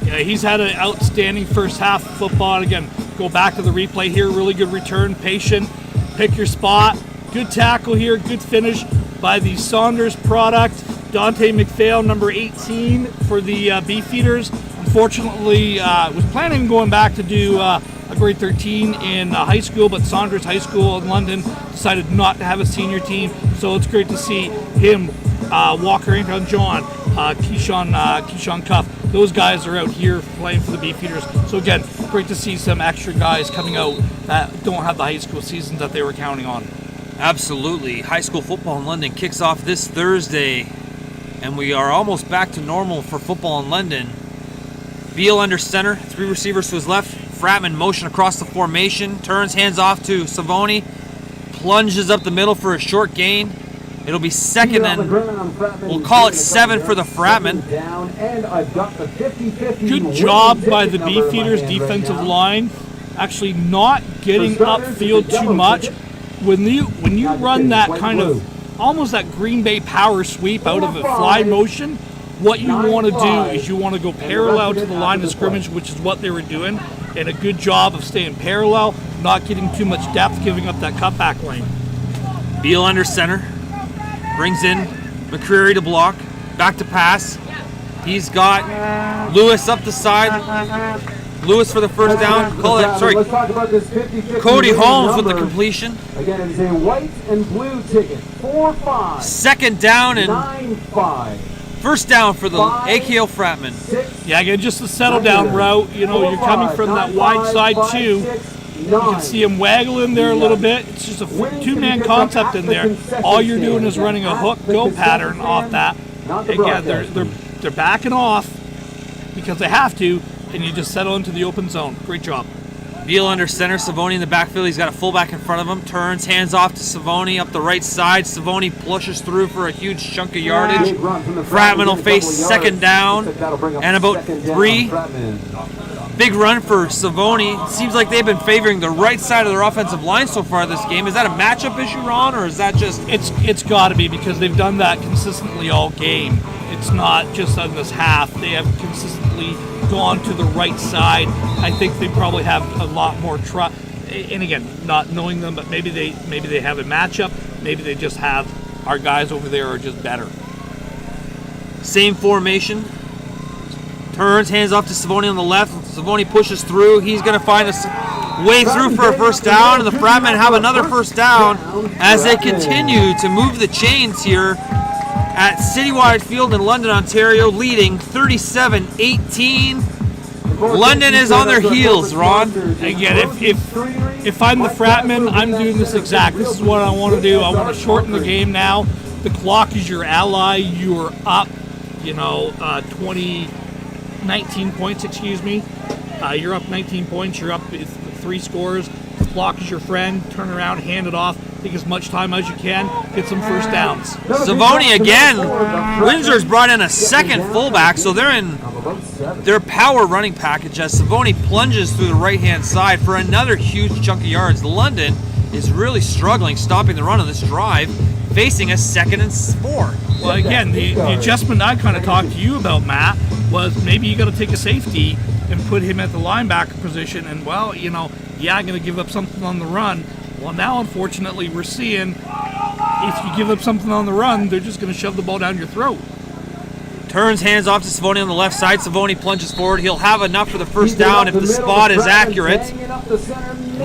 Yeah, he's had an outstanding first half of football. And again, go back to the replay here. Really good return, patient, pick your spot. Good tackle here, good finish by the Saunders product. Dante McPhail, number 18 for the Beefeaters. Unfortunately, was planning on going back to do a grade 13 in high school, but Saunders High School in London decided not to have a senior team. So it's great to see him, Walker Anton John, Keyshawn Cuff. Those guys are out here playing for the Beefeaters. So again, great to see some extra guys coming out that don't have the high school season that they were counting on. Absolutely. High school football in London kicks off this Thursday. And we are almost back to normal for football in London. Beal under center, 3 receivers to his left. Fratman motion across the formation, turns, hands off to Savoni, plunges up the middle for a short gain. It'll be 2nd and we'll call it 7 for the Fratman. Good job by the Beefeaters defensive line, actually not getting upfield too much. When you run that kind of almost that Green Bay power sweep out of a fly motion, what you want to do is you want to go parallel to the line of scrimmage, which is what they were doing, and a good job of staying parallel, not getting too much depth, giving up that cutback lane. Beal under center, brings in McCreary to block, back to pass. He's got Lewis up the side. Lewis for the first down. Let's talk about this 50-50 Cody Holmes with the completion. Again, it is a white and blue ticket. 4-5. 2nd down and 9-5. first down for the AKO Fratman. Yeah, again, just a settle down route. You know, you're coming from that wide side too. You can see him waggle in there a little bit. It's just a 2-man concept in there. All you're doing is running a hook-go pattern off that. Again, they're backing off because they have to, and you just settle into the open zone. Great job. Beal under center, Savoni in the backfield. He's got a fullback in front of him. Turns, hands off to Savoni up the right side. Savoni pushes through for a huge chunk of yardage. Fratman will face 2nd down and about 3. Big run for Savoni. Seems like they've been favoring the right side of their offensive line so far this game. Is that a matchup issue, Ron, or is that just... It's got to be, because they've done that consistently all game. It's not just on this half. They have consistently gone to the right side. I think they probably have a lot more trust. And again, not knowing them, but maybe they have a matchup. Maybe they just have our guys over there are just better. Same formation. Turns, hands off to Savoni on the left. Savoni pushes through. He's going to find a way through for a first down, and the Fratmen have another first down as they continue to move the chains here at Citywide Field in London, Ontario, leading 37-18. London is on their heels, Ron. Again, if I'm the Fratman, I'm doing this exact. This is what I want to do. I want to shorten the game now. The clock is your ally. You are up, 20 19 points, excuse me. You're up 19 points. You're up 3 scores. Block is your friend. Turn around, hand it off. Take as much time as you can. Get some first downs. Savoni again. Windsor's brought in a second fullback, so they're in their power running package as Savoni plunges through the right-hand side for another huge chunk of yards. London is really struggling stopping the run on this drive, facing a 2nd and 4. Well, again, the adjustment I kind of talked to you about, Matt, was maybe you got to take a safety and put him at the linebacker position. And, well, you know, I'm going to give up something on the run. Well, now, unfortunately, we're seeing if you give up something on the run, they're just going to shove the ball down your throat. Turns, hands off to Savoni on the left side. Savoni plunges forward. He'll have enough for the first down if the spot is accurate.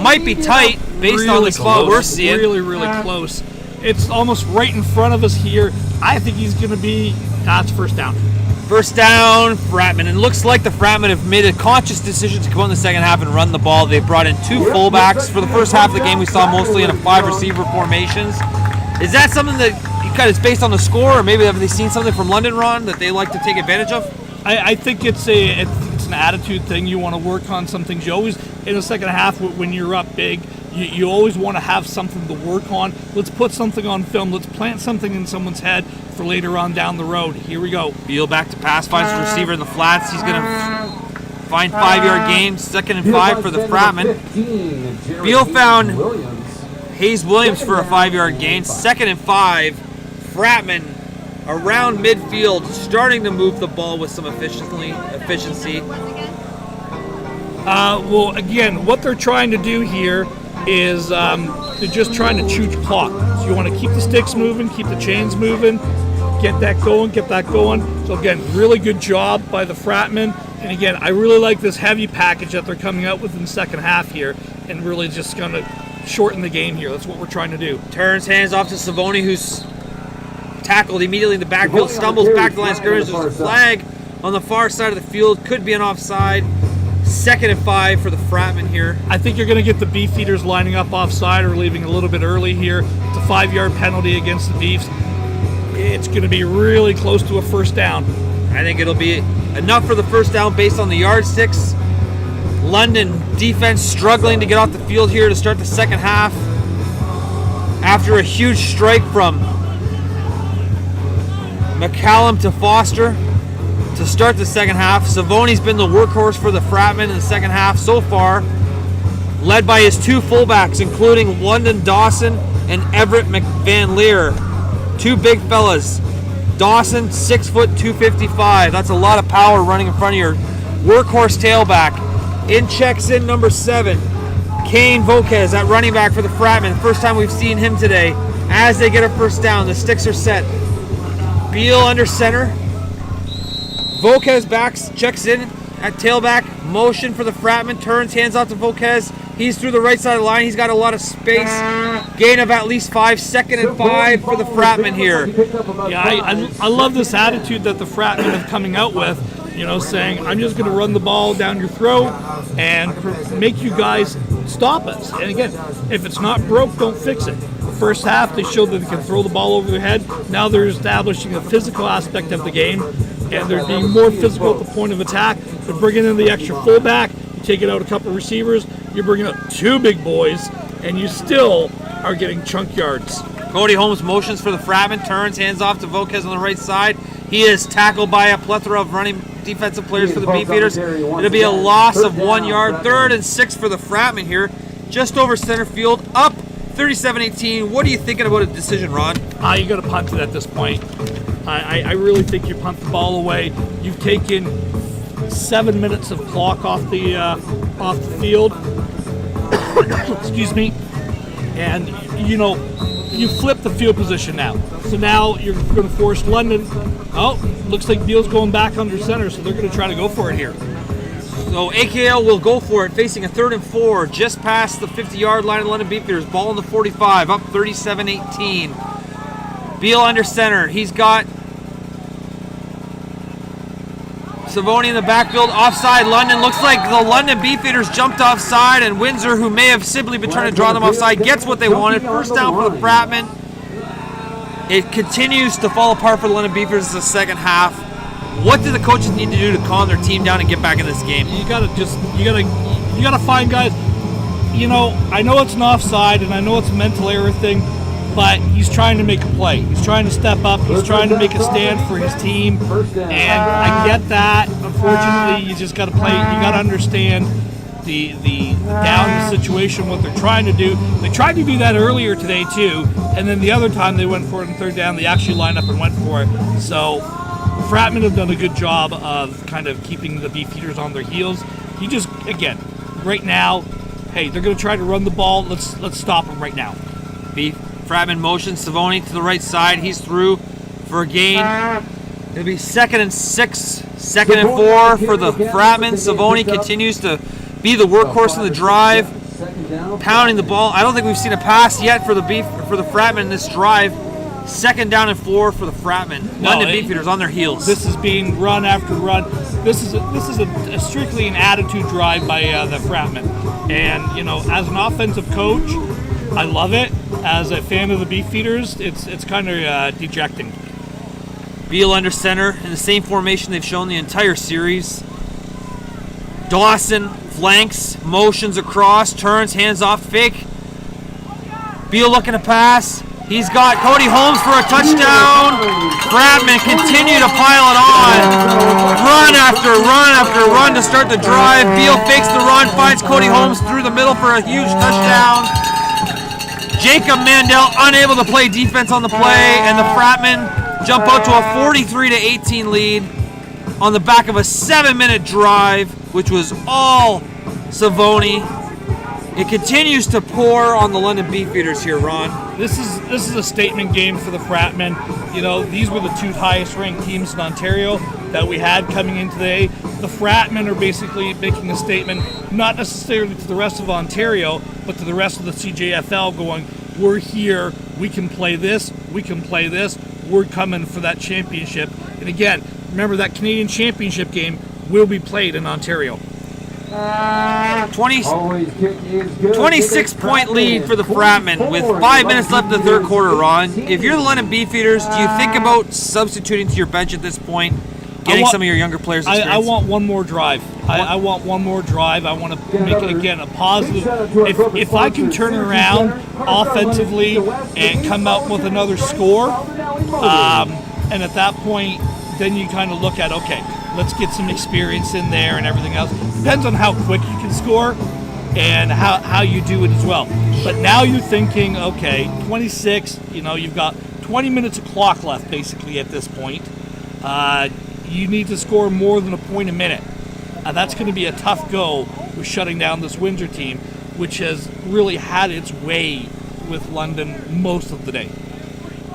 Might be tight based on the spot we're seeing. Really, really close. It's almost right in front of us here. I think he's going to be, that's first down. First down, Fratman. And it looks like the Fratmen have made a conscious decision to come in the second half and run the ball. They brought in 2 fullbacks. For the first half of the game, we saw mostly in a 5-receiver formations. Is that something that kind of is based on the score, or maybe have they seen something from London, Ron, that they like to take advantage of? I think it's an attitude thing. You want to work on some things. You always, in the second half, when you're up big, you always want to have something to work on. Let's put something on film. Let's plant something in someone's head for later on down the road. Here we go. Beal back to pass, finds the receiver in the flats. He's going to find 5-yard gain, 2nd and 5 for the Fratmen. Beal found Hayes Williams for a 5-yard gain, 2nd and 5. Fratman around midfield, starting to move the ball with some efficiency. Well, again, what they're trying to do here is they're just trying to chew clock. So you want to keep the sticks moving, keep the chains moving, get that going. So again, really good job by the Fratmen. And again, I really like this heavy package that they're coming out with in the second half here, and really just going to shorten the game here. That's what we're trying to do. Turns, hands off to Savoni, who's tackled immediately in the backfield, stumbles back to the line of scrimmage. There's a flag on the far side of the field, could be an offside. 2nd and 5 for the Fratmen here. I think you're going to get the Beefeaters lining up offside or leaving a little bit early here. It's a 5-yard penalty against the Beefs. It's going to be really close to a first down. I think it'll be enough for the first down based on the yardsticks. London defense struggling to get off the field here to start the second half after a huge strike from McCallum to Foster to start the second half. Savoni's been the workhorse for the Fratmen in the second half so far, led by his 2 fullbacks, including London Dawson and Everett McVanleer. 2 big fellas. Dawson, 6 foot, 255. That's a lot of power running in front of your workhorse tailback. In checks in number 7, Kane Voquez at running back for the Fratmen. First time we've seen him today. As they get a first down, the sticks are set. Beal under center. Voquez checks in at tailback. Motion for the Fratmen. Turns, hands off to Voquez. He's through the right side of the line. He's got a lot of space. Gain of at least 5. 2nd and 5 for the Fratmen here. Yeah, I love this attitude that the Fratmen are coming out with. You know, saying, I'm just going to run the ball down your throat and make you guys stop us. And again, if it's not broke, don't fix it. First half, they showed that they can throw the ball over their head. Now they're establishing a physical aspect of the game, and they're being more physical at the point of attack. They're bringing in the extra fullback. You take it out a couple receivers. You're bringing up 2 big boys, and you still are getting chunk yards. Cody Holmes motions for the Fratmen. Turns, hands off to Voquez on the right side. He is tackled by a plethora of running defensive players for the Beefeaters. It'll be a loss of 1 yard. 3rd and 6 for the Fratmen here. Just over center field. Up 37-18. What are you thinking about a decision, Ron? You got to punt it at this point. I really think you punt the ball away. You've taken 7 minutes of clock off the field. Excuse me. And, you know, you flip the field position now. So now you're going to force London. Oh, looks like Beal's going back under center, so they're going to try to go for it here. So AKL will go for it, facing a 3rd and 4, just past the 50-yard line of the London Beefeaters. Ball in the 45, up 37-18. Beal under center. He's got Savoni in the backfield, offside. London, looks like the London Beefeaters jumped offside, and Windsor, who may have simply been trying to draw them offside, gets what they wanted. First down for the Fratmen. It continues to fall apart for the London Beefeaters in the second half. What do the coaches need to do to calm their team down and get back in this game. You gotta find guys. You know, I know it's an offside and I know it's a mental error thing, but he's trying to make a play. He's trying to step up. He's trying to make a stand for his team, and I get that. Unfortunately, you just got to play. You got to understand the down situation, what they're trying to do. They tried to do that earlier today too, and then the other time they went for it on third down, they actually lined up and went for it. So Fratman have done a good job of kind of keeping the Beefeaters on their heels. You just, again, right now, hey, they're going to try to run the ball. Let's stop them right now. Fratman motions Savoni to the right side. He's through for a gain. It'll be 2nd and 6, 2nd and 4 for the Fratman. Savoni continues to be the workhorse in the drive, pounding the ball. I don't think we've seen a pass yet for the Fratman in this drive. 2nd down and 4 for the Fratman. London Beefeaters on their heels. This is being run after run. This is a strictly an attitude drive by the Fratman. And you know, as an offensive coach, I love it. As a fan of the Beefeaters, it's kind of dejecting. Beal under center in the same formation they've shown the entire series. Dawson flanks, motions across, turns, hands off, fake. Beal looking to pass. He's got Cody Holmes for a touchdown. Fratman continue to pile it on. Run after run after run to start the drive. Beal fakes the run, finds Cody Holmes through the middle for a huge touchdown. Jacob Mandel unable to play defense on the play, and the Fratman jump out to a 43-18 lead on the back of a 7-minute drive, which was all Savoni. It continues to pour on the London Beefeaters here, Ron. This is a statement game for the Fratmen. You know, these were the 2 highest ranked teams in Ontario that we had coming in today. The Fratmen are basically making a statement, not necessarily to the rest of Ontario, but to the rest of the CJFL, going, we're here, we can play this, we're coming for that championship. And again, remember that Canadian championship game will be played in Ontario. 26-point lead for the Fratmen with 5 minutes left in the third quarter, Ron. If you're the London Beefeaters, do you think about substituting to your bench at this point, getting some of your younger players experience? I want one more drive. I want one more drive. I want to make it, again, a positive. If I can turn around offensively and come out with another score, and at that point, then you kind of look at, okay, let's get some experience in there and everything else. Depends on how quick you can score and how you do it as well. But now you're thinking, okay, 26, you know, you've got 20 minutes of clock left basically at this point. You need to score more than a point a minute. That's going to be a tough go with shutting down this Windsor team, which has really had its way with London most of the day.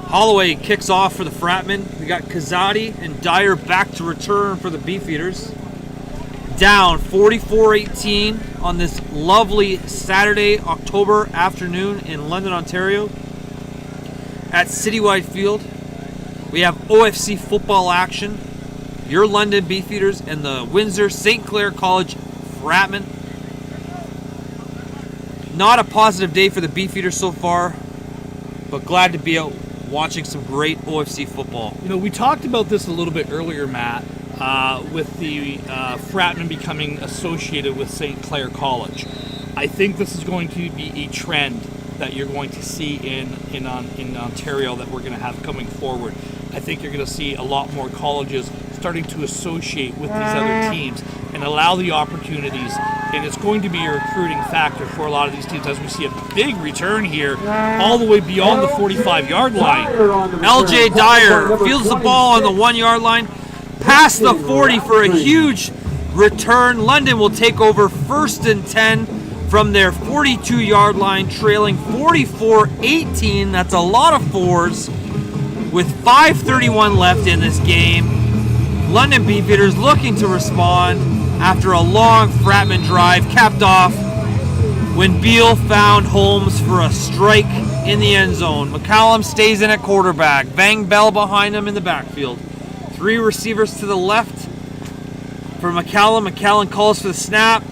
Holloway kicks off for the Fratmen. We got Kazadi and Dyer back to return for the Beefeaters. Down 44-18 on this lovely Saturday, October afternoon in London, Ontario. At Citywide Field, we have OFC football action. Your London Beefeaters and the Windsor St. Clair College Fratmen. Not a positive day for the Beefeaters so far, but glad to be out watching some great OFC football. You know, we talked about this a little bit earlier, Matt, with the Fratmen becoming associated with St. Clair College. I think this is going to be a trend that you're going to see in Ontario that we're going to have coming forward. I think you're going to see a lot more colleges starting to associate with these other teams and allow the opportunities, and it's going to be a recruiting factor for a lot of these teams as we see a big return here all the way beyond the 45-yard line. LJ Dyer fields the ball on the 1-yard line, past the 40 for a huge return. London will take over 1st and 10 from their 42-yard line, trailing 44-18. That's a lot of fours with 5:31 left in this game. London Beefeaters looking to respond after a long Fratman drive, capped off when Beal found Holmes for a strike in the end zone. McCallum stays in at quarterback. Vang Bell behind him in the backfield. 3 receivers to the left for McCallum. McCallum calls for the snap,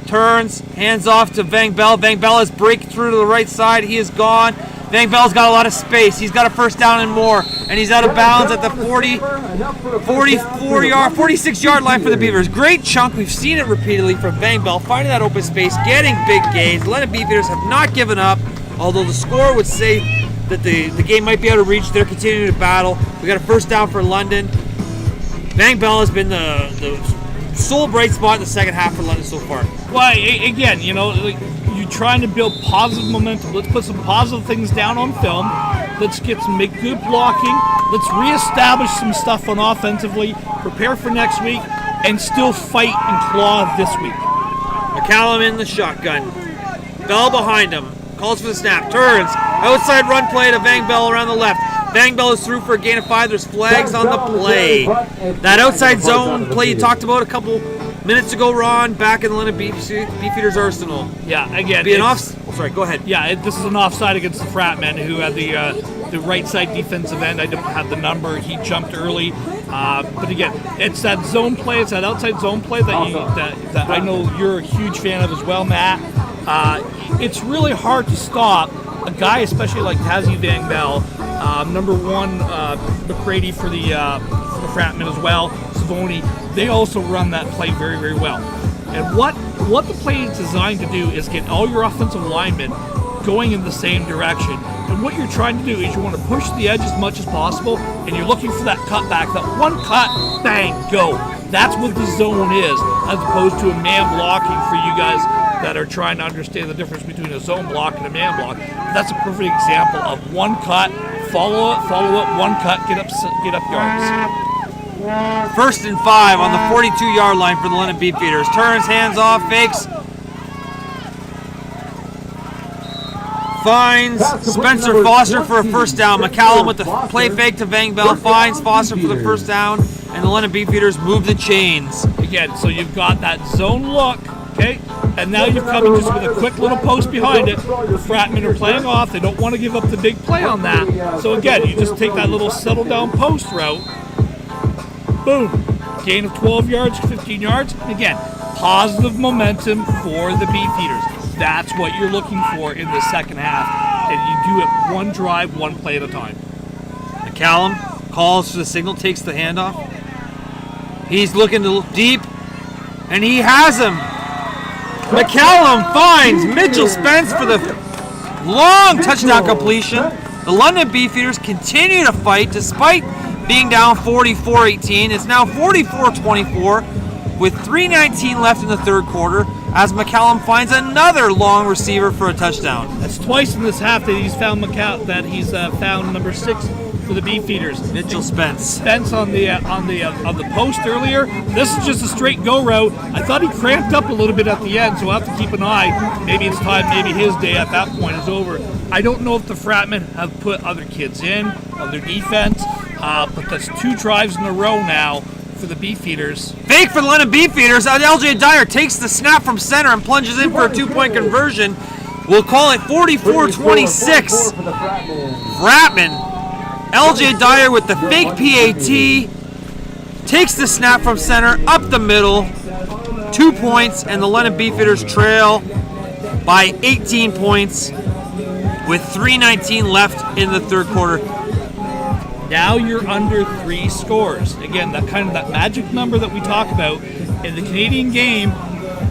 turns, hands off to Vang Bell. Vang Bell has break through to the right side. He is gone. Van Bell's got a lot of space. He's got a first down and more, and he's out of bounds at the 46-yard line for the Beavers. Great chunk. We've seen it repeatedly from Van Bell, finding that open space, getting big gains. The London Beefeaters have not given up, although the score would say that the game might be out of reach. They're continuing to battle. We got a first down for London. Van Bell has been the sole bright spot in the second half for London so far. Well, again, you're trying to build positive momentum. Let's put some positive things down on film. Let's get some make good blocking. Let's reestablish some stuff on offensively. Prepare for next week, and still fight and claw this week. McCallum in the shotgun. Bell behind him. Calls for the snap. Turns. Outside run play to Van Bell around the left. Van Bell is through for a gain of 5. There's flags on the play. That outside zone play you talked about a couple minutes ago, Ron, back in the London Beefeaters arsenal. Yeah, again. Sorry, go ahead. Yeah, this is an offside against the Fratman, who had the right side defensive end. I don't have the number. He jumped early. But again, it's that zone play. It's that outside zone play that I know you're a huge fan of as well, Matt. It's really hard to stop a guy, especially like Tazi Van Bell, number one McCready for the Fratman as well, Savoni. They also run that play very, very well. And what the play is designed to do is get all your offensive linemen going in the same direction. And what you're trying to do is you want to push the edge as much as possible, and you're looking for that cutback, that one cut, bang, go. That's what the zone is, as opposed to a man blocking for you guys that are trying to understand the difference between a zone block and a man block. That's a perfect example of one cut, follow it, one cut, get up yards. 1st and 5 on the 42-yard line for the London Beefeaters. Turns, hands off, fakes. Finds Spencer Foster for a first down. McCallum with the play fake to Van Bell. Finds Foster for the first down. And the London Beefeaters move the chains. Again, so you've got that zone look, okay? And now you've come in just with a quick little post behind it. The Fratmen are playing off. They don't want to give up the big play on that. So again, you just take that little settle down post route. Boom. Gain of 12 yards, 15 yards. Again, positive momentum for the Beefeaters. That's what you're looking for in the second half. And you do it one drive, one play at a time. McCallum calls for the signal, takes the handoff. He's looking to look deep, and he has him. McCallum finds Mitchell Spence for the long touchdown completion. The London Beefeaters continue to fight despite being down 44-18. It's now 44-24 with 3:19 left in the third quarter as McCallum finds another long receiver for a touchdown. That's twice in this half that he's found found number 6 for the Beefeaters. Mitchell Spence. Spence on the post earlier. This is just a straight go route. I thought he cramped up a little bit at the end, so we'll have to keep an eye. Maybe it's time. Maybe his day at that point is over. I don't know if the Fratmen have put other kids in on their defense, but that's 2 drives in a row now for the Beefeaters. Fake for the London Beefeaters. LJ Dyer takes the snap from center and plunges in for a 2-point conversion. We'll call it 44-26. Fratman. LJ Dyer with the fake PAT. Takes the snap from center, up the middle. 2 points, and the London Beefeaters trail by 18 points with 3:19 left in the third quarter. Now you're under 3 scores. Again, that magic number that we talk about in the Canadian game.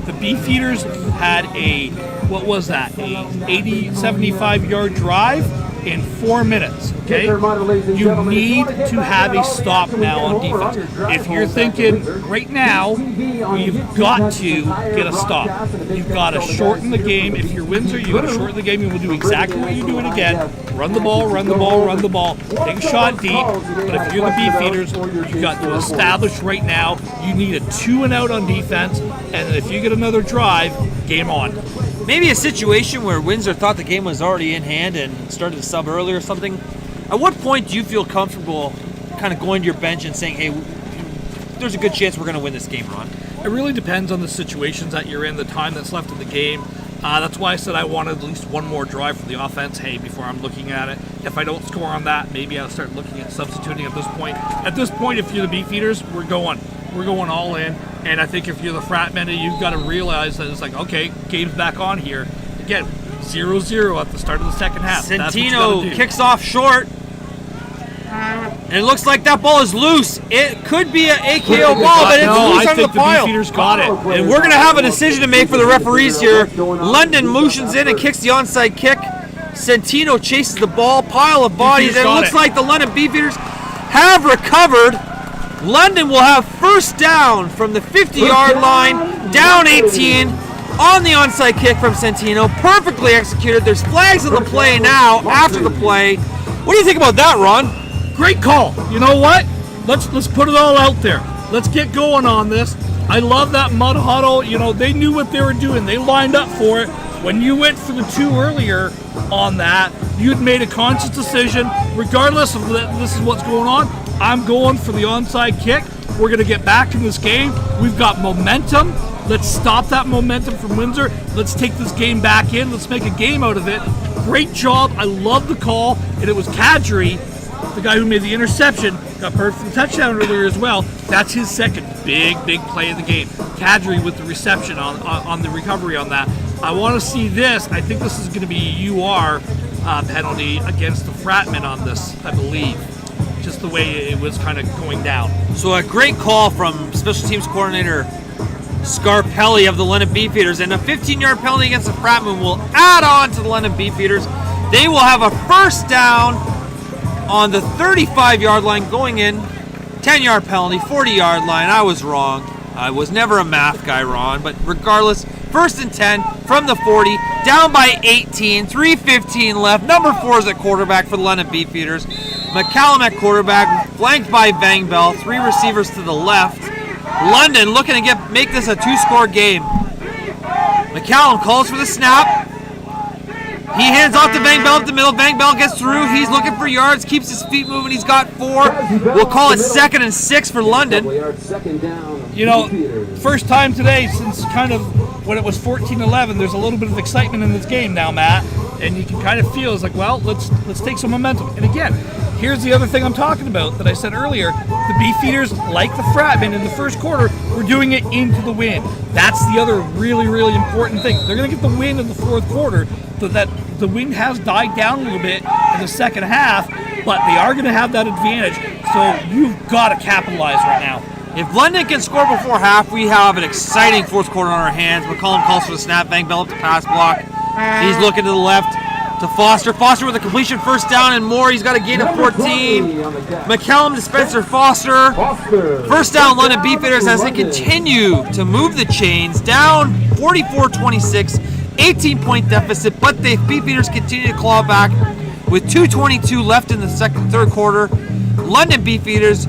The Beefeaters had a 75-yard drive in 4 minutes. Okay, you need to have a stop now on defense. If you're thinking right now, you've got to get a stop. You've got to shorten the game. If you're Windsor, you've got to shorten the game. You will do exactly what you're doing again. Run the ball, run the ball, run the ball. Take a shot deep. But if you're the Beefeaters, you've got to establish right now you need a 2-and-out on defense. And if you get another drive, game on. Maybe a situation where Windsor thought the game was already in hand and started to sub early or something. At what point do you feel comfortable kind of going to your bench and saying, hey, there's a good chance we're going to win this game, Ron? It really depends on the situations that you're in, the time that's left in the game. That's why I said I wanted at least one more drive for the offense, before I'm looking at it. If I don't score on that, maybe I'll start looking at substituting at this point. At this point, if you're the Beefeaters, we're going all in. And I think if you're the Fratmen, you've got to realize that it's like, okay, game's back on here. Again, 0-0 at the start of the second half. Centino kicks off short. And it looks like that ball is loose. It could be an AKO ball, but it's loose on the pile. Beefeaters got it. And we're going to have a decision to make for the referees here. London motions in and kicks the onside kick. Centino chases the ball, pile of bodies, and it looks like the London Beefeaters have recovered. London will have first down from the 50-yard line, down 18, on the onside kick from Centino. Perfectly executed. There's flags on the play now, after the play. What do you think about that, Ron? Great call. You know what? Let's put it all out there. Let's get going on this. I love that mud huddle. You know, they knew what they were doing. They lined up for it. When you went for the 2 earlier on that, you'd made a conscious decision. Regardless of this is what's going on, I'm going for the onside kick. We're going to get back in this game. We've got momentum. Let's stop that momentum from Windsor. Let's take this game back in. Let's make a game out of it. Great job. I love the call. And it was Kadri, the guy who made the interception, got perfect for the touchdown earlier as well. That's his second big play of the game. Kadri with the reception on the recovery on that. I want to see this. I think this is going to be a UR penalty against the Fratman on this, I believe. Just the way it was kind of going down. So a great call from special teams coordinator Scarpelli of the London Beefeaters, and a 15-yard penalty against the Fratman will add on to the London Beefeaters. They will have a first down on the 35-yard line going in. 10-yard penalty, 40-yard line. I was wrong. I was never a math guy, Ron, but regardless, first and 10 from the 40, down by 18, 3:15 left. Number 4 is at quarterback for the London Beefeaters. McCallum at quarterback, flanked by Vangbell, 3 receivers to the left. London looking to make this a 2-score game. McCallum calls for the snap. He hands off to Vangbell up the middle. Vangbell gets through. He's looking for yards, keeps his feet moving. He's got 4. We'll call it 2nd and 6 for London. You know, first time today since kind of when it was 14-11, there's a little bit of excitement in this game now, Matt. And you can kind of feel it's like, well, let's take some momentum. And again, here's the other thing I'm talking about that I said earlier. The Beefeaters, like the Fratman in the first quarter, were doing it into the wind. That's the other really important thing. They're going to get the win in the fourth quarter, so that the wind has died down a little bit in the second half, but they are going to have that advantage. So you've got to capitalize right now. If London can score before half, we have an exciting fourth quarter on our hands. McCollum calls for the snap. Vangbell up the pass block. He's looking to the left to Foster. Foster with a completion, first down and more. He's got a gain of 14. McCallum to Spencer Foster. First down, London Beefeaters as they continue to move the chains. Down 44-26, 18-point deficit, but the Beefeaters continue to claw back with 2:22 left in the third quarter. London Beefeaters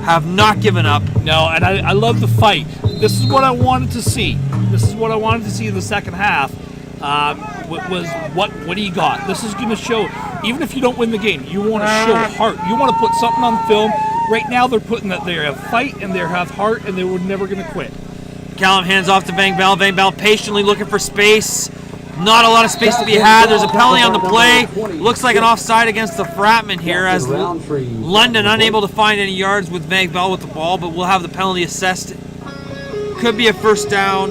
have not given up. No, and I love the fight. This is what I wanted to see. This is what I wanted to see in the second half. What do you got? This is going to show, even if you don't win the game, you want to show heart. You want to put something on film. Right now they're putting that they have fight and they have heart and they were never going to quit. Callum hands off to Vangbell. Vangbell patiently looking for space. Not a lot of space to be had. There's a penalty on the play. Looks like an offside against the Fratman here as London unable to find any yards with Vangbell with the ball, but we'll have the penalty assessed. Could be a first down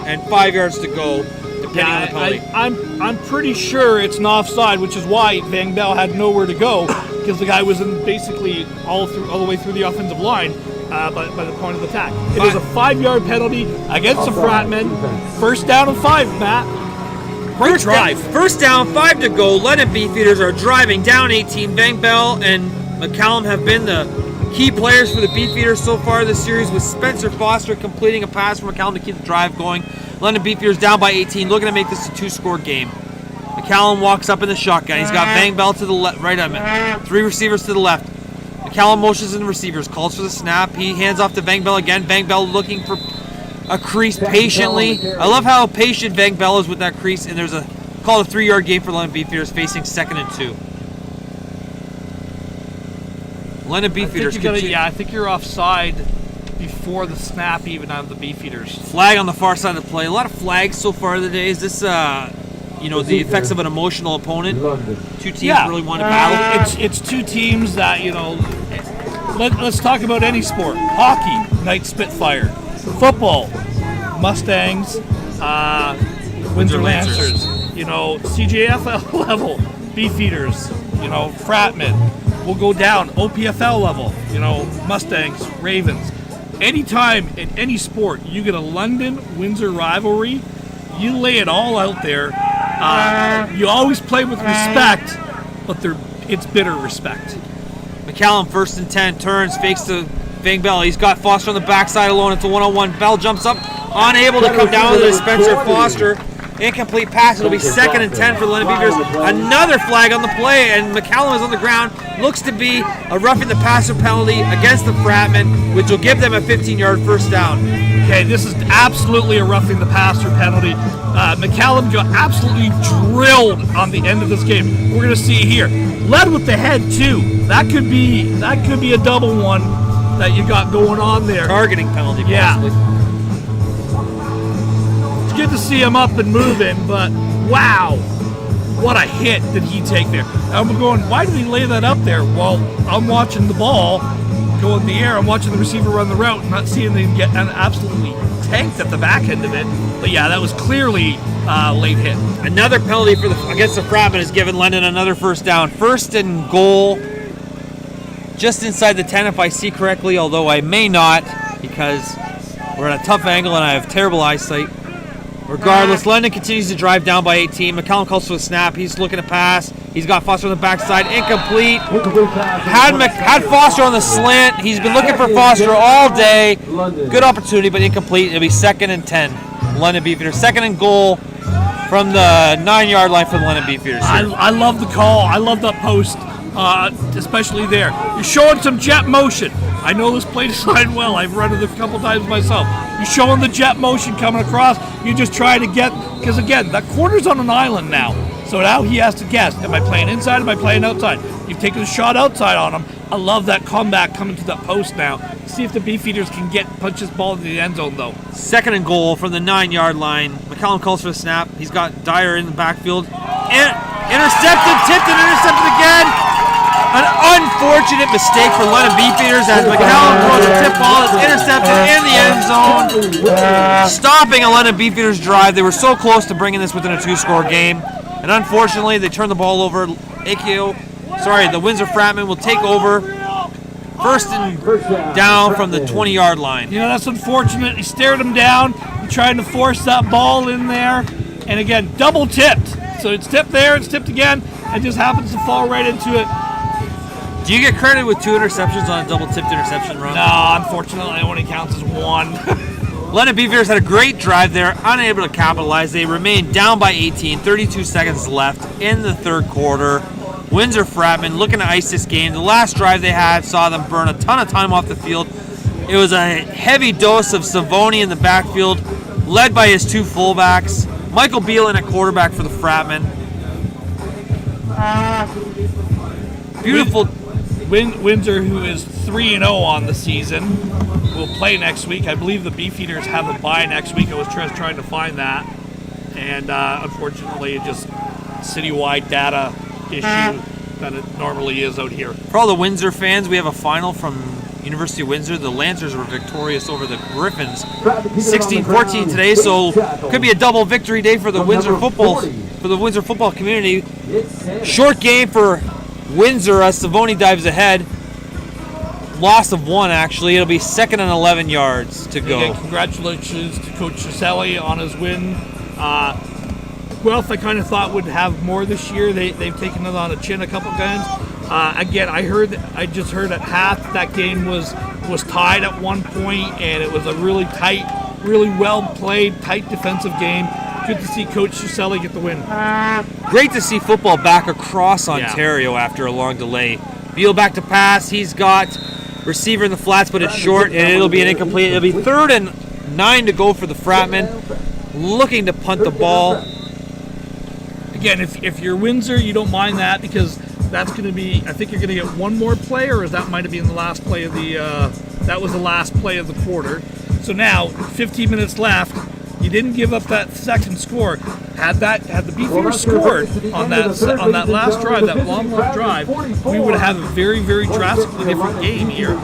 and 5 yards to go. Depending on the penalty. I'm pretty sure it's an offside, which is why Vangbell had nowhere to go, because the guy was in basically all the way through the offensive line by the point of attack. It is a 5-yard penalty against the Fratman. First down and 5, Matt. Great drive. First down, 5 to go. London Beefeaters are driving down 18. Vangbell and McCallum have been the key players for the Beefeaters so far this series, with Spencer Foster completing a pass for McCallum to keep the drive going. London Beefeaters down by 18, looking to make this a 2-score game. McCallum walks up in the shotgun. He's got Vangbell to the left, right on him. 3 receivers to the left. McCallum motions in the receivers, calls for the snap. He hands off to Vangbell again. Vangbell looking for a crease patiently. I love how patient Vangbell is with that crease, and there's a 3-yard gain for London Beefeaters facing 2nd and 2. London Beefeaters I think you're offside before the snap even out of the Beefeaters. Flag on the far side of the play. A lot of flags so far today. Is this, the effects of an emotional opponent? Two teams really want to battle. It's two teams that, let's talk about any sport. Hockey, Knight Spitfire. Football, Mustangs, Windsor Lancers. CJFL level, Beefeaters, Fratman. We'll go down, OPFL level, Mustangs, Ravens. Anytime in any sport you get a London-Windsor rivalry, you lay it all out there. You always play with respect, but it's bitter respect. McCallum, 1st and 10, turns, fakes the Bang Bell. He's got Foster on the backside alone. It's a one-on-one. Bell jumps up, unable to come down with it. Spencer Foster. Incomplete pass. It'll be 2nd and 10 for the London Beefeaters. Another flag on the play, and McCallum is on the ground. Looks to be a roughing the passer penalty against the Fratman, which will give them a 15-yard first down. Okay, this is absolutely a roughing the passer penalty. McCallum got absolutely drilled on the end of this game. We're going to see here. Led with the head, too. That could be a double one that you got going on there. Targeting penalty, possibly. Yeah. It's good to see him up and moving, but wow, what a hit did he take there. I'm going, why did he lay that up there? Well, I'm watching the ball go in the air. I'm watching the receiver run the route and not seeing them get absolutely tanked at the back end of it. But yeah, that was clearly late hit. Another penalty against the Fratman has given London another first down. 1st and goal, just inside the 10 if I see correctly, although I may not because we're at a tough angle and I have terrible eyesight. Regardless, London continues to drive down by 18. McCallum calls for the snap. He's looking to pass. He's got Foster on the backside. Incomplete. Had Foster on the slant. He's been looking for Foster all day. Good opportunity, but incomplete. It'll be 2nd and 10. London Beefeaters. 2nd and goal from the 9-yard line for the London Beefeaters. I love the call. I love that post, especially there. You're showing some jet motion. I know this play design well. I've run it a couple times myself. You're showing the jet motion coming across. You're just trying to get, because again, that corner's on an island now. So now he has to guess, am I playing inside, am I playing outside? You've taken a shot outside on him. I love that comeback coming to that post now. See if the Beefeaters can punch this ball into the end zone though. 2nd and goal from the 9-yard line. McCallum calls for the snap. He's got Dyer in the backfield. Intercepted, tipped and intercepted again. An unfortunate mistake for London Beefeaters as McCallum throws a tip ball that's intercepted in the end zone, stopping a London Beefeaters drive. They were so close to bringing this within a 2-score game, and unfortunately they turned the ball over. The Windsor Fratman will take over. 1st and down from the 20-yard line. That's unfortunate. He stared him down. He tried to force that ball in there, and again, double tipped. So it's tipped there, it's tipped again, and just happens to fall right into it. Do you get credit with 2 interceptions on a double-tipped interception run? No, unfortunately, it only counts as 1. London Beefeaters had a great drive there, unable to capitalize. They remained down by 18, 32 seconds left in the 3rd quarter. Windsor Fratman looking to ice this game. The last drive they had saw them burn a ton of time off the field. It was a heavy dose of Savoni in the backfield, led by his 2 fullbacks. Michael Beelan at quarterback for the Fratman. Beautiful. Windsor, who is 3-0 on the season, will play next week. I believe the Beefeaters have a bye next week. I was just trying to find that. And unfortunately, it just citywide data issue that it normally is out here. For all the Windsor fans, we have a final from University of Windsor. The Lancers were victorious over the Griffins 16-14 today, so could be a double victory day for the Windsor football community. Short game for Windsor as Savoni dives ahead. Loss of 1, actually. It'll be 2nd and 11 yards to go. Again, congratulations to Coach Ciselli on his win. Guelph, I kind of thought would have more this year. They've taken it on the chin a couple times. Again, I just heard at half that game was tied at one point, and it was a really tight, really well played, tight defensive game. Good to see Coach Ciselli get the win. Great to see football back across Ontario after a long delay. Beal back to pass. He's got receiver in the flats, but it's short, and it'll be an incomplete. It'll be 3rd and 9 to go for the Fratman, looking to punt the ball. Again, if you're Windsor, you don't mind that because that's going to be, I think you're going to get one more play, or that might have been the last play of that was the last play of the quarter. So now, 15 minutes left, You didn't give up that second score. Had the Beefeaters scored on that last drive, that long drive, we would have a very, very drastically different game here.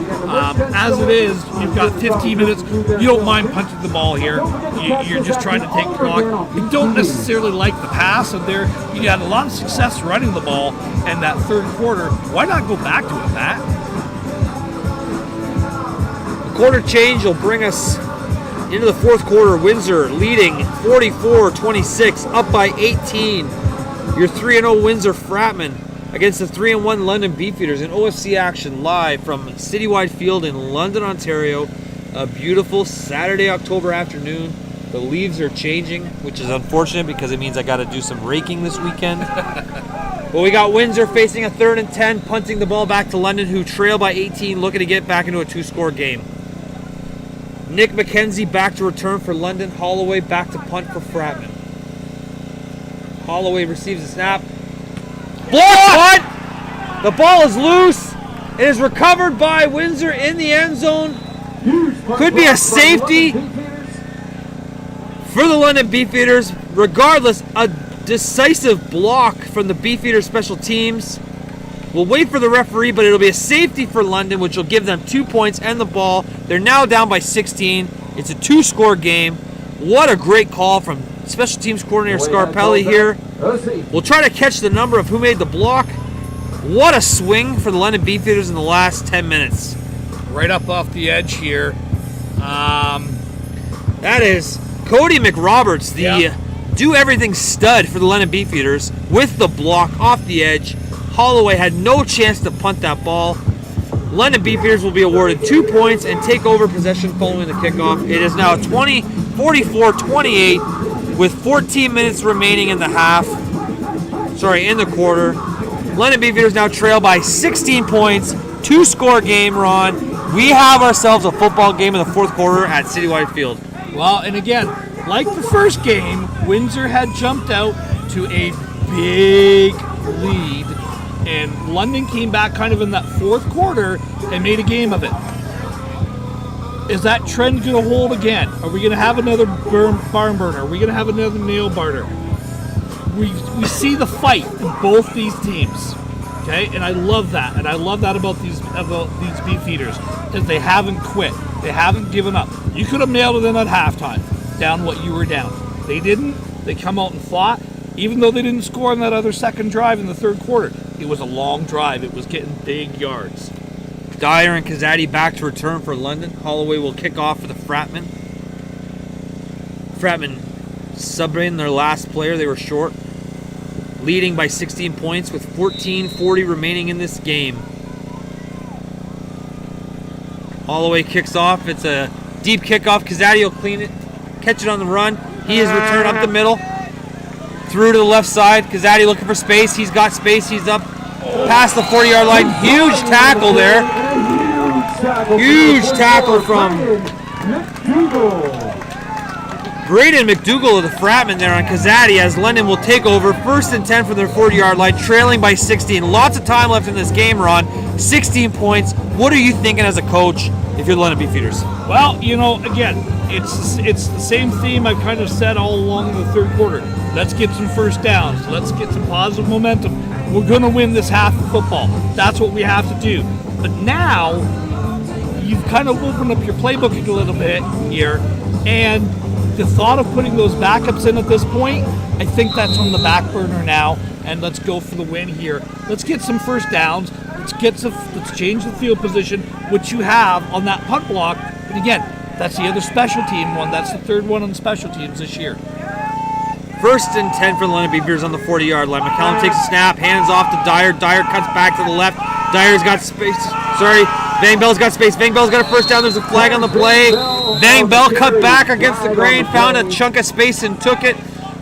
As it is, you've got 15 minutes. You don't mind punching the ball here. You're just trying to take the clock. You don't necessarily like the pass, and there you had a lot of success running the ball in that third quarter. Why not go back to it, Matt? The quarter change will bring us into the fourth quarter. Windsor leading 44-26, up by 18. Your 3-0 Windsor Fratman against the 3-1 London Beefeaters in OFC action live from Citywide Field in London, Ontario. A beautiful Saturday, October afternoon. The leaves are changing, which is unfortunate because it means I got to do some raking this weekend. But we got Windsor facing a 3rd and 10, punting the ball back to London, who trail by 18, looking to get back into a 2-score game. Nick McKenzie back to return for London. Holloway back to punt for Fratman. Holloway receives a snap. Block punt! The ball is loose. It is recovered by Windsor in the end zone. Could be a safety for the London Beefeaters. Regardless, a decisive block from the Beefeaters special teams. We'll wait for the referee, but it'll be a safety for London, which will give them 2 points and the ball. They're now down by 16. It's a 2-score game. What a great call from special teams coordinator Scarpelli here. We'll try to catch the number of who made the block. What a swing for the London Beefeaters in the last 10 minutes. Right up off the edge here. That is Cody McRoberts, the do-everything stud for the London Beefeaters, with the block off the edge. Holloway had no chance to punt that ball. London Beefeaters will be awarded 2 points and take over possession following the kickoff. It is now 44-28 with 14 minutes remaining in the quarter. London Beefeaters now trail by 16 points. 2-score game, Ron. We have ourselves a football game in the fourth quarter at Citywide Field. Well, and again, like the first game, Windsor had jumped out to a big lead, and London came back kind of in that fourth quarter and made a game of it. Is that trend going to hold again? Are we going to have another barn burner? Are we going to have another nail biter? We see the fight in both these teams, okay? And I love that, and I love that about these Beefeaters, because they haven't quit. They haven't given up. You could have nailed it in at halftime, down what you were down. They didn't. They come out and fought, even though they didn't score on that other second drive in the third quarter. It was a long drive. It was getting big yards. Dyer and Kazadi back to return for London. Holloway will kick off for the Fratman. Fratman subbing their last player. They were short. Leading by 16 points with 14:40 remaining in this game. Holloway kicks off. It's a deep kickoff. Kazadi will clean it, catch it on the run. He is returned up the middle. Through to the left side. Kazadi looking for space. He's got space. He's up past the 40-yard line. Huge tackle there. Huge tackle from Braden McDougall of the Fratman there on Kazadi, as London will take over 1st and 10 from their 40-yard line, trailing by 16. Lots of time left in this game, Ron. 16 points. What are you thinking as a coach if you're the London Beefeaters? Well, you know, again, it's the same theme I've kind of said all along in the third quarter. Let's get some first downs. Let's get some positive momentum. We're going to win this half of football. That's what we have to do. But now, you've kind of opened up your playbook a little bit here, and the thought of putting those backups in at this point, I think that's on the back burner now, and let's go for the win here. Let's get some first downs. Let's change the field position, which you have on that punt block. And again, that's the other special team one. That's the third one on special teams this year. 1st and 10 for the London Beefeaters on the 40-yard line. McCallum takes a snap, hands off to Dyer. Dyer cuts back to the left. Dyer's got space. Van Bell's got space. Van Bell's got a first down. There's a flag on the play. Van Bell cut back against the grain, found a chunk of space and took it.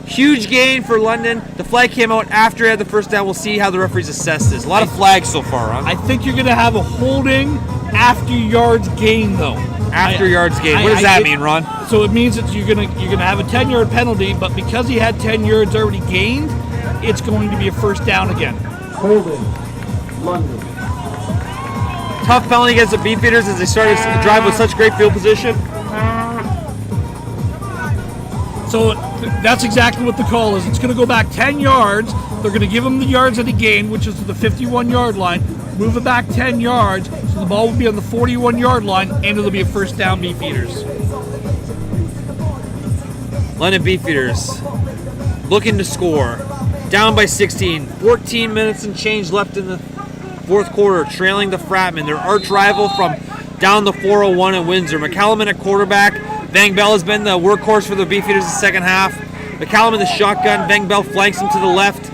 Huge gain for London. The flag came out after he had the first down. We'll see how the referees assess this. A lot of flags so far, huh? I think you're going to have a holding after yards gain, though. After yards gain. What does that mean, Ron? So it means that you're gonna have a 10-yard penalty, but because he had 10 yards already gained, it's going to be a first down again. Holding. London. Tough penalty against the Beefeaters as they started the drive with such great field position. That's exactly what the call is. It's going to go back 10 yards. They're going to give them the yards that he gained, which is to the 51-yard line. Move it back 10 yards, so the ball will be on the 41-yard line, and it'll be a first down, Beefeaters. London Beefeaters looking to score. Down by 16. 14 minutes and change left in the fourth quarter, trailing the Fratman, their arch rival from down the 401 in Windsor. McCallum at quarterback. Vang Bell has been the workhorse for the Beefeaters the second half. McCallum in the shotgun. Vang Bell flanks him to the left.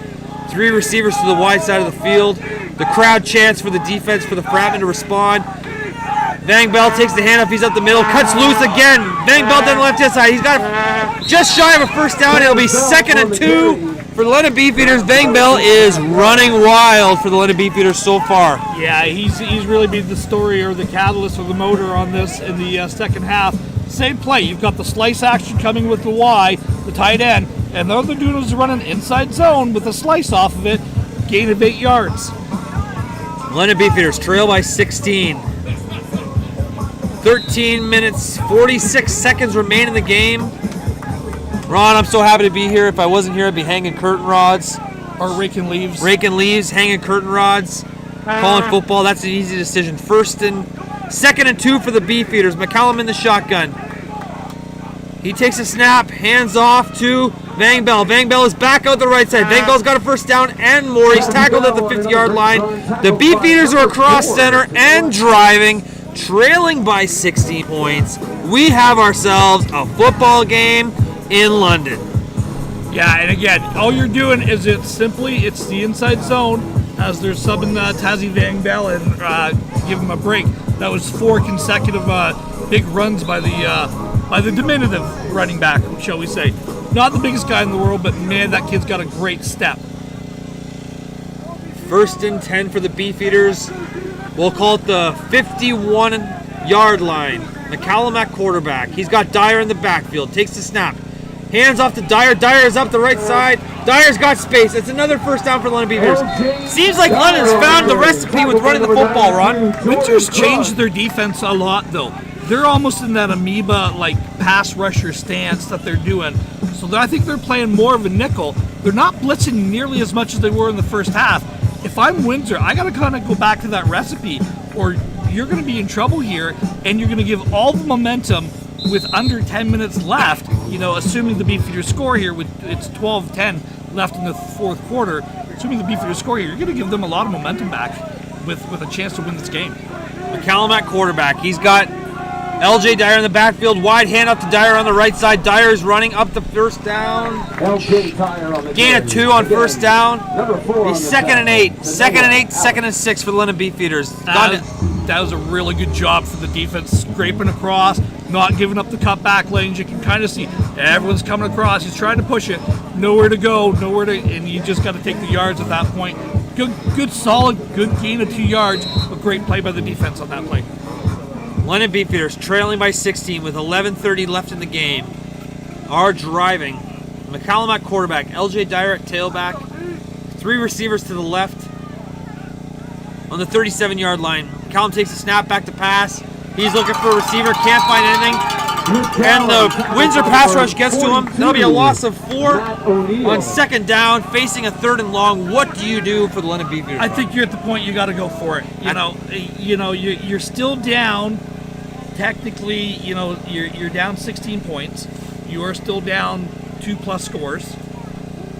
3 receivers to the wide side of the field. The crowd chants for the defense for the Fratman to respond. Vang Bell takes the handoff. He's up the middle. Cuts loose again. Vang Bell down the left-hand side. He's got just shy of a first down. It'll be 2nd and 2 for the London Beefeaters. Vang Bell is running wild for the London Beefeaters so far. Yeah, he's really been the story or the catalyst or the motor on this in the second half. Same play. You've got the slice action coming with the Y, the tight end, and all they're doing is running inside zone with a slice off of it. Gain of 8 yards. London Beefeaters trail by 16. 13 minutes, 46 seconds remain in the game. Ron, I'm so happy to be here. If I wasn't here, I'd be hanging curtain rods. Or raking leaves. Raking leaves, hanging curtain rods, calling football. That's an easy decision. 2nd and 2 for the Beefeaters. McCallum in the shotgun. He takes a snap, hands off to Vang Bell. Vang Bell is back out the right side. Vang Bell's got a first down and more. He's tackled at the 50-yard line. The Beefeaters are across center and driving, trailing by 16 points. We have ourselves a football game in London. Yeah, and again, all you're doing is it's the inside zone as they're subbing Tazzy Vang Bell and give him a break. That was 4 consecutive big runs by the diminutive running back, shall we say. Not the biggest guy in the world, but man, that kid's got a great step. 1st and 10 for the Beefeaters. We'll call it the 51-yard line. McCallum at quarterback. He's got Dyer in the backfield. Takes the snap. Hands off to Dyer. Dyer is up the right side. Dyer's got space. It's another first down for London Beefeaters. Seems like London's found the recipe with running the football, Ron. Windsor's changed their defense a lot, though. They're almost in that amoeba, pass rusher stance that they're doing. So I think they're playing more of a nickel. They're not blitzing nearly as much as they were in the first half. If I'm Windsor, I got to kind of go back to that recipe, or you're going to be in trouble here, and you're going to give all the momentum with under 10 minutes left, assuming the Beefeaters score here, it's 12-10 left in the fourth quarter, assuming the Beefeaters score here, you're going to give them a lot of momentum back with a chance to win this game. McCallum at quarterback. He's got LJ Dyer in the backfield. Wide handoff to Dyer on the right side. Dyer's running up the first down. Gain of 2 on first down. He's 2nd and 8. 2nd and 8, 2nd and 6 for the London Beefeaters. That was a really good job for the defense, scraping across, not giving up the cutback lanes. You can kind of see everyone's coming across. He's trying to push it. Nowhere to go, and you just got to take the yards at that point. Good solid, good gain of 2 yards, but great play by the defense on that play. London Beefeaters trailing by 16 with 11:30 left in the game. Are driving. McCallum at quarterback. LJ Dyer at tailback. 3 receivers to the left on the 37-yard line. McCallum takes a snap back to pass. He's looking for a receiver. Can't find anything. And the Windsor pass rush gets to him. That'll be a loss of 4 on 2nd down, facing a 3rd and long. What do you do for the London Beefeaters? I think you're at the point you got to go for it. You're still down. Technically, you're down 16 points. You are still down 2+ scores.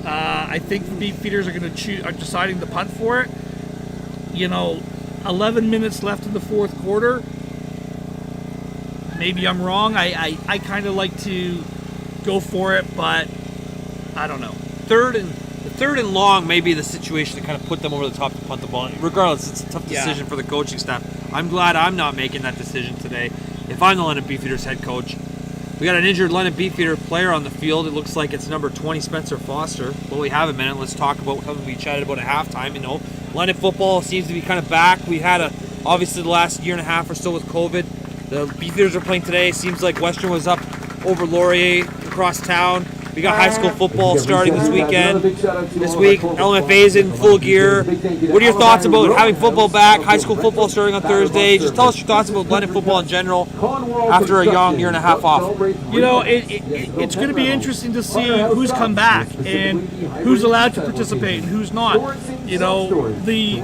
I think the Beefeaters are deciding to punt for it. 11 minutes left in the fourth quarter. Maybe I'm wrong. I kind of like to go for it, but I don't know. 3rd and long may be the situation to kind of put them over the top to punt the ball. Regardless, it's a tough decision for the coaching staff. I'm glad I'm not making that decision today. If I'm the London Beefeaters head coach, we got an injured London Beefeater player on the field. It looks like it's number 20, Spencer Foster. Well, we have a minute. Let's talk about something we chatted about at halftime. London football seems to be kind of back. We had obviously the last year and a half or so with COVID. The Beefeaters are playing today. Seems like Western was up over Laurier across town. We got high school football starting this weekend. This week, LMFA is in full gear. What are your thoughts about having football back, high school football starting on Thursday? Just tell us your thoughts about London football in general after a young year and a half off. You know, it's going to be interesting to see who's come back and who's allowed to participate and who's not. You know, the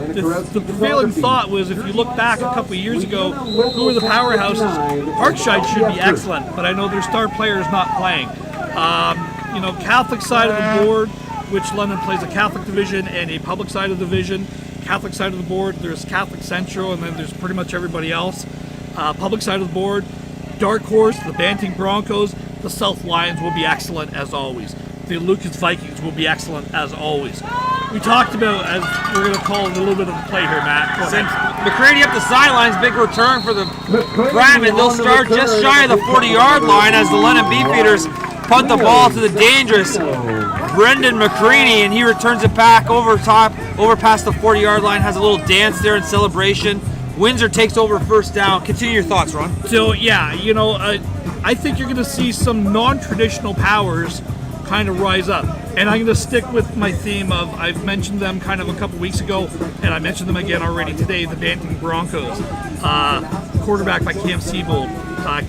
prevailing thought was, if you look back a couple of years ago, who were the powerhouses? Parkside should be excellent, but I know their star players not playing. You know, Catholic side of the board, which London plays a Catholic division and a public side of the division. Catholic side of the board, there's Catholic Central, and then there's pretty much everybody else. Public side of the board, Dark Horse, the Banting Broncos, the South Lions will be excellent as always. The Lucas Vikings will be excellent as always. We talked about, as we're going to call it a little bit of a play here, Matt. McCready up the sidelines, big return for the Fratman. They'll start just shy of the 40-yard line as the London Beefeaters punt the ball to the dangerous Brendan McCready, and he returns it back over past the 40-yard line, has a little dance there in celebration. Windsor takes over first down. Continue your thoughts, Ron. So, yeah, you know, I think you're going to see some non-traditional powers kind of rise up. And I'm going to stick with my theme of, I've mentioned them kind of a couple weeks ago, and I mentioned them again already today, the Banting Broncos. Quarterback by Cam Siebold.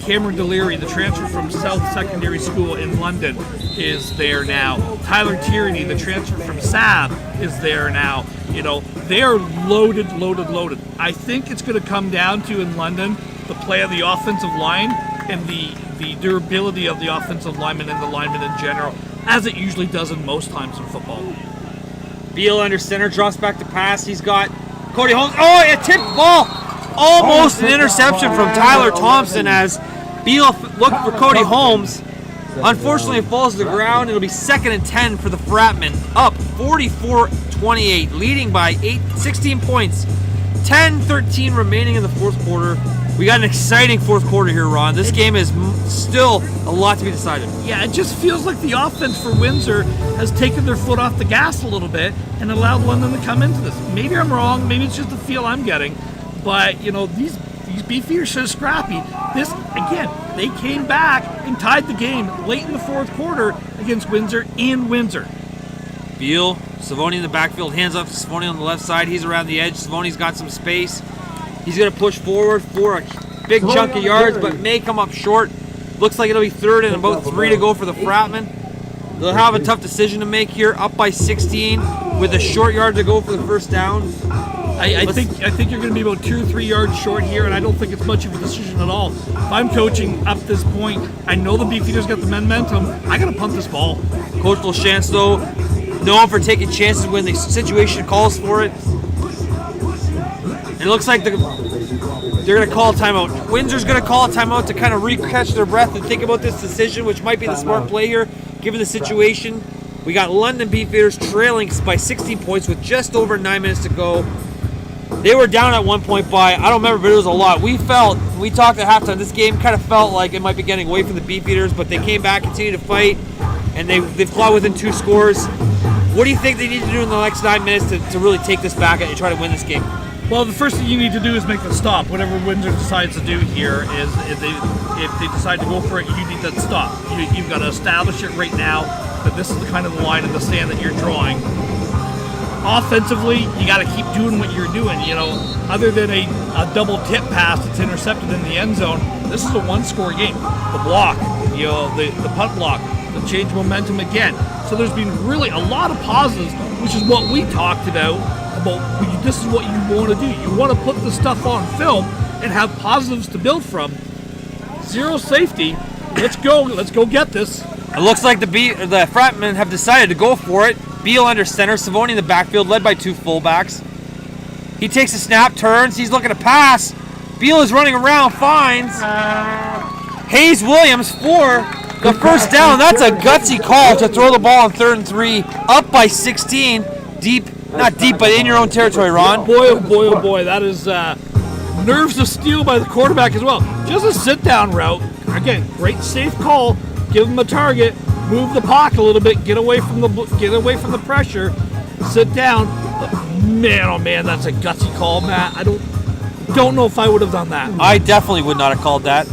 Cameron Deliri, the transfer from South Secondary School in London, is there now. Tyler Tierney, the transfer from SAB, is there now. You know, they are loaded. I think it's going to come down to, in London, the play of the offensive line and the durability of the offensive linemen and the linemen in general, as it usually does in most times in football. Beal under center, drops back to pass. He's got Cody Holmes. Oh, a tipped ball. Almost an interception from Tyler Thompson as Beal looked for Cody Holmes. Unfortunately, it falls to the ground. It'll be 2nd and 10 for the Fratmen. Up 44-28, leading by 16 points. 10-13 remaining in the fourth quarter. We got an exciting fourth quarter here, Ron. This game is still a lot to be decided. Yeah, it just feels like the offense for Windsor has taken their foot off the gas a little bit and allowed London to come into this. Maybe I'm wrong. Maybe it's just the feel I'm getting. But, you know, these Beefeaters are scrappy. This, again, they came back and tied the game late in the fourth quarter against Windsor in Windsor. Beal, Savoni in the backfield, hands off to Savoni on the left side. He's around the edge. Savoni's got some space. He's going to push forward for a big chunk of yards, but may come up short. Looks like it'll be 3rd and about 3 to go for the Fratmen. They'll have a tough decision to make here, up by 16 with a short yard to go for the first down. I think you're going to be about 2 or 3 yards short here, and I don't think it's much of a decision at all. If I'm coaching up this point, I know the Beefeaters got the momentum. I got to punt this ball. Coach LaChance, though, known for taking chances when the situation calls for it. And it looks like they're going to call a timeout. Windsor's going to call a timeout to kind of catch their breath and think about this decision, which might be the smart play here, given the situation. We got London Beefeaters trailing by 16 points with just over 9 minutes to go. They were down at one point by, I don't remember, but it was a lot. We talked at halftime, this game kind of felt like it might be getting away from the Beefeaters, but they came back, continued to fight, and they've clawed within 2 scores. What do you think they need to do in the next 9 minutes to really take this back and try to win this game? Well, the first thing you need to do is make the stop. Whatever Windsor decides to do here is, if they decide to go for it, you need that stop. You've got to establish it right now that this is the kind of the line in the sand that you're drawing. Offensively, you got to keep doing what you're doing. You know, other than a double tip pass that's intercepted in the end zone, this is a one-score game. The block, you know, the punt block, the change momentum again. So there's been really a lot of positives, which is what we talked about this is what you want to do. You want to put the stuff on film and have positives to build from. Zero safety. Let's go get this. It looks like the Fratmen have decided to go for it. Beal under center, Savoni in the backfield, led by 2 fullbacks. He takes a snap, turns, he's looking to pass. Beal is running around, finds Hayes Williams for the first down. That's a gutsy call to throw the ball on 3rd and 3, up by 16, not deep, but in your own territory, Ron. Boy, oh boy, that is nerves of steel by the quarterback as well. Just a sit-down route. Again, great safe call. Give him a target. Move the pocket a little bit. Get away from the pressure. Sit down. But man, oh man, that's a gutsy call, Matt. I don't know if I would have done that. I definitely would not have called that.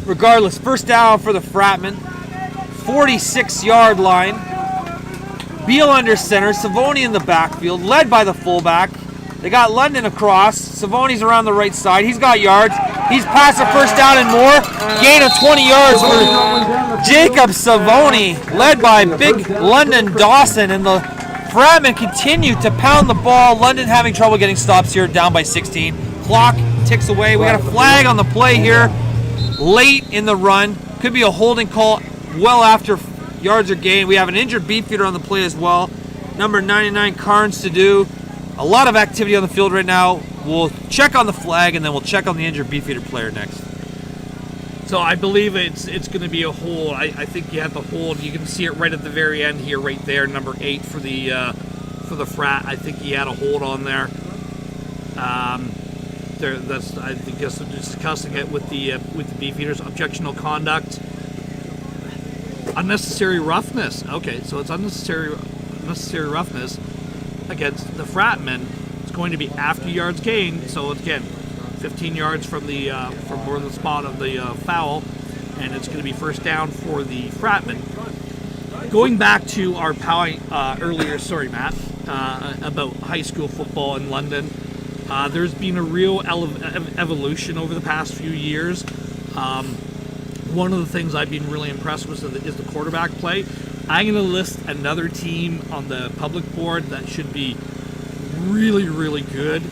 Regardless, first down for the Fratmen. 46-yard line. Beal under center, Savoni in the backfield, led by the fullback. They got London across. Savoni's around the right side. He's got yards. He's past the first down and more. Gain of 20 yards for Jacob Savoni, led by big London Dawson. And the Fratmen continue to pound the ball. London having trouble getting stops here, down by 16. Clock ticks away. We got a flag on the play here late in the run. Could be a holding call well after yards are gained. We have an injured Beefeater on the play as well. Number 99, Carnes to do. A lot of activity on the field right now. We'll check on the flag and then we'll check on the injured Beefeater player next. So I believe it's going to be a hold. I think you have the hold. You can see it right at the very end here, right there, number 8 for the Frat. I think he had a hold on there. That's I guess I'm discussing it with the Beefeaters. Objection no conduct. Unnecessary roughness. Okay, so it's unnecessary roughness against the Fratmen. It's going to be after yards gained. So again, 15 yards from where the spot of the foul, and it's going to be first down for the Fratmen. Going back to our point earlier, sorry Matt, about high school football in London, there's been a real evolution over the past few years. One of the things I've been really impressed with is the quarterback play. I'm going to list another team on the public board that should be really, really good.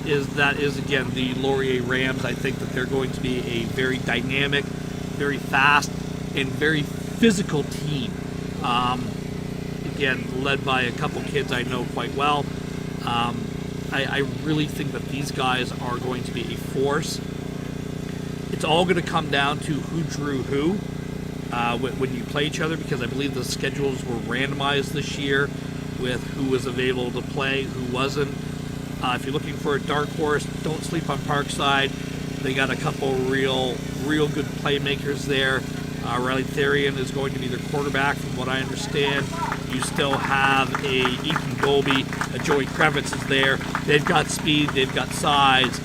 Is again the Laurier Rams. I think that they're going to be a very dynamic, very fast, and very physical team. Again, led by a couple kids I know quite well. I really think that these guys are going to be a force. It's all going to come down to who drew who when you play each other, because I believe the schedules were randomized this year with who was available to play, who wasn't. If you're looking for a dark horse, don't sleep on Parkside. They got a couple real good playmakers there. Riley Therian is going to be their quarterback, from what I understand. You still have a Ethan Dolby, a Joey Kravitz is there. They've got speed, they've got size.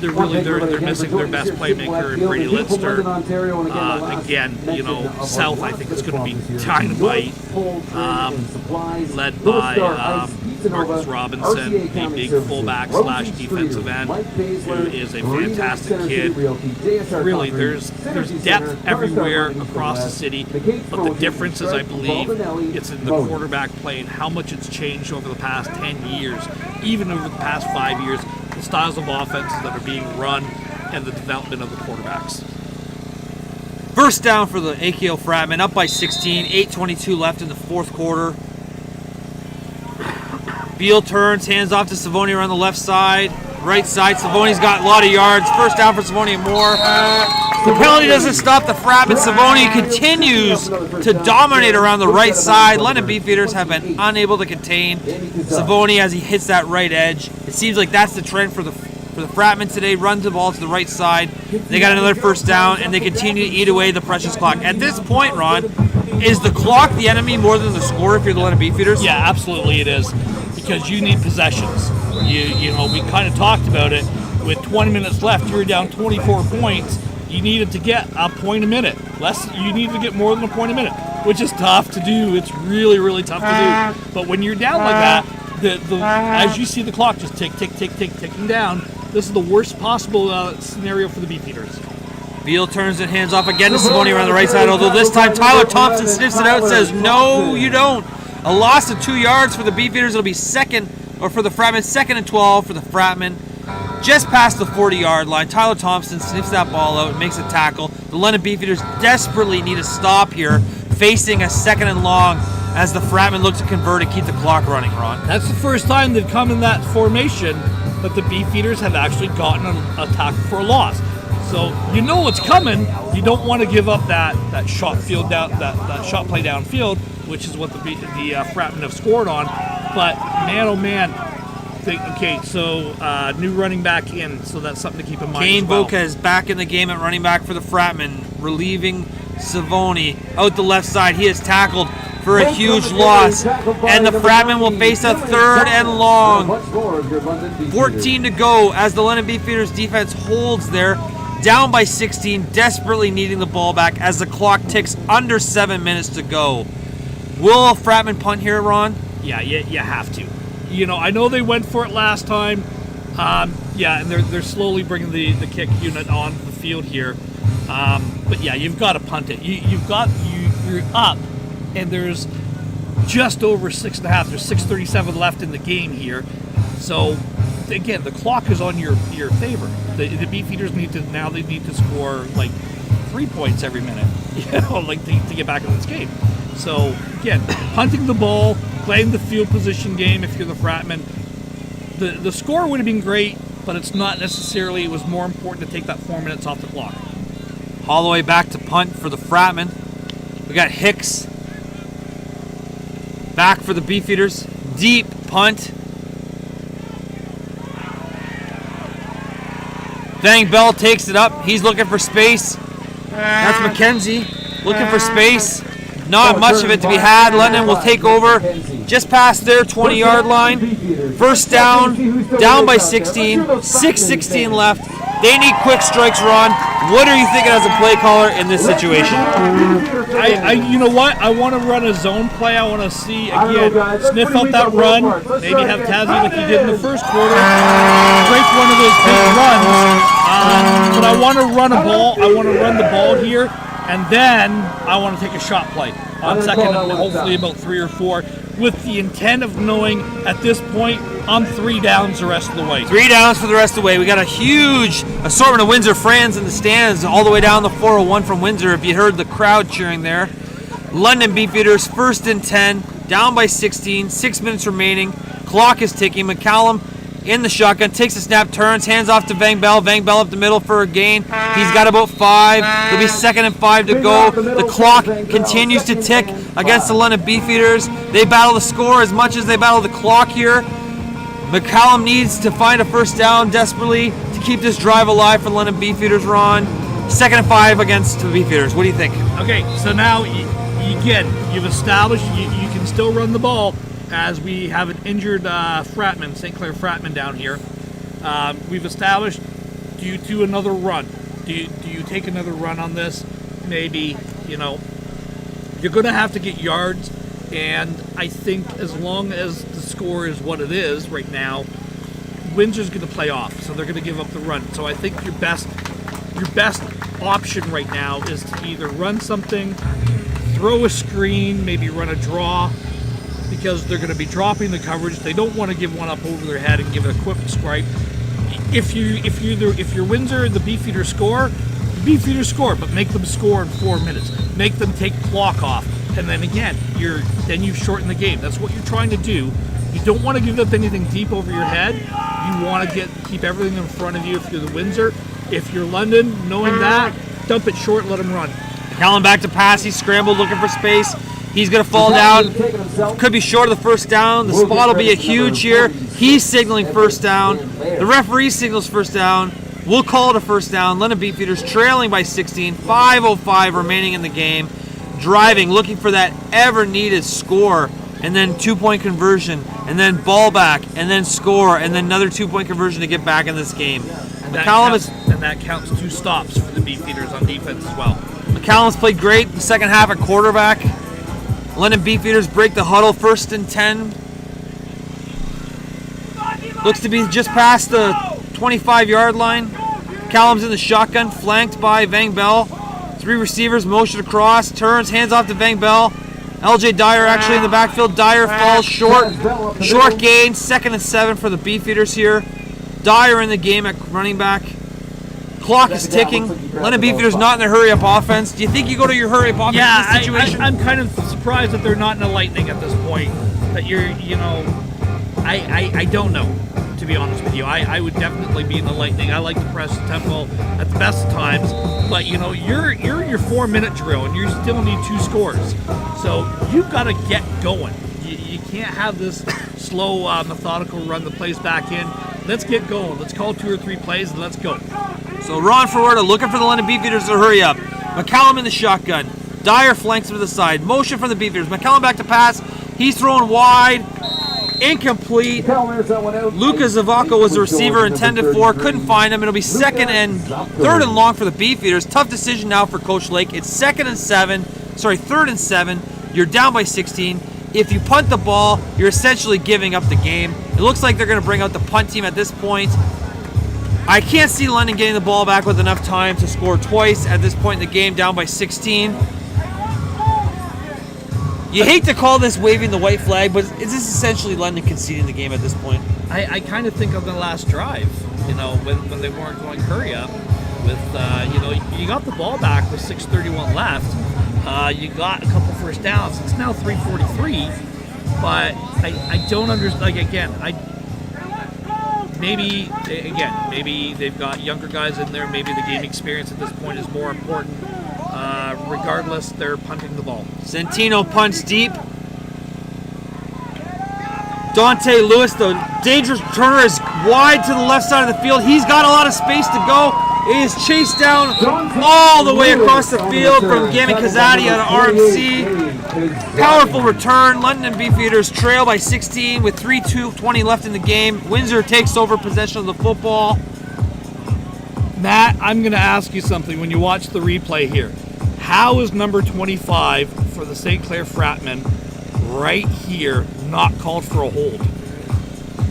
They're missing their best playmaker in Brady Lidster. Again, South I think is going to be dynamite, led by Marcus Robinson, a big fullback / defensive end, who is a fantastic kid. Really, there's depth everywhere across the city, but the difference is, I believe, it's in the quarterback play and how much it's changed over the past 10 years, even over the past 5 years, the styles of offenses that are being run and the development of the quarterbacks. First down for the AKO Fratman, up by 16, 8:22 left in the fourth quarter. Beal turns, hands off to Savoni around the left side. Right side, Savoni's got a lot of yards. First down for Savoni and more. The penalty doesn't stop the Fratman. Savoni continues to dominate around the right side. London Beefeaters have been unable to contain Savoni as he hits that right edge. It seems like that's the trend for the Fratman today. Runs the ball to the right side. They got another first down, and they continue to eat away the precious clock. At this point, Ron, is the clock the enemy more than the score if you're the London Beefeaters? Yeah, absolutely it is, because you need possessions. We kind of talked about it. With 20 minutes left, you're down 24 points. You needed to get a point a minute. You need to get more than a point a minute, which is tough to do. It's really, really tough to do. But when you're down like that, as you see the clock just ticking down, this is the worst possible scenario for the Beefeaters. Beal turns and hands off again to Savoni around the right side, although this time Tyler Thompson sniffs it out and says, no, you don't. A loss of 2 yards for the Beefeaters. It'll be for the Fratman, 2nd and 12 for the Fratman. Just past the 40-yard line, Tyler Thompson sniffs that ball out and makes a tackle. The London Beefeaters desperately need a stop here, facing a 2nd and long as the Fratman look to convert and keep the clock running, Ron. That's the first time they've come in that formation, but the Beefeaters have actually gotten a tackle for a loss. So you know what's coming. You don't want to give up that shot field down, that shot play downfield, which is what the Fratmen have scored on. But man, oh man. Okay, so new running back in, so that's something to keep in mind. Kane as well. Boca is back in the game at running back for the Fratmen, relieving Savoni out the left side. He is tackled for a huge loss, and the Fratmen will face a 3rd and long. 14 to go as the London Beefeaters defense holds there. down by 16, desperately needing the ball back as the clock ticks under 7 minutes to go. Will Fratman punt here, Ron? Yeah, you have to. You know, I know they went for it last time. Yeah, and they're slowly bringing the kick unit on the field here. But yeah, you've got to punt it. You're up, and there's just over 6.5. There's 6:37 left in the game here. So again, the clock is on your favor. The Beefeaters need to score like 3 points every minute, you know, like to get back in this game. So again, punting the ball, playing the field position game. If you're the Fratman, the score would have been great, but it's not necessarily. It was more important to take that 4 minutes off the clock. Holloway back to punt for the Fratman. We got Hicks back for the Beefeaters. Deep punt. Van Bell takes it up. He's looking for space. That's McKenzie looking for space. Not much of it to be had. London will take over just past their 20-yard line. First down by 16. 6:16 left. They need quick strikes, Ron. What are you thinking as a play caller in this situation? You know what? I want to run a zone play. I want to see, again, sniff out that run. Maybe have Tazzy like he did in the first quarter. Break one of those big runs. But I want to run a ball. I want to run the ball here. And then I want to take a shot play on second and hopefully about 3 or 4 with the intent of knowing at this point I'm 3 downs the rest of the way. 3 downs for the rest of the way. We got a huge assortment of Windsor fans in the stands all the way down the 401 from Windsor. If you heard the crowd cheering there. London Beefeaters, 1st and 10, down by 16, 6 minutes remaining. Clock is ticking. McCallum in the shotgun, takes a snap, turns, hands off to Van Bell. Van Bell up the middle for a gain. He's got about 5. It'll be 2nd and 5 to go. The clock continues to tick against the London Beefeaters. They battle the score as much as they battle the clock here. McCallum needs to find a first down desperately to keep this drive alive for London Beefeaters, Ron. 2nd and 5 against the Beefeaters. What do you think? Okay, so now, again, you've established you can still run the ball. As we have an injured Fratman, St. Clair Fratmen down here. We've established, do you do another run? Do you take another run on this? Maybe, you know, you're going to have to get yards, and I think as long as the score is what it is right now, Windsor's going to play off, so they're going to give up the run. So I think your best option right now is to either run something, throw a screen, maybe run a draw, because they're going to be dropping the coverage. They don't want to give one up over their head and give it a quick swipe. If you're Windsor, the Beefeaters score, but make them score in 4 minutes. Make them take clock off, and then again, you've shortened the game. That's what you're trying to do. You don't want to give up anything deep over your head. You want to keep everything in front of you. If you're the Windsor, if you're London, knowing that, dump it short, let them run. Callan back to pass. He's scrambled, looking for space. He's going to fall down. Could be short of the first down. The spot will be a huge here. He's signaling first down. The referee signals first down. We'll call it a first down. London Beefeaters trailing by 16. 5:05 remaining in the game. Driving, looking for that ever-needed score. And then 2-point conversion. And then ball back. And then score. And then another 2-point conversion to get back in this game. And that counts 2 stops for the Beefeaters on defense as well. McCallum's played great the second half at quarterback. London Beefeaters break the huddle, 1st and 10. Looks to be just past the 25-yard line. Callum's in the shotgun, flanked by Van Bell. 3 receivers, motion across, turns, hands off to Van Bell. LJ Dyer actually in the backfield. Dyer falls short. Short gain, 2nd and 7 for the Beefeaters here. Dyer in the game at running back. Clock is ticking. London Beefeaters not in their hurry-up offense. Do you think you go to your hurry-up offense in this situation? I'm kind of surprised that they're not in the lightning at this point. That I don't know, to be honest with you. I would definitely be in the lightning. I like to press the tempo at the best of times. But, you're in your 4-minute drill, and you still need 2 scores. So you've got to get going. You can't have this slow, methodical run the plays back in. Let's get going. Let's call 2 or 3 plays, and let's go. So Ron Ferwerda looking for the London Beefeaters to hurry up. McCallum in the shotgun. Dyer flanks to the side. Motion from the Beefeaters. McCallum back to pass. He's throwing wide. incomplete. There's that one out. Lucas Zavaka was the receiver, intended for. Couldn't find him. It'll be third and long for the Beefeaters. Tough decision now for Coach Lake. It's third and 7. You're down by 16. If you punt the ball, you're essentially giving up the game. It looks like they're going to bring out the punt team at this point. I can't see London getting the ball back with enough time to score twice at this point in the game, down by 16. You hate to call this waving the white flag, but is this essentially London conceding the game at this point? I kind of think of the last drive, when they weren't going hurry up. With you got the ball back with 6:31 left. You got a couple first downs. It's now 3:43, but I don't understand. Maybe they've got younger guys in there. Maybe the game experience at this point is more important. Regardless, they're punting the ball. Centino punts deep. Dante Lewis, the dangerous returner, is wide to the left side of the field. He's got a lot of space to go. It is chased down all the way across the field from Gami Kazadi out of RMC. Powerful return. London Beefeaters trail by 16 with 3:20 left in the game. Windsor takes over possession of the football. Matt, I'm going to ask you something when you watch the replay here. How is number 25 for the St. Clair Fratmen right here not called for a hold?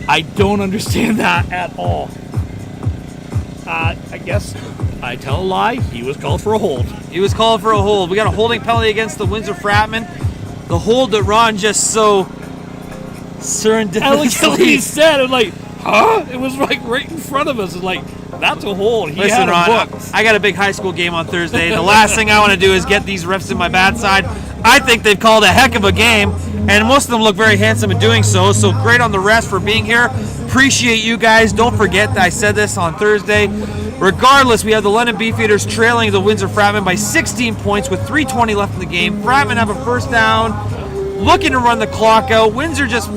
I don't understand that at all. I guess I tell a lie. He was called for a hold. He was called for a hold. We got a holding penalty against the Windsor Fratmen. The hold that Ron just so serendipitously He said, I'm like, huh? It was like right in front of us. It's like, that's a hold. He Listen, had Ron, booked. I got a big high school game on Thursday. The last thing I want to do is get these refs in my bad side. I think they've called a heck of a game, and most of them look very handsome in doing so. So great on the refs for being here. Appreciate you guys. Don't forget that I said this on Thursday. Regardless, we have the London Beefeaters trailing the Windsor Fratmen by 16 points with 3:20 left in the game. Fratmen have a first down, looking to run the clock out. Windsor just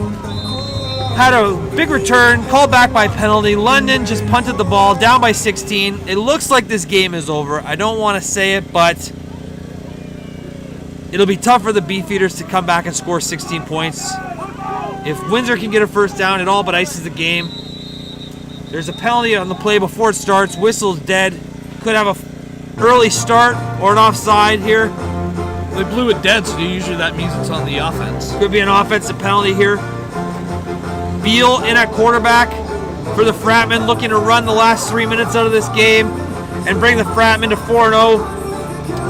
had a big return, called back by penalty. London just punted the ball, down by 16. It looks like this game is over. I don't want to say it, but it'll be tough for the Beefeaters to come back and score 16 points. If Windsor can get a first down, it all but ices the game. There's a penalty on the play before it starts. Whistle's dead. Could have a early start or an offside here. They blew it dead, so usually that means it's on the offense. Could be an offensive penalty here. Beal in at quarterback for the Fratmen, looking to run the last 3 minutes out of this game and bring the Fratmen to 4-0.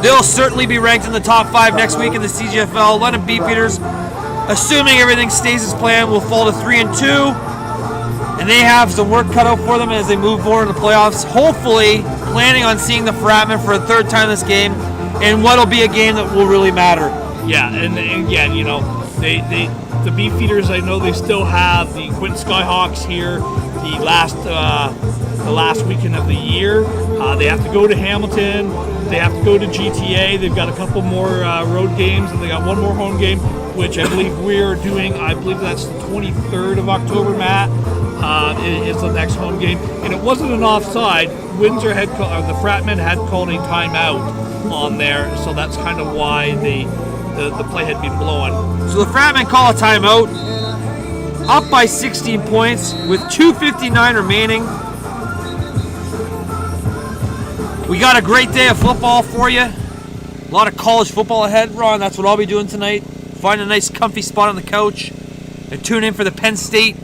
They'll certainly be ranked in the top 5 next week in the CGFL. London Beefeaters, assuming everything stays as planned, will fall to 3-2. And they have some work cut out for them as they move forward in the playoffs. Hopefully, planning on seeing the Fratmen for a third time this game in what'll be a game that will really matter. Yeah, and again, the Beefeaters, I know they still have the Quinton Skyhawks here the last weekend of the year. They have to go to Hamilton. They have to go to GTA. They've got a couple more road games, and they got one more home game, which I believe we're doing. I believe that's the 23rd of October, Matt. Is the next home game, and it wasn't an offside. Windsor the Fratmen had called a timeout on there, so that's kind of why the play had been blown. So the Fratmen call a timeout, up by 16 points with 2:59 remaining. We got a great day of football for you. A lot of college football ahead, Ron. That's what I'll be doing tonight. Find a nice comfy spot on the couch and tune in for the Penn State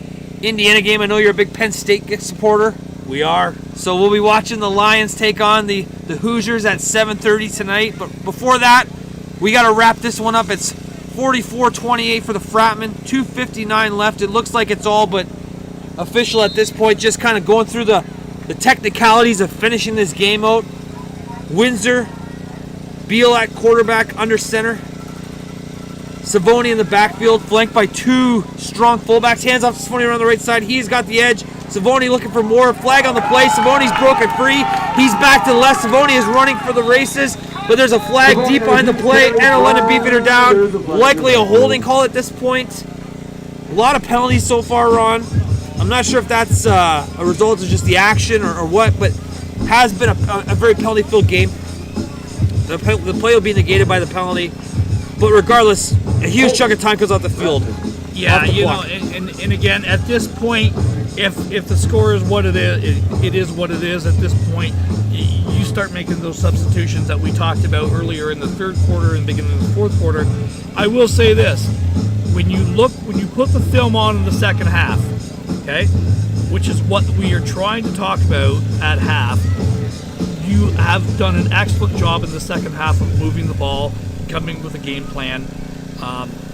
Indiana game. I know you're a big Penn State supporter. We are. So we'll be watching the Lions take on the Hoosiers at 7:30 tonight. But before that, we got to wrap this one up. It's 44-28 for the Fratmen, 2:59 left. It looks like it's all but official at this point. Just kind of going through the technicalities of finishing this game out. Windsor, Beal at quarterback, under center. Savoni in the backfield, flanked by two strong fullbacks. Hands off to Savoni around the right side. He's got the edge. Savoni looking for more. Flag on the play. Savoni's broken free. He's back to the left. Savoni is running for the races, but there's a flag deep behind the play and a London Beefeater down. Likely a holding call at this point. A lot of penalties so far, Ron. I'm not sure if that's a result of just the action or what, but has been a very penalty-filled game. The play will be negated by the penalty. But regardless, a huge chunk of time comes off the field. Yeah, off the you know, clock. and again, at this point, if the score is what it is, it is what it is. At this point, you start making those substitutions that we talked about earlier in the third quarter and beginning of the fourth quarter. I will say this: when you put the film on in the second half, okay, which is what we are trying to talk about at half, you have done an excellent job in the second half of moving the ball, coming with a game plan.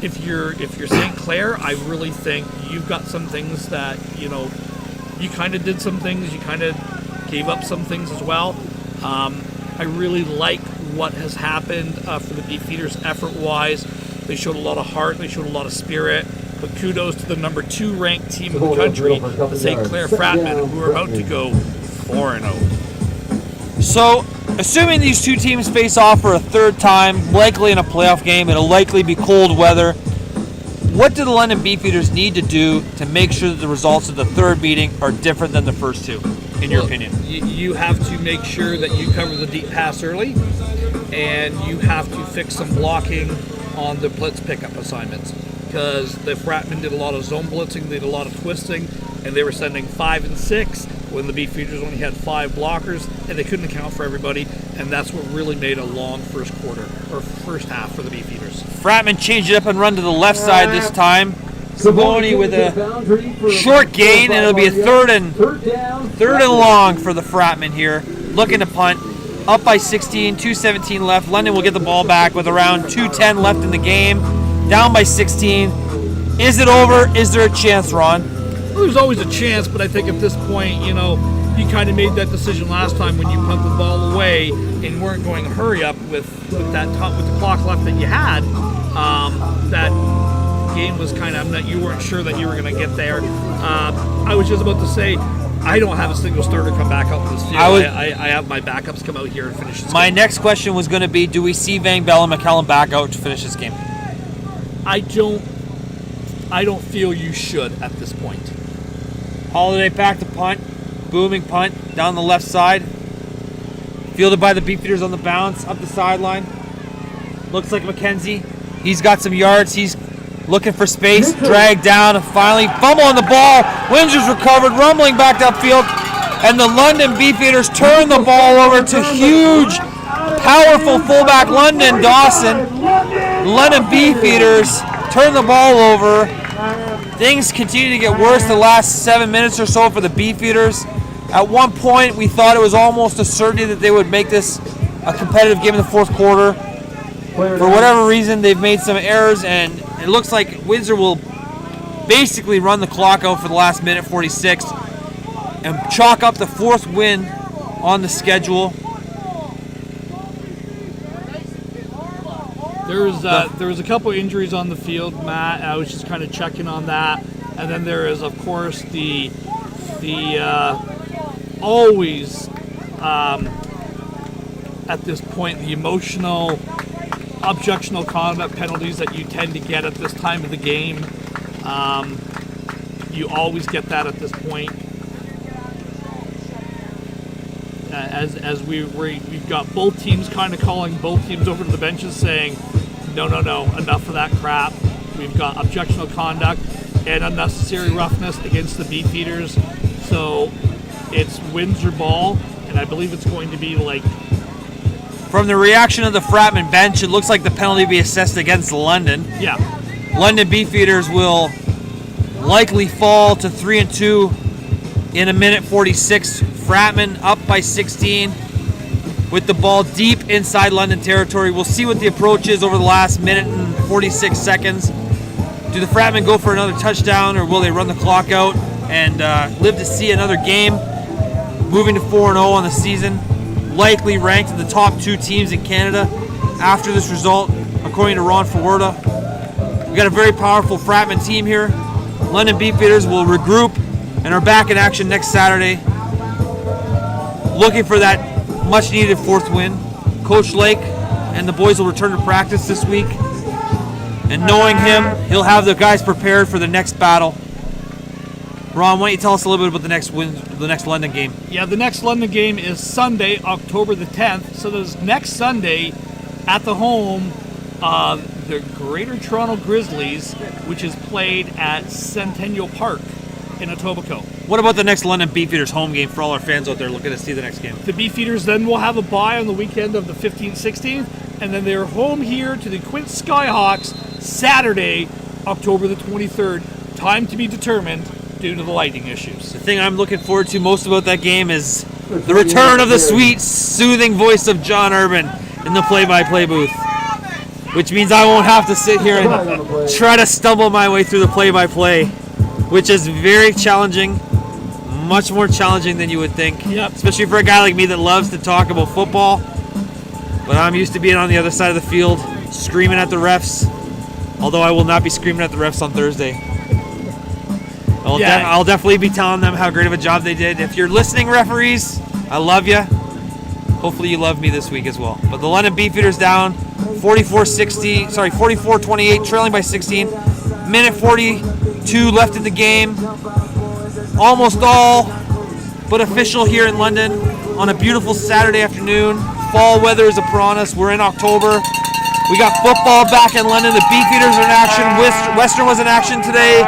If you're St. Clair, I really think you've got some things that, you know, you kind of did some things, you kind of gave up some things as well. I really like what has happened for the Beefeaters effort-wise. They showed a lot of heart, they showed a lot of spirit. But kudos to the number 2 ranked team in the country, the St. Clair Fratmen, who are about to go 4-0. So, assuming these two teams face off for a third time, likely in a playoff game, it'll likely be cold weather. What do the London Beefeaters need to do to make sure that the results of the third meeting are different than the first two, in your opinion? You have to make sure that you cover the deep pass early, and you have to fix some blocking on the blitz pickup assignments. Because the Fratmen did a lot of zone blitzing, they did a lot of twisting, and they were sending 5 and 6 when the Beefeaters only had 5 blockers, and they couldn't account for everybody, and that's what really made a long first quarter, or first half for the Beefeaters. Fratman changed it up and run to the left side this time. Savoni with a short gain, and it'll be a third and long for the Fratmen here. Looking to punt. Up by 16, 2:17 left. London will get the ball back with around 2:10 left in the game. Down by 16. Is it over? Is there a chance, Ron? Well, there's always a chance, but I think at this point, you know, you kind of made that decision last time when you punted the ball away and weren't going to hurry up with the clock left that you had. That game was kind of, you weren't sure that you were going to get there. I was just about to say, I don't have a single starter come back out in this field. I have my backups come out here and finish this My game. next question was going to be, do we see Van Bell and McCallum back out to finish this game? I don't feel you should at this point. Holiday back to punt. Booming punt down the left side. Fielded by the Beefeaters on the bounce. Up the sideline. Looks like McKenzie. He's got some yards. He's looking for space. Dragged down and finally fumble on the ball. Windsor's recovered. Rumbling back upfield. And the London Beefeaters turn the ball over to huge, powerful fullback London Dawson. London Beefeaters turn the ball over. Things continue to get worse the last 7 minutes or so for the Beefeaters. At one point, we thought it was almost a certainty that they would make this a competitive game in the fourth quarter. For whatever reason, they've made some errors, and it looks like Windsor will basically run the clock out for the last minute 46 and chalk up the fourth win on the schedule. There was a couple injuries on the field, Matt. I was just kind of checking on that, and then there is, of course, the always at this point the emotional objectional conduct penalties that you tend to get at this time of the game. You always get that at this point. As we've got both teams kind of calling both teams over to the benches saying, no, enough of that crap. We've got objectional conduct and unnecessary roughness against the Beefeaters. So it's Windsor ball, and I believe it's going to be like... From the reaction of the Fratman bench, it looks like the penalty will be assessed against London. Yeah. London Beefeaters will likely fall to 3-2 in a minute 46. Fratman up by 16 with the ball deep inside London territory. We'll see what the approach is over the last minute and 46 seconds. Do the Fratmen go for another touchdown, or will they run the clock out and live to see another game? Moving to 4-0 on the season. Likely ranked in the top 2 teams in Canada after this result, according to Ron Fawerda. We've got a very powerful Fratman team here. London Beefeaters will regroup and are back in action next Saturday, looking for that much-needed fourth win. Coach Lake and the boys will return to practice this week, and knowing him, he'll have the guys prepared for the next battle. Ron, why don't you tell us a little bit about the next London game? Yeah, the next London game is Sunday, October the 10th. So there's next Sunday at the home, the Greater Toronto Grizzlies, which is played at Centennial Park in Etobicoke. What about the next London Beefeaters home game for all our fans out there looking to see the next game? The Beefeaters then will have a bye on the weekend of the 15th, 16th, and then they're home here to the Quince Skyhawks Saturday, October the 23rd. Time to be determined due to the lighting issues. The thing I'm looking forward to most about that game is the return of the sweet, soothing voice of John Urban in the play-by-play booth, which means I won't have to sit here and try to stumble my way through the play-by-play, which is very challenging, much more challenging than you would think, especially for a guy like me that loves to talk about football. But I'm used to being on the other side of the field, screaming at the refs, although I will not be screaming at the refs on Thursday. I'll definitely be telling them how great of a job they did. If you're listening, referees, I love you. Hopefully you love me this week as well. But the London Beefeaters down 44-28, trailing by 16. Minute 42 left in the game. Almost all but official here in London on a beautiful Saturday afternoon. Fall weather is upon us. We're in October. We got football back in London. The Beefeaters are in action. Western was in action today.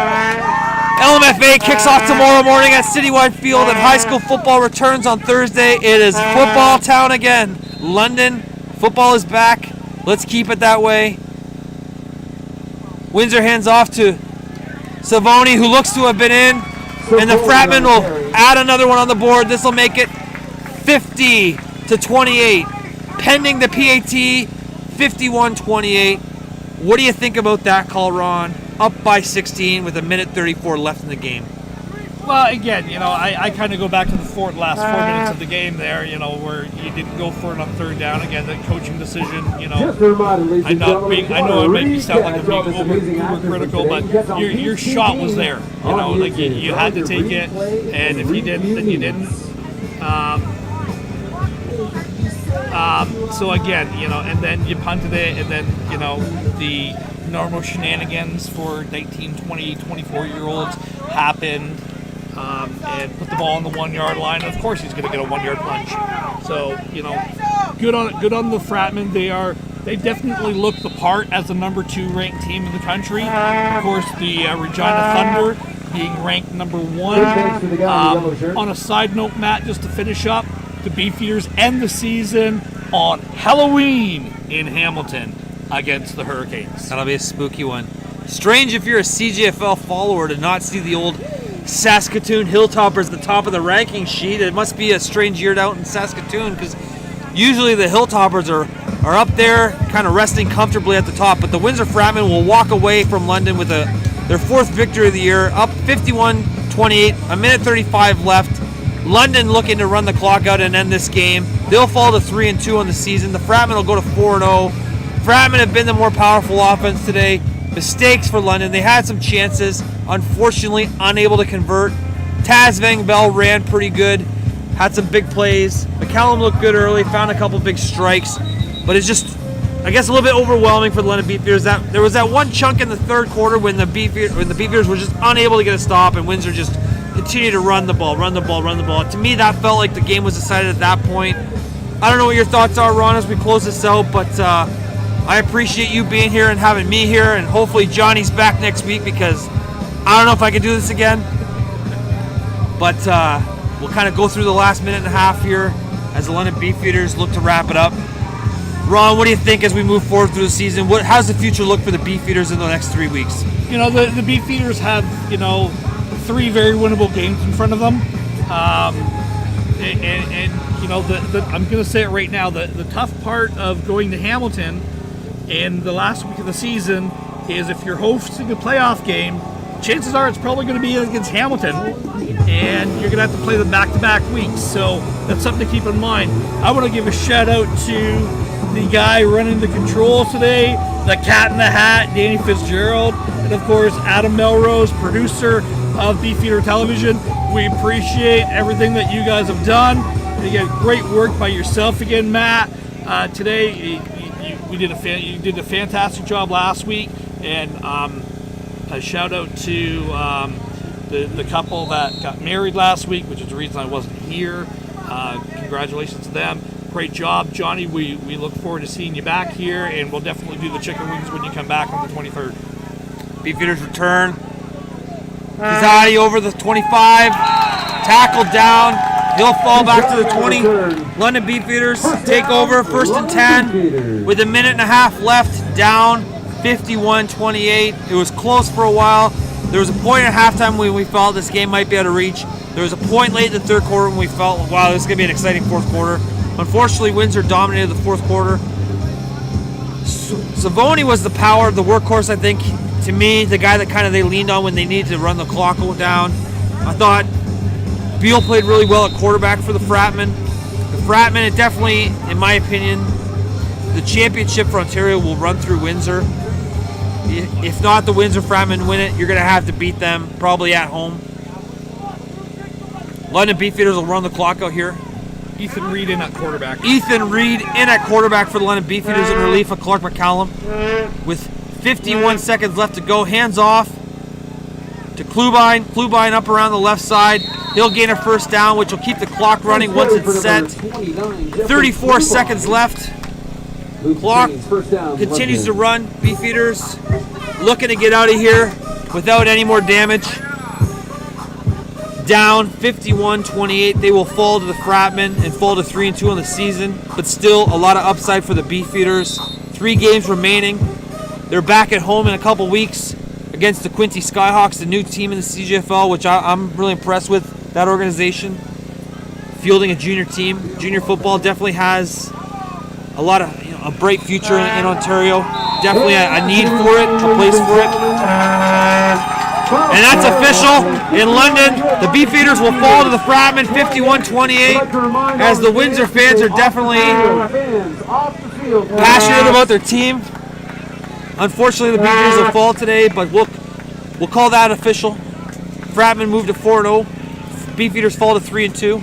LMFA kicks off tomorrow morning at Citywide Field, and high school football returns on Thursday. It is football town again. London, football is back. Let's keep it that way. Windsor hands off to Savoni, who looks to have been in, and the Fratman will add another one on the board. This will make it 50-28. Pending the PAT, 51-28. What do you think about that call, Ron? Up by 16 with a minute 34 left in the game. Well, again, I kind of go back to the last 4 minutes of the game there, where you didn't go for it on third down. Again, the coaching decision, I know I might sound like I'm being over critical, but your shot was there. You had to take it, and if you didn't, then you didn't. So again, and then you punted it, and then, the normal shenanigans for 19, 20, 24-year-olds happened, and put the ball on the 1 yard line. Of course he's going to get a 1 yard plunge. So, good on the Fratmen. They definitely look the part as the number 2 ranked team in the country. Of course, the Regina Thunder being ranked number 1. On a side note, Matt, just to finish up, the Beefeaters end the season on Halloween in Hamilton against the Hurricanes. That'll be a spooky one. Strange if you're a CJFL follower to not see the old Saskatoon Hilltoppers at the top of the ranking sheet. It must be a strange year out in Saskatoon, because usually the Hilltoppers are up there kind of resting comfortably at the top, but the Windsor Fratmen will walk away from London with their 4th victory of the year, up 51-28, a minute 35 left. London looking to run the clock out and end this game. They'll fall to 3-2 on the season. The Fratmen will go to 4-0. Fratmen have been the more powerful offense today. Mistakes for London. They had some chances, unfortunately unable to convert. Taz Van Bell ran pretty good, had some big plays. McCallum looked good early, found a couple big strikes, but it's just, I guess, a little bit overwhelming for the London Beefeaters. There was that one chunk in the third quarter when the Beefeaters were just unable to get a stop, and Windsor just continued to run the ball. To me, that felt like the game was decided at that point. I don't know what your thoughts are, Ron, as we close this out, but I appreciate you being here and having me here, and hopefully Johnny's back next week, because I don't know if I can do this again. But we'll kind of go through the last minute and a half here as the London Beefeaters look to wrap it up. Ron, what do you think as we move forward through the season? How's the future look for the Beefeaters in the next 3 weeks? The Beefeaters have, 3 very winnable games in front of them. I'm going to say it right now, the tough part of going to Hamilton in the last week of the season is if you're hosting a playoff game, chances are it's probably going to be against Hamilton, and you're going to have to play them back-to-back weeks. So that's something to keep in mind. I want to give a shout-out to the guy running the controls today, the cat in the hat, Danny Fitzgerald, and of course Adam Melrose, producer of Beefeater Television. We appreciate everything that you guys have done. And again, great work by yourself again, Matt. Today, you did a fantastic job last week, and a shout out to the couple that got married last week, which is the reason I wasn't here. Congratulations to them. Of Great job, Johnny. We look forward to seeing you back here, and we'll definitely do the chicken wings when you come back on the 23rd. Beefeaters return. Pizzati over the 25. Tackled down. He'll fall back to the 20. London Beefeaters take over, 1st and 10. With a minute and a half left, down 51-28. It was close for a while. There was a point at halftime when we felt this game might be out of reach. There was a point late in the third quarter when we felt, wow, this is going to be an exciting fourth quarter. Unfortunately, Windsor dominated the fourth quarter. Savoni was the power, the workhorse, I think. To me, the guy that kind of they leaned on when they needed to run the clock down. I thought Beal played really well at quarterback for the Fratmen. The Fratmen, it definitely, in my opinion, the championship for Ontario will run through Windsor. If not the Windsor Fratmen win it, you're going to have to beat them, probably at home. London Beefeaters will run the clock out here. Ethan Reed in at quarterback. Ethan Reed in at quarterback for the London Beefeaters in relief of Clark McCallum. With 51 seconds left to go, hands off to Klubine. Klubine up around the left side. He'll gain a first down, which will keep the clock running once it's set. 34 seconds left. Clock continues to run. Beefeaters looking to get out of here without any more damage. Down 51-28. They will fall to the Fratmen and fall to 3-2 on the season, but still a lot of upside for the Beefeaters. 3 games remaining. They're back at home in a couple weeks against the Quincy Skyhawks, the new team in the CGFL, which I'm really impressed with that organization. Fielding a junior team. Junior football definitely has a lot of a bright future in Ontario. Definitely a need for it, a place for it. And that's official in London. The Beefeaters will fall to the Fratmen 51-28 as the Windsor fans are definitely passionate about their team. Unfortunately, the Beefeaters will fall today, but we'll call that official. Fratmen move to 4-0. Beefeaters fall to 3-2.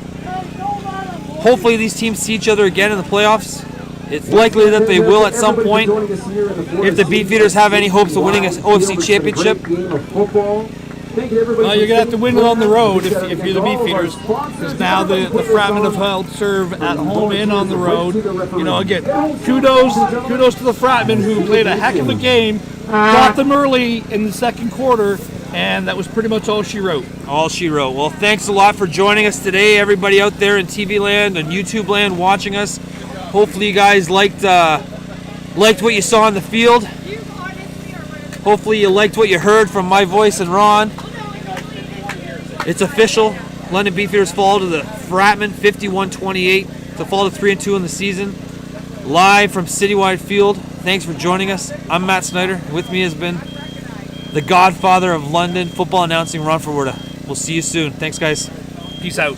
Hopefully these teams see each other again in the playoffs. It's likely that they will at some point if the Beefeaters have any hopes of winning an OFC championship. Well, you're going to have to win it on the road if you're the Beefeaters, because now the Fratmen have held serve at home and on the road. You know, again, kudos to the Fratmen who played a heck of a game, got them early in the second quarter, and that was pretty much all she wrote. All she wrote. Well, thanks a lot for joining us today, everybody out there in TV land and YouTube land watching us. Hopefully you guys liked what you saw on the field. Hopefully you liked what you heard from my voice and Ron. It's official. London Beefeaters fall to the Fratmen 51-28 to fall to 3-2 in the season. Live from Citywide Field. Thanks for joining us. I'm Matt Snyder. With me has been the godfather of London football announcing, Ron Ferwerda. We'll see you soon. Thanks, guys. Peace out.